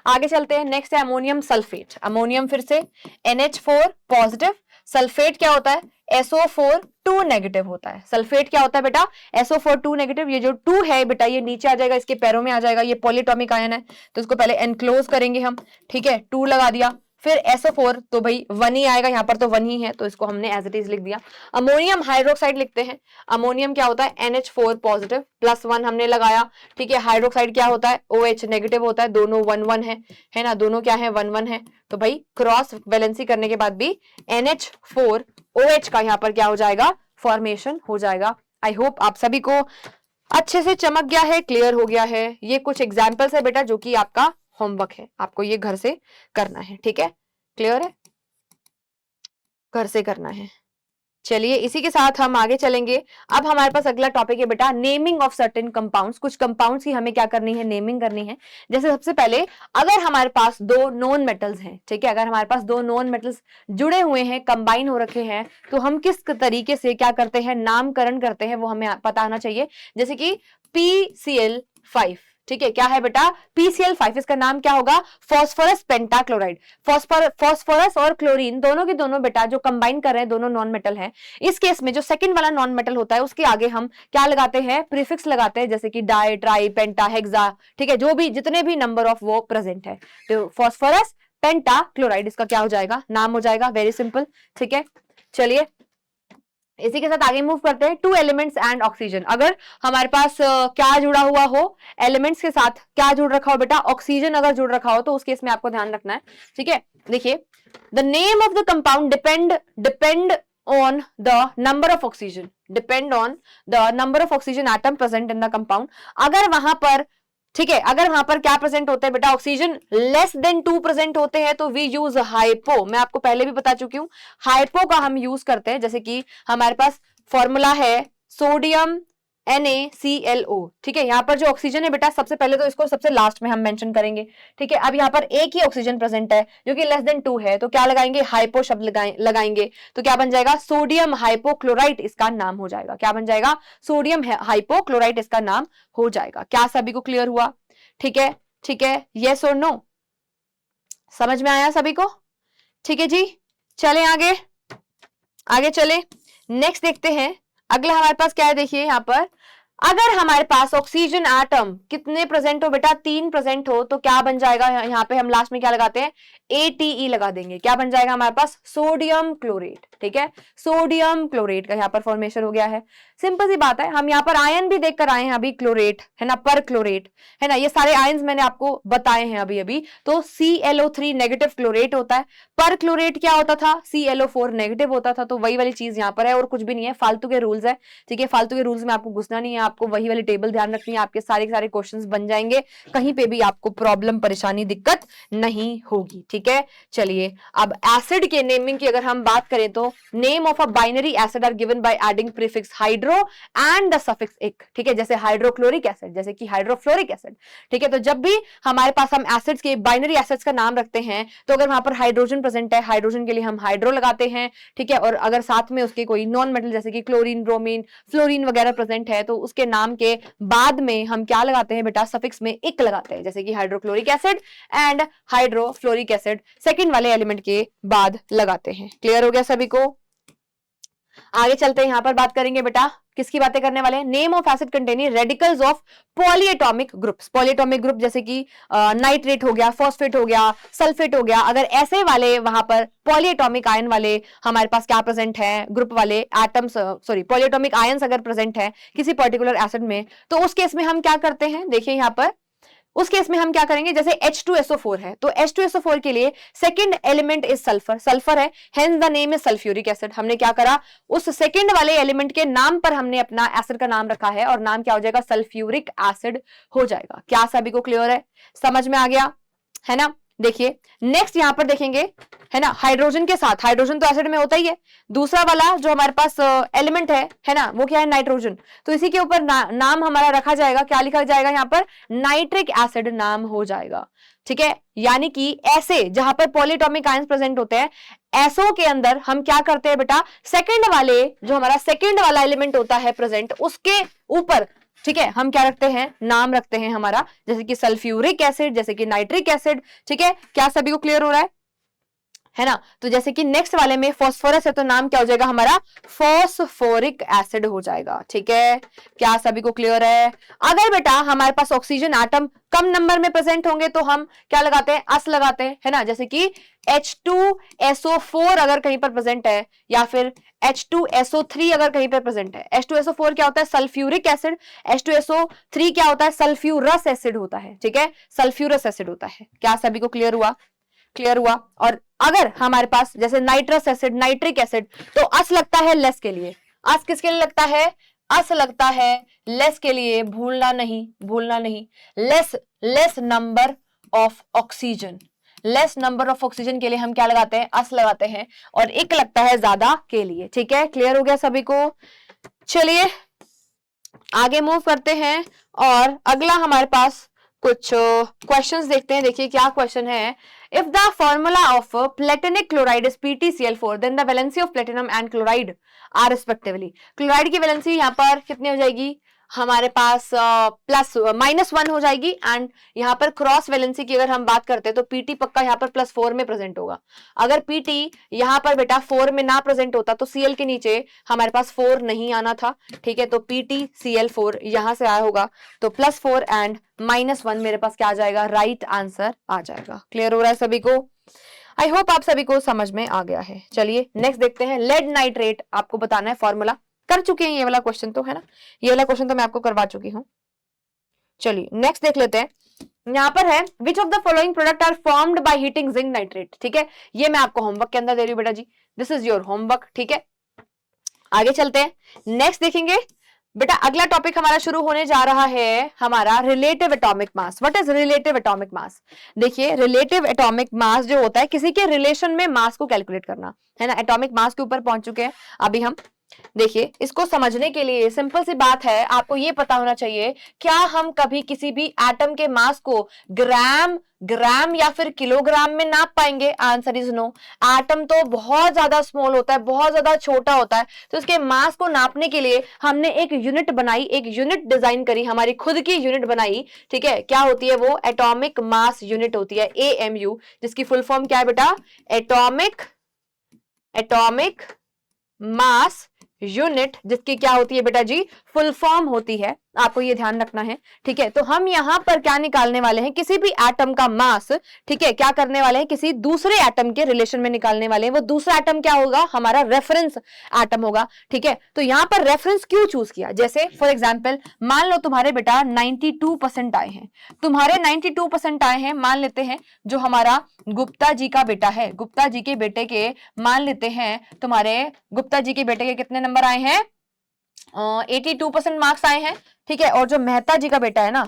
आगे चलते हैं, नेक्स्ट है अमोनियम सल्फेट। अमोनियम फिर से NH4 पॉजिटिव, सल्फेट क्या होता है, SO4 2 नेगेटिव होता है। सल्फेट क्या होता है बेटा, SO4 2 नेगेटिव। ये जो 2 है बेटा ये नीचे आ जाएगा, इसके पैरों में आ जाएगा, ये पॉलीटॉमिक आयन है, तो इसको पहले एनक्लोज करेंगे हम, ठीक है, 2 लगा दिया। फिर SO4 तो भाई 1 ही आएगा, यहाँ पर तो 1 ही है, तो इसको हमने एज इट इज लिख दिया। अमोनियम हाइड्रोक्साइड लिखते हैं। अमोनियम क्या होता है, NH4 पॉजिटिव, +1 हमने लगाया, ठीक है। हाइड्रोक्साइड क्या होता है, OH नेगेटिव होता है, दोनों 1 1 है ना, दोनों क्या है, 1 1 है, तो भाई क्रॉस वैलेंसी करने के बाद भी NH4OH का यहाँ पर क्या हो जाएगा, फॉर्मेशन हो जाएगा। आई होप आप सभी को अच्छे से चमक गया है, क्लियर हो गया है। ये कुछ एग्जाम्पल्स है बेटा जो कि आपका होमवर्क है, आपको ये घर से करना है, ठीक है, क्लियर है, घर से करना है। चलिए इसी के साथ हम आगे चलेंगे। अब हमारे पास अगला टॉपिक है बेटा नेमिंग ऑफ सर्टेन कंपाउंड्स। कुछ कंपाउंड्स की हमें क्या करनी है, नेमिंग करनी है। जैसे सबसे पहले अगर हमारे पास दो नॉन मेटल्स हैं, ठीक है, अगर हमारे पास दो नॉन मेटल्स जुड़े हुए हैं, कंबाइन हो रखे हैं, तो हम किस तरीके से क्या करते हैं, नामकरण करते हैं, वो हमें पता होना चाहिए। जैसे कि PCl5, ठीक है, क्या है बेटा, PCl5, इसका नाम क्या होगा, फॉस्फोरस पेंटाक्लोराइड। फॉस्फोरस और क्लोरीन दोनों के दोनों बेटा जो कंबाइन कर रहे हैं, दोनों नॉन मेटल हैं। इस केस में जो सेकंड वाला नॉन मेटल होता है उसके आगे हम क्या लगाते हैं, प्रीफिक्स लगाते हैं, जैसे कि डाई, ट्राई, पेंटा, हेक्सा, ठीक है, जो भी जितने भी नंबर ऑफ वो प्रेजेंट है, तो फॉस्फोरस पेंटाक्लोराइड इसका क्या हो जाएगा, नाम हो जाएगा। वेरी सिंपल, ठीक है। चलिए इसी के साथ आगे मूव करते हैं। Two elements and oxygen. अगर हमारे पास क्या जुड़ा हुआ हो, एलिमेंट्स के साथ क्या जुड़ रखा हो बेटा, ऑक्सीजन अगर जुड़ रखा हो, तो उस केस में आपको ध्यान रखना है, ठीक है। देखिए the name of the compound depend on the number of oxygen, depend on the number of oxygen atom present in the compound. अगर वहां पर, ठीक है, अगर वहां पर क्या प्रेजेंट होते हैं बेटा, ऑक्सीजन लेस देन 2 प्रेजेंट होते हैं, तो वी यूज हाइपो। मैं आपको पहले भी बता चुकी हूं, हाइपो का हम यूज करते हैं। जैसे कि हमारे पास फॉर्मूला है सोडियम NaClO, ठीक है। यहाँ पर जो ऑक्सीजन है बेटा, सबसे पहले तो इसको सबसे लास्ट में हम मेंशन करेंगे, ठीक है। अब यहाँ पर एक ही ऑक्सीजन प्रेजेंट है जो कि लेस देन 2 है, तो क्या लगाएंगे, हाइपो शब्द लगाएंगे, तो क्या बन जाएगा, सोडियम हाइपोक्लोराइट इसका नाम हो जाएगा। क्या बन जाएगा, सोडियम हाइपोक्लोराइट इसका नाम हो जाएगा। क्या सभी को क्लियर हुआ, ठीक है, ठीक है, यस और नो, समझ में आया सभी को, ठीक है जी। चले आगे, आगे चले, नेक्स्ट देखते हैं। अगला हमारे पास क्या है, देखिए यहाँ पर अगर हमारे पास ऑक्सीजन एटम कितने प्रेजेंट हो बेटा, 3 प्रेजेंट हो, तो क्या बन जाएगा, यहाँ पे हम लास्ट में क्या लगाते हैं, ATE लगा देंगे। क्या बन जाएगा हमारे पास, सोडियम क्लोरेट, ठीक है, सोडियम क्लोरेट का यहाँ पर फॉर्मेशन हो गया है। सिंपल सी बात है, हम यहाँ पर आयन भी देख कर आए हैं अभी, क्लोरेट है ना, पर क्लोरेट है ना, ये सारे आयन्स मैंने आपको बताए हैं अभी अभी। तो ClO3 नेगेटिव क्लोरेट होता है, पर क्लोरेट क्या होता था, ClO4 नेगेटिव होता था। तो वही वाली चीज यहाँ पर है, और कुछ भी नहीं है, फालतू के रूल्स है, ठीक है, फालतू के रूल्स में आपको घुसना नहीं है, आपको वही वाली टेबल ध्यान रखनी है, आपके सारे सारे क्वेश्चंस बन जाएंगे, कहीं पे भी आपको प्रॉब्लम, परेशानी, दिक्कत नहीं होगी, ठीक है। चलिए अब एसिड के नेमिंग की अगर हम बात करें, तो name of a binary acid are given by adding prefix hydro and the suffix ic, ठीक है, जैसे हाइड्रोक्लोरिक एसिड, जैसे कि हाइड्रोफ्लोरिक एसिड, ठीक है। तो जब भी हमारे पास हम एसिड्स के, बाइनरी एसिड्स का नाम रखते हैं, तो अगर वहां पर हाइड्रोजन प्रेजेंट है, हाइड्रोजन के लिए हम हाइड्रो लगाते हैं, ठीक है। और अगर साथ में उसके कोई नॉन मेटल जैसे कि क्लोरीन, ब्रोमीन, फ्लोरीन वगैरह प्रेजेंट है, तो उसके नाम के बाद में हम क्या लगाते हैं बेटा, सफिक्स में इक लगाते हैं, जैसे कि hydrochloric acid and hydrofluoric acid second वाले एलिमेंट के बाद लगाते हैं। क्लियर हो गया सभी को, आगे चलते हैं। यहां पर बात करेंगे बेटा, किसकी बातें करने वाले हैं, name of acid containing radicals of polyatomic groups. Polyatomic group जैसे कि नाइट्रेट हो गया, फॉस्फेट हो गया, सल्फेट हो गया, अगर ऐसे वाले वहां पर पॉलीएटॉमिक आयन वाले हमारे पास क्या प्रेजेंट है, ग्रुप वाले एटम्स, सॉरी पॉलीएटॉमिक आयंस अगर प्रेजेंट है किसी पर्टिकुलर एसिड में, तो उस केस में हम क्या करते हैं, देखिए यहाँ पर उस केस में हम क्या करेंगे, जैसे H2SO4 है, तो H2SO4 के लिए second element is sulphur, sulphur है, hence the name is sulphuric acid. हमने क्या करा, उस सेकंड वाले एलिमेंट के नाम पर हमने अपना एसिड का नाम रखा है, और नाम क्या हो जाएगा, सल्फ्यूरिक एसिड हो जाएगा। क्या सभी को क्लियर है, समझ में आ गया है ना। देखिए नेक्स्ट यहां पर देखेंगे, है ना, हाइड्रोजन के साथ, हाइड्रोजन तो एसिड में होता ही है, दूसरा वाला जो हमारे पास एलिमेंट है ना, वो क्या है, नाइट्रोजन। तो इसी के ऊपर नाम हमारा रखा जाएगा, क्या लिखा जाएगा यहाँ पर, नाइट्रिक एसिड नाम हो जाएगा, ठीक है। यानी कि ऐसे जहां पर पॉलीएटॉमिक आयंस प्रेजेंट होते हैं, ऐसों के अंदर हम क्या करते हैं बेटा, सेकंड वाले जो हमारा सेकंड वाला एलिमेंट होता है प्रेजेंट, उसके ऊपर, ठीक है, हम क्या रखते हैं, नाम रखते हैं हमारा, जैसे कि सल्फ्यूरिक एसिड, जैसे कि नाइट्रिक एसिड, ठीक है। क्या सभी को क्लियर हो रहा है ना। तो जैसे कि नेक्स्ट वाले में फॉस्फोरस है, तो नाम क्या हो जाएगा हमारा, फॉस्फोरिक एसिड हो जाएगा, ठीक है। क्या सभी को क्लियर है। अगर बेटा हमारे पास ऑक्सीजन एटम कम नंबर में प्रेजेंट होंगे, तो हम क्या लगाते हैं, अस लगाते हैं, है ना, जैसे कि H2SO4 अगर कहीं पर प्रेजेंट है, या फिर H2SO3 अगर कहीं पर प्रेजेंट है। H2SO4 क्या होता है, सल्फ्यूरिक एसिड, H2SO3 क्या होता है, सल्फ्यूरस एसिड होता है, ठीक है, सल्फ्यूरस एसिड होता है। क्या सभी को क्लियर हुआ, क्लियर हुआ। और अगर हमारे पास जैसे नाइट्रस एसिड, नाइट्रिक एसिड, तो अस लगता है लेस के लिए, अस किसके लिए लगता है? अस लगता है लेस के लिए, भूलना नहीं, भूलना नहीं, less number of oxygen, less number of oxygen के लिए हम क्या लगाते हैं? अस लगाते हैं। और इक लगता है ज्यादा के लिए। ठीक है, क्लियर हो गया सभी को? चलिए आगे मूव करते हैं और अगला हमारे पास कुछ क्वेश्चंस देखते हैं। देखिए क्या क्वेश्चन है। If the formula of platinic chloride is PtCl4 then the valency of platinum and chloride are respectively. Chloride की वैलेंसी यहाँ पर कितनी हो जाएगी? हमारे पास -1 हो जाएगी। एंड यहाँ पर क्रॉस वैलेंसी की अगर हम बात करते हैं तो Pt पक्का यहाँ पर +4 में प्रेजेंट होगा। अगर Pt यहाँ पर बेटा 4 में ना प्रेजेंट होता तो Cl के नीचे हमारे पास 4 नहीं आना था। ठीक है, तो PtCl4 यहां से आया होगा, तो +4 एंड -1 मेरे पास क्या आ जाएगा? राइट आंसर आ जाएगा। क्लियर हो रहा है सभी को? आई होप आप सभी को समझ में आ गया है। चलिए नेक्स्ट देखते हैं। लेड नाइट्रेट आपको बताना है फॉर्मूला। कर चुके हैं ये वाला क्वेश्चन तो, है ना? ये वाला क्वेश्चन तो मैं आपको करवा चुकी हूं। चलिए नेक्स्ट देख लेते हैं। यहां पर है which of the following product are formed by heating zinc nitrate. ठीक है, ये मैं आपको होमवर्क के अंदर दे रही हूं बेटा जी, दिस इज योर होमवर्क। ठीक है, आगे चलते हैं, नेक्स्ट देखेंगे बेटा। अगला टॉपिक हमारा शुरू होने जा रहा है हमारा relative atomic mass. What is relative atomic mass? देखिए रिलेटिव एटॉमिक मास जो होता है किसी के रिलेशन में मास को कैलकुलेट करना, है ना? एटॉमिक मास के ऊपर पहुंच चुके हैं अभी हम। देखिए इसको समझने के लिए सिंपल सी बात है, आपको ये पता होना चाहिए क्या हम कभी किसी भी एटम के मास को ग्राम या फिर किलोग्राम में नाप पाएंगे? Answer is no. एटम तो बहुत ज्यादा स्मॉल होता है, बहुत ज्यादा छोटा होता है, तो उसके मास को नापने के लिए हमने एक यूनिट बनाई, एक यूनिट डिजाइन करी, हमारी खुद की यूनिट बनाई। ठीक है, क्या होती है वो? एटॉमिक मास यूनिट होती है, AMU, जिसकी फुल फॉर्म क्या है बेटा? एटॉमिक मास यूनिट, जिसकी क्या होती है बेटा जी? फुल फॉर्म होती है। आपको ये ध्यान रखना है। ठीक है, तो हम यहां पर क्या निकालने वाले हैं? किसी भी एटम का मास। ठीक है, क्या करने वाले हैं? किसी दूसरे एटम के रिलेशन में निकालने वाले हैं। वो दूसरा एटम क्या होगा? हमारा रेफरेंस एटम होगा। ठीक है, तो यहां पर रेफरेंस क्यों चूज किया? जैसे फॉर एग्जांपल मान लो तुम्हारे बेटा 92% आए हैं, तुम्हारे 92% आए हैं। मान लेते हैं जो हमारा गुप्ता जी का बेटा है, गुप्ता जी के बेटे के मान लेते हैं तुम्हारे गुप्ता जी के बेटे के कितने नंबर आए हैं? 82% मार्क्स आए हैं। ठीक है, और जो मेहता जी का बेटा है ना,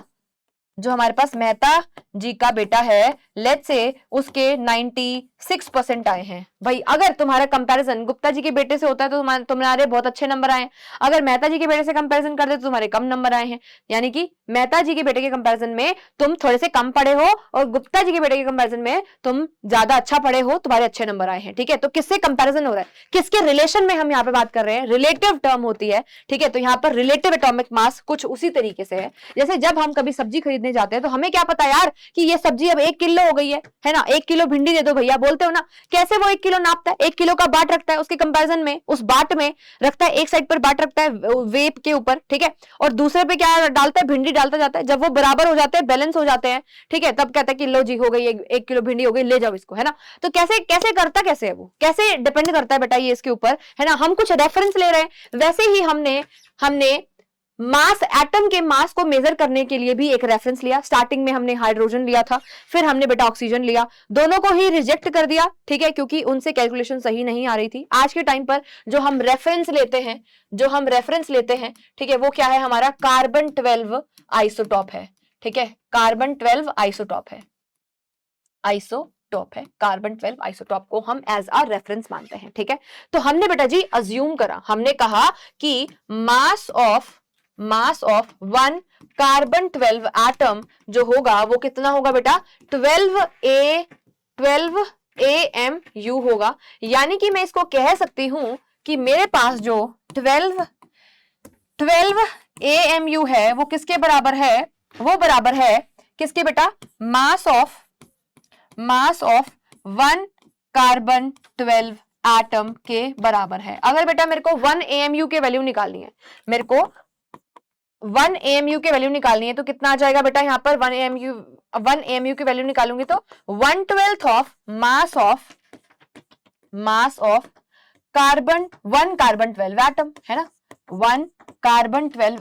जो हमारे पास मेहता जी का बेटा है, लेट्स से उसके 96% आए हैं। भाई अगर तुम्हारा कंपैरिजन गुप्ता जी के बेटे से होता है तो तुम्हारे बहुत अच्छे नंबर आए हैं, अगर मेहता जी के बेटे से कंपैरिजन करते तो तुम्हारे कम नंबर आए हैं। यानी कि मेहता जी के बेटे के कंपैरिजन में तुम थोड़े से कम पढ़े हो और गुप्ता जी के बेटे के कंपैरिजन में तुम ज्यादा अच्छा पढ़े हो, तुम्हारे अच्छे नंबर आए हैं। ठीक है, तो किससे कंपैरिजन हो रहा है? किसके रिलेशन में हम यहाँ पे बात कर रहे हैं? रिलेटिव टर्म होती है। ठीक है, तो यहाँ पर रिलेटिव एटॉमिक मास कुछ उसी तरीके से है। जैसे जब हम कभी सब्जी खरीदने जाते हैं तो हमें क्या पता यार कि ये सब्जी अब 1 किलो हो गई है ना? 1 किलो भिंडी दे दो भैया, बोलते हो ना? कैसे वो 1 किलो नापता है? 1 किलो का बाट रखता है, उसके कंपैरिजन में उस बाट में रखता है, एक साइड पर बाट रखता है वेप के ऊपर। ठीक है, और दूसरे पे क्या डालता है? भिंडी डालता जाता है। जब वो बराबर हो जाते हैं, बैलेंस हो जाते हैं, ठीक है, तब कहता है कि लो जी हो गई 1 किलो भिंडी हो गई, ले जाओ इसको, है ना? तो कैसे कैसे करता कैसे है वो? कैसे डिपेंड करता है बेटा ये इसके ऊपर, है ना? हम कुछ रेफरेंस ले रहे हैं, वैसे ही हमने मास, एटम के मास को मेजर करने के लिए भी एक रेफरेंस लिया। स्टार्टिंग में हमने हाइड्रोजन लिया था, फिर हमने बेटा ऑक्सीजन लिया, दोनों को ही रिजेक्ट कर दिया। ठीक है, क्योंकि उनसे कैलकुलेशन सही नहीं आ रही थी। आज के टाइम पर जो हम रेफरेंस लेते हैं, ठीक है, वो क्या है? हमारा कार्बन 12 आइसोटॉप है। ठीक है, कार्बन 12 आइसोटॉप है, कार्बन 12 आइसोटॉप को हम एज अ रेफरेंस मानते हैं। ठीक है, तो हमने बेटा जी अज्यूम करा, हमने कहा कि मास ऑफ 1 कार्बन 12 एटम जो होगा वो कितना होगा बेटा? 12 AMU होगा। यानी कि मैं इसको कह सकती हूं कि मेरे पास जो 12 AMU है वो किसके बराबर है? वो बराबर है किसके बेटा? मास ऑफ 1 कार्बन 12 एटम के बराबर है। अगर बेटा मेरे को 1 AMU के वैल्यू निकालनी है, मेरे को 1 AMU के वैल्यू निकालनी है, तो कितना आ जाएगा बेटा? यहाँ पर 1 AMU की वैल्यू निकालूंगी तो 1/12 of mass of carbon 1 carbon 12 atom, है ना? 1 कार्बन 12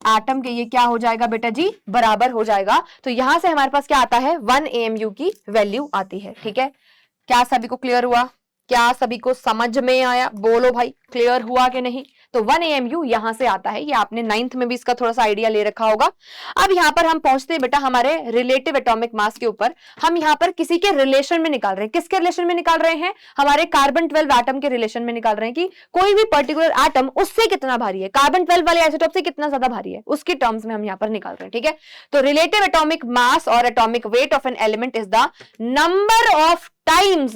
एटम के ये क्या हो जाएगा बेटा जी? बराबर हो जाएगा। तो यहां से हमारे पास क्या आता है? 1 AMU की वैल्यू आती है। ठीक है, क्या सभी को क्लियर हुआ? क्या सभी को समझ में आया? बोलो भाई, क्लियर हुआ कि नहीं? तो 1 AMU यहां से आता है, ये आपने 9th में भी इसका थोड़ा सा आइडिया ले रखा होगा। अब यहां पर हम पहुंचते हैं बेटा हमारे रिलेटिव एटॉमिक मास के ऊपर। हम यहां पर किसी के रिलेशन में निकाल रहे हैं। किसके रिलेशन में निकाल रहे हैं? हमारे कार्बन 12 एटम के रिलेशन में निकाल रहे हैं कि कोई भी पर्टिकुलर एटम उससे कितना भारी है, कार्बन 12 वाले आइसोटोप से कितना ज्यादा भारी है, उसके टर्म्स में हम यहां पर निकाल रहे हैं। ठीक है, तो रिलेटिव एटॉमिक मास और atomic weight of an element is the number of times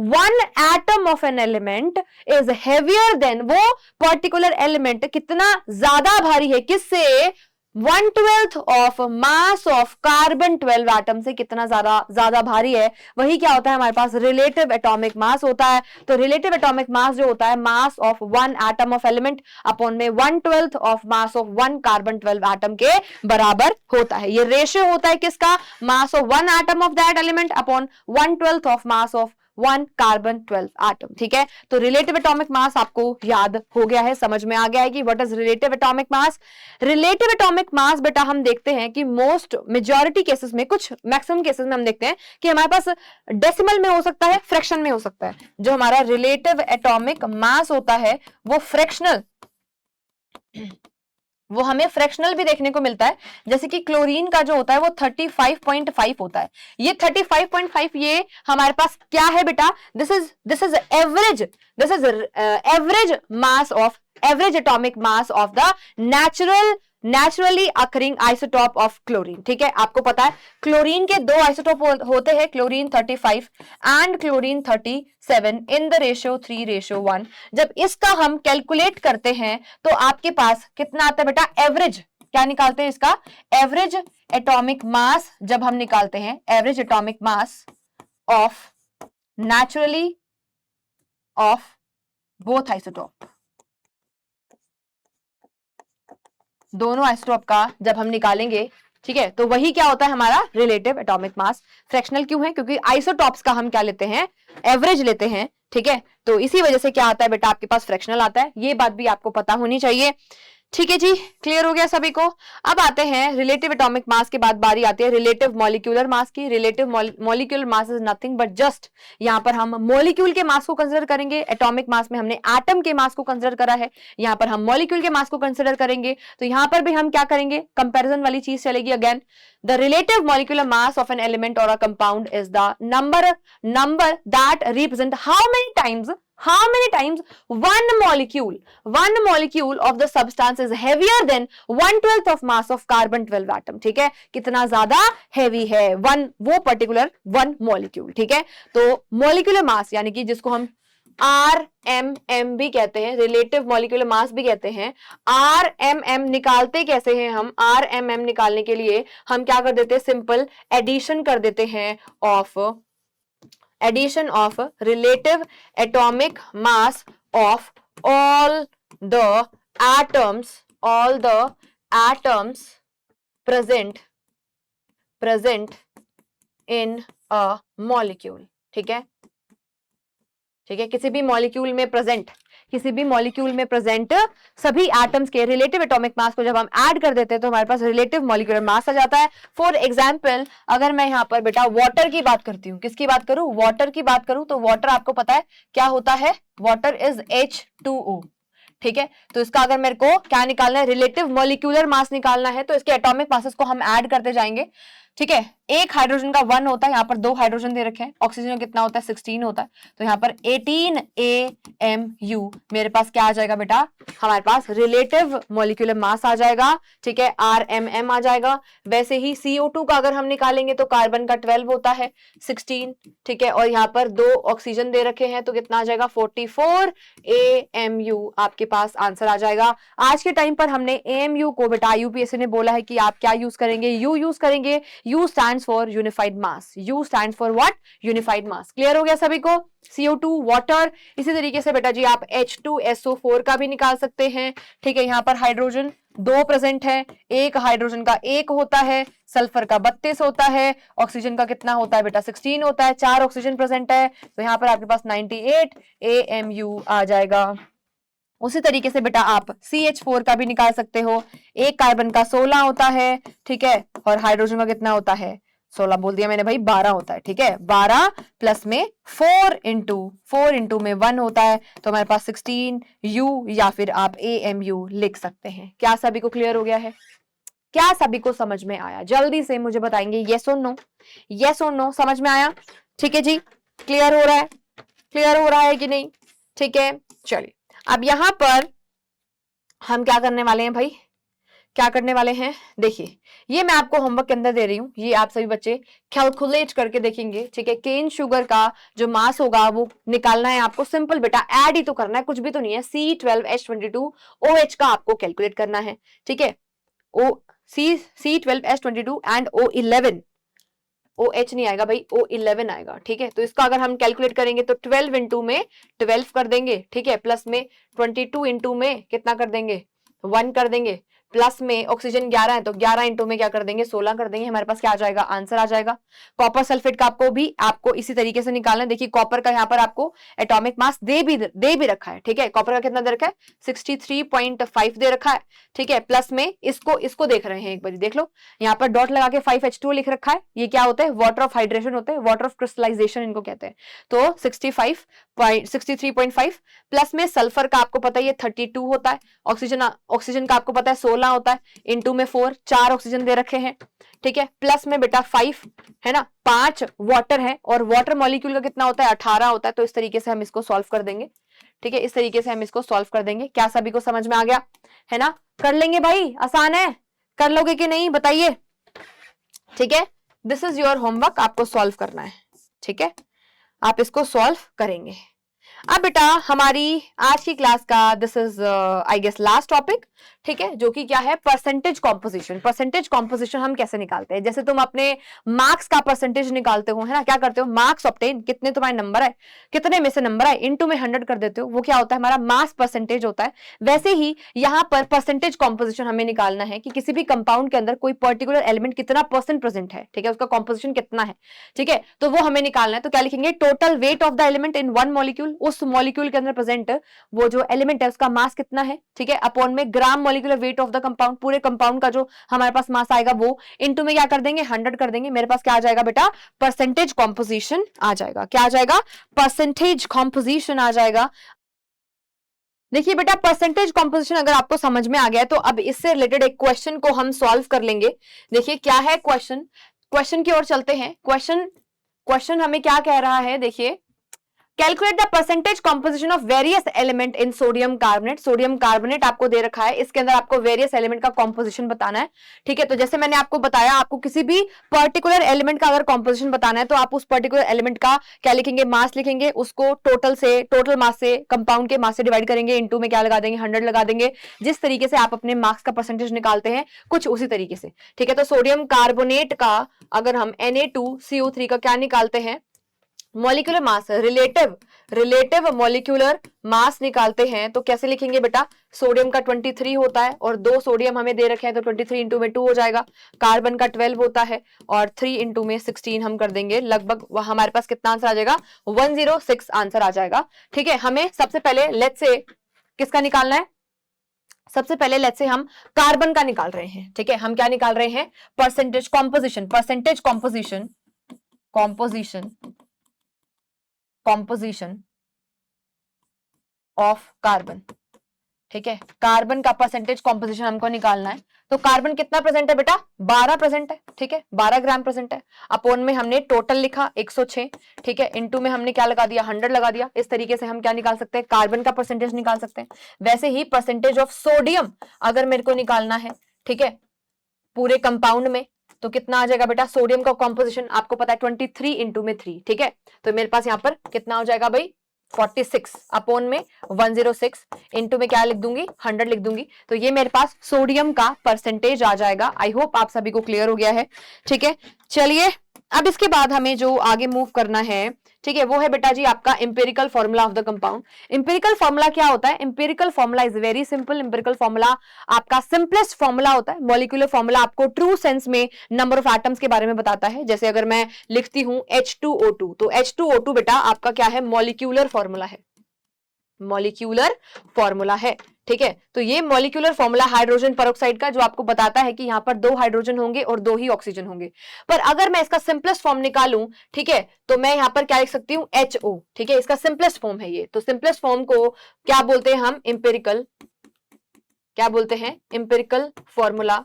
one atom of an element is heavier than, वो पर्टिकुलर एलिमेंट कितना ज्यादा भारी है किससे? 1/12 of mass of carbon 12 atom से कितना ज्यादा भारी है, वही क्या होता है हमारे पास? रिलेटिव एटॉमिक मास होता है। तो रिलेटिव एटॉमिक मास जो होता है mass of one atom of element upon में 1/12 of mass of one carbon 12 atom के बराबर होता है। ये रेशियो होता है किसका? Mass of one atom of that element upon 1/12 of mass of one carbon 12 atom. ठीक है, तो रिलेटिव एटॉमिक मास आपको याद हो गया है, समझ में आ गया है कि what is relative atomic mass. Relative atomic mass बेटा हम देखते हैं कि मोस्ट मेजॉरिटी केसेस में, कुछ मैक्सिमम केसेस में हम देखते हैं कि हमारे पास डेसिमल में हो सकता है, फ्रैक्शन में हो सकता है। जो हमारा रिलेटिव एटॉमिक मास होता है वो फ्रैक्शनल, वो हमें फ्रैक्शनल भी देखने को मिलता है। जैसे कि क्लोरीन का जो होता है वो 35.5 होता है। ये 35.5 ये हमारे पास क्या है बेटा? This is average mass of, average atomic mass of the naturally occurring isotope of chlorine. ठीक है, आपको पता है क्लोरीन के दो आइसोटॉप होते हैं, chlorine 35 and chlorine 37 in the ratio 3:1। जब इसका हम कैलकुलेट करते हैं तो आपके पास कितना आता है बेटा? एवरेज, क्या निकालते हैं इसका? एवरेज एटॉमिक मास जब हम निकालते हैं, average atomic mass of naturally of both isotope, दोनों आइसोटॉप का जब हम निकालेंगे, ठीक है, तो वही क्या होता है हमारा रिलेटिव एटॉमिक मास। फ्रैक्शनल क्यों है? क्योंकि आइसोटॉप्स का हम क्या लेते हैं? एवरेज लेते हैं। ठीक है, तो इसी वजह से क्या आता है बेटा आपके पास? फ्रैक्शनल आता है। ये बात भी आपको पता होनी चाहिए। ठीक है जी, क्लियर हो गया सभी को। अब आते हैं रिलेटिव एटॉमिक मास के बाद बारी आती है रिलेटिव मॉलिक्यूलर मास की। Relative molecular mass is nothing but just, यहां पर हम मॉलिक्यूल के मास को कंसीडर करेंगे। एटॉमिक मास में हमने एटम के मास को कंसीडर करा है, यहां पर हम मॉलिक्यूल के मास को कंसीडर करेंगे। तो यहां पर भी हम क्या करेंगे? कंपैरिजन वाली चीज चलेगी again. The relative molecular mass of an element और a compound is the number that represent how many times one molecule of the substance is heavier than 1/12 of mass of carbon 12 atom। ठीक है, कितना ज्यादा heavy है वो particular one molecule. ठीक है, तो मॉलिक्यूलर मास यानी कि जिसको हम RMM भी कहते हैं, रिलेटिव मॉलिक्यूलर मास भी कहते हैं। RMM निकालते कैसे हैं हम? RMM निकालने के लिए हम क्या कर देते हैं? सिंपल एडिशन कर देते हैं addition of relative atomic mass of all the atoms present in a molecule। ठीक है, किसी भी मॉलिक्यूल में प्रेजेंट सभी एटम्स के रिलेटिव एटॉमिक मास को जब हम ऐड कर देते हैं तो हमारे पास रिलेटिव मॉलिक्यूलर मास आ जाता है। फॉर एग्जांपल अगर मैं यहां पर बेटा वाटर की बात करती हूँ, किसकी बात करूं? वाटर की बात करूं तो वाटर आपको पता है क्या होता है? Water is H2O। ठीक है, तो इसका अगर मेरे को क्या निकालना है? रिलेटिव मॉलिक्यूलर मास निकालना है तो इसके एटॉमिक मासेस को हम ऐड करते जाएंगे। ठीक है, एक हाइड्रोजन का 1 होता है, यहाँ पर 2 हाइड्रोजन दे रखे हैं। ऑक्सीजन का कितना होता है? 16 होता है। तो यहाँ पर 18 AMU मेरे पास क्या आ जाएगा बेटा? हमारे पास रिलेटिव मॉलिक्यूलर मास आ जाएगा। ठीक है, RMM आ जाएगा। वैसे ही CO2 का अगर हम निकालेंगे तो कार्बन का 12 होता है, 16। ठीक है, और यहाँ पर 2 ऑक्सीजन दे रखे हैं तो कितना आ जाएगा? 44 AMU आपके पास आंसर आ जाएगा। आज के टाइम पर हमने AMU को बेटा UPSC ने बोला है कि आप क्या यूज करेंगे? U यूज करेंगे। U stands for unified mass। U stands for what? Unified mass। Clear हो गया सभी को? CO2 वाटर, इसी तरीके से बेटा जी आप H2SO4 का भी निकाल सकते हैं। ठीक है, यहाँ पर हाइड्रोजन 2 प्रेजेंट है, एक हाइड्रोजन का 1 होता है, सल्फर का 32 होता है, ऑक्सीजन का कितना होता है बेटा? 16 होता है। 4 ऑक्सीजन प्रेजेंट है तो यहाँ पर आपके पास 98 AMU आ जाएगा। उसी तरीके से बेटा आप CH4 का भी निकाल सकते हो। एक कार्बन का 16 होता है। ठीक है, और हाइड्रोजन का कितना होता है? 16 बोल दिया मैंने भाई, 12 होता है, ठीक है। 12 प्लस में 4 इंटू में 1 होता है, तो हमारे पास 16u या फिर आप AMU लिख सकते हैं। क्या सभी को क्लियर हो गया है? क्या सभी को समझ में आया? जल्दी से मुझे बताएंगे यस और नो, यस और नो, समझ में आया? ठीक है जी, क्लियर हो रहा है? क्लियर हो रहा है कि नहीं? ठीक है, चलिए अब यहां पर हम क्या करने वाले हैं भाई, क्या करने वाले हैं? देखिए, ये मैं आपको होमवर्क के अंदर दे रही हूं, ये आप सभी बच्चे कैलकुलेट करके देखेंगे, ठीक है। केन शुगर का जो मास होगा वो निकालना है आपको, सिंपल बेटा, ऐड ही तो करना है, कुछ भी तो नहीं है। C12H22OH का आपको कैलकुलेट करना है, ठीक है। C12H22 एंड OH नहीं आएगा भाई, O11 आएगा, ठीक है। तो इसका अगर हम कैलकुलेट करेंगे तो 12 इंटू में 12 कर देंगे, ठीक है, प्लस में 22 इंटू में कितना कर देंगे, 1 कर देंगे, प्लस में ऑक्सीजन 11 है तो 11 इंटू में क्या कर देंगे, 16 कर देंगे। हमारे पास क्या आ जाएगा, आंसर आ जाएगा। कॉपर सल्फेट का आपको इसी तरीके से निकालना है। देखिए कॉपर का यहाँ पर आपको एटॉमिक मास दे भी रखा है, ठीक है। कॉपर का कितना दे रखा है, 63.5 दे रखा है, ठीक है। प्लस में इसको देख रहे हैं, एक बार देख लो, यहाँ पर डॉट लगा के 5H2 लिख रखा है। ये क्या होता है, वाटर ऑफ हाइड्रेशन होते हैं, वाटर ऑफ क्रिस्टलाइजेशन इनको कहते हैं। तो 63.5 प्लस में सल्फर का आपको पता है ये 32 होता है, ऑक्सीजन का आपको पता है 16 होता है, इंटू में 4, 4 ऑक्सीजन दे रखे हैं, ठीक है। प्लस में बेटा 5 है ना, 5 वाटर है, और वाटर मॉलिक्यूल का कितना होता है, 18 होता है। तो इस तरीके से हम इसको सॉल्व कर देंगे, ठीक है, इस तरीके से हम इसको सॉल्व कर देंगे। क्या सभी को समझ में आ गया है ना? कर लेंगे भाई, आसान है, कर लोगे कि नहीं बताइए, ठीक है। दिस इज योर होमवर्क, आपको सॉल्व करना है, ठीक है, आप इसको सॉल्व करेंगे। अब बेटा हमारी आज की क्लास का this is I guess last topic, ठीक है, जो कि क्या है, परसेंटेज कॉम्पोजिशन। परसेंटेज कॉम्पोजिशन हम कैसे निकालते हैं, जैसे तुम अपने मार्क्स का परसेंटेज निकालते हो, है ना, क्या करते हो, मार्क्स ऑब्टेन, कितने तुम्हारे नंबर है, कितने में से नंबर है, इनटू में 100 कर देते हो, वो क्या होता है, हमारा मास परसेंटेज होता है। वैसे ही यहाँ पर परसेंटेज कॉम्पोजिशन हमें निकालना है कि किसी भी कंपाउंड के अंदर कोई पर्टिकुलर एलिमेंट कितना परसेंट प्रेजेंट है, ठीक है, उसका कॉम्पोजिशन कितना है, ठीक है, तो वो हमें निकालना है। तो क्या लिखेंगे, total weight of the element in one molecule, उस मॉलिक्यूल के अंदर प्रेजेंट वो जो एलिमेंट है उसका मास कितना है, ठीक है, अपॉन में gram molecular weight of the compound, पूरे कंपाउंड का जो हमारे पास मास आएगा वो, इनटू में क्या कर देंगे, 100 कर देंगे। मेरे पास क्या आ जाएगा बेटा, परसेंटेज कॉम्पोजिशन आ जाएगा। क्या आ जाएगा, परसेंटेज कॉम्पोजिशन आ जाएगा। देखिए बेटा, परसेंटेज कॉम्पोजिशन अगर आपको समझ में आ गया तो अब इससे रिलेटेड एक क्वेश्चन को हम सॉल्व कर लेंगे। देखिए क्या है क्वेश्चन, क्वेश्चन की ओर चलते हैं। क्वेश्चन हमें क्या कह रहा है, देखिए, calculate the percentage composition of various element in sodium carbonate. Sodium carbonate आपको दे रखा है, इसके अंदर आपको वेरियस एलिमेंट का कॉम्पोजिशन बताना है, ठीक है। तो जैसे मैंने आपको बताया, आपको किसी भी पर्टिकुलर एलिमेंट का अगर कॉम्पोजिशन बताना है तो आप उस पर्टिकुलर एलिमेंट का क्या लिखेंगे, मास लिखेंगे, उसको टोटल मास से, कंपाउंड के मास से डिवाइड करेंगे, इनटू में क्या लगा देंगे, 100 लगा देंगे। जिस तरीके से आप अपने मार्क्स का परसेंटेज निकालते हैं कुछ उसी तरीके से, ठीक है। तो सोडियम कार्बोनेट का अगर हम Na2CO3 का क्या निकालते हैं, मॉलिक्यूलर मास, रिलेटिव मॉलिक्यूलर मास निकालते हैं, तो कैसे लिखेंगे बेटा, सोडियम का 23 होता है और 2 सोडियम हमें दे रखे हैं, तो 23 इंटू में 2 हो जाएगा। कार्बन का 12 होता है और 3 इंटू में 16 हम कर देंगे, लगभग हमारे पास कितना आंसर आ जाएगा, 106 आंसर आ जाएगा, ठीक है। हमें सबसे पहले लेट्स से किसका निकालना है, सबसे पहले लेट्स से हम कार्बन का निकाल रहे हैं, ठीक है। हम क्या निकाल रहे हैं, परसेंटेज कॉम्पोजिशन ऑफ कार्बन, ठीक है। कार्बन का परसेंटेज कॉम्पोजिशन हमको निकालना है। तो कार्बन कितना प्रेजेंट है बेटा, 12 प्रेजेंट है, ठीक है, 12 ग्राम प्रेजेंट है। अपोन में हमने टोटल लिखा 106, ठीक है, इनटू में हमने क्या लगा दिया, 100 लगा दिया। इस तरीके से हम क्या निकाल सकते हैं, कार्बन का परसेंटेज निकाल सकते हैं। वैसे ही परसेंटेज ऑफ सोडियम अगर मेरे को निकालना है, ठीक है, पूरे कंपाउंड में, तो कितना आ जाएगा बेटा, सोडियम का कॉम्पोजिशन आपको पता है 23 इंटू में 3, ठीक है। तो मेरे पास यहाँ पर कितना हो जाएगा भाई, 46 अपोन में 106 इंटू में क्या लिख दूंगी, 100 लिख दूंगी। तो ये मेरे पास सोडियम का परसेंटेज आ जाएगा। आई होप आप सभी को क्लियर हो गया है, ठीक है। चलिए अब इसके बाद हमें जो आगे मूव करना है, ठीक है, वो है बेटा जी आपका empirical formula of the compound. Empirical formula क्या होता है, empirical formula is very simple. Empirical formula आपका सिंपलेस्ट फॉर्मूला होता है। मॉलिक्यूलर फॉर्मूला आपको ट्रू सेंस में नंबर ऑफ एटम्स के बारे में बताता है। जैसे अगर मैं लिखती हूं H2O2, तो H2O2 बेटा आपका क्या है, मॉलिक्यूलर फॉर्मूला है, मॉलिक्यूलर फॉर्मूला है, ठीक है। तो ये मॉलिक्यूलर फॉर्मूला हाइड्रोजन पेरोक्साइड का जो आपको बताता है कि यहां पर 2 हाइड्रोजन होंगे और 2 ही ऑक्सीजन होंगे। पर अगर मैं इसका सिंपलेस्ट फॉर्म निकालूं, ठीक है, तो मैं यहां पर क्या लिख सकती हूं, HO, ठीक है, इसका सिंपलेस्ट फॉर्म है ये। तो सिंपलेस्ट फॉर्म को क्या बोलते हैं हम, एम्पिरिकल, क्या बोलते हैं, एम्पिरिकल फॉर्मूला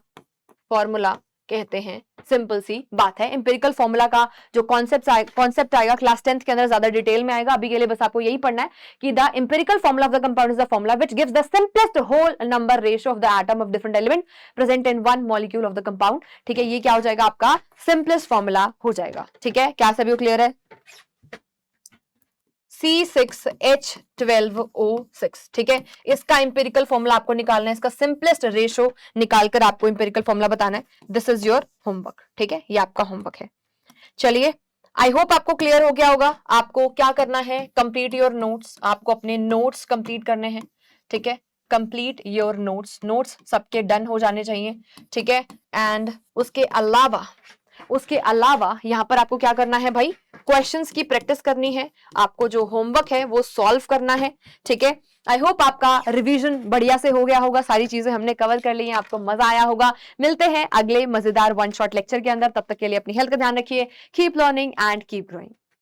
कहते हैं। सिंपल सी बात है। एम्पिरिकल फॉर्मूला का जो कॉन्सेप्ट आएगा क्लास 10th के अंदर ज्यादा डिटेल में आएगा। अभी के लिए बस आपको यही पढ़ना है कि the empirical formula of the compound is the formula which gives the simplest whole number ratio of the atom of different element present in one molecule of the compound, ठीक है। ये क्या हो जाएगा, आपका सिंपलेस्ट फॉर्मूला हो जाएगा, ठीक है। क्या सभी क्लियर है? C6H12O6, ठीक है। इसका इंपेरिकल फॉर्मूला आपको निकालना है, इसका सिंपलेस्ट रेशो निकालकर आपको इंपेरिकल फॉर्मूला बताना है। दिस इज योर होमवर्क, ठीक है, ये आपका होमवर्क है। चलिए, आई होप आपको क्लियर हो गया होगा। आपको क्या करना है, कंप्लीट योर नोट्स, आपको अपने नोट्स कंप्लीट करने हैं, ठीक है। कंप्लीट योर नोट्स, नोट्स सबके डन हो जाने चाहिए, ठीक है। एंड उसके अलावा यहां पर आपको क्या करना है भाई, क्वेश्चंस की प्रैक्टिस करनी है, आपको जो होमवर्क है वो सॉल्व करना है, ठीक है। आई होप आपका रिवीजन बढ़िया से हो गया होगा, सारी चीजें हमने कवर कर ली हैं, आपको मजा आया होगा। मिलते हैं अगले मजेदार वन शॉट लेक्चर के अंदर, तब तक के लिए अपनी हेल्थ का ध्यान रखिए। Keep learning and keep growing.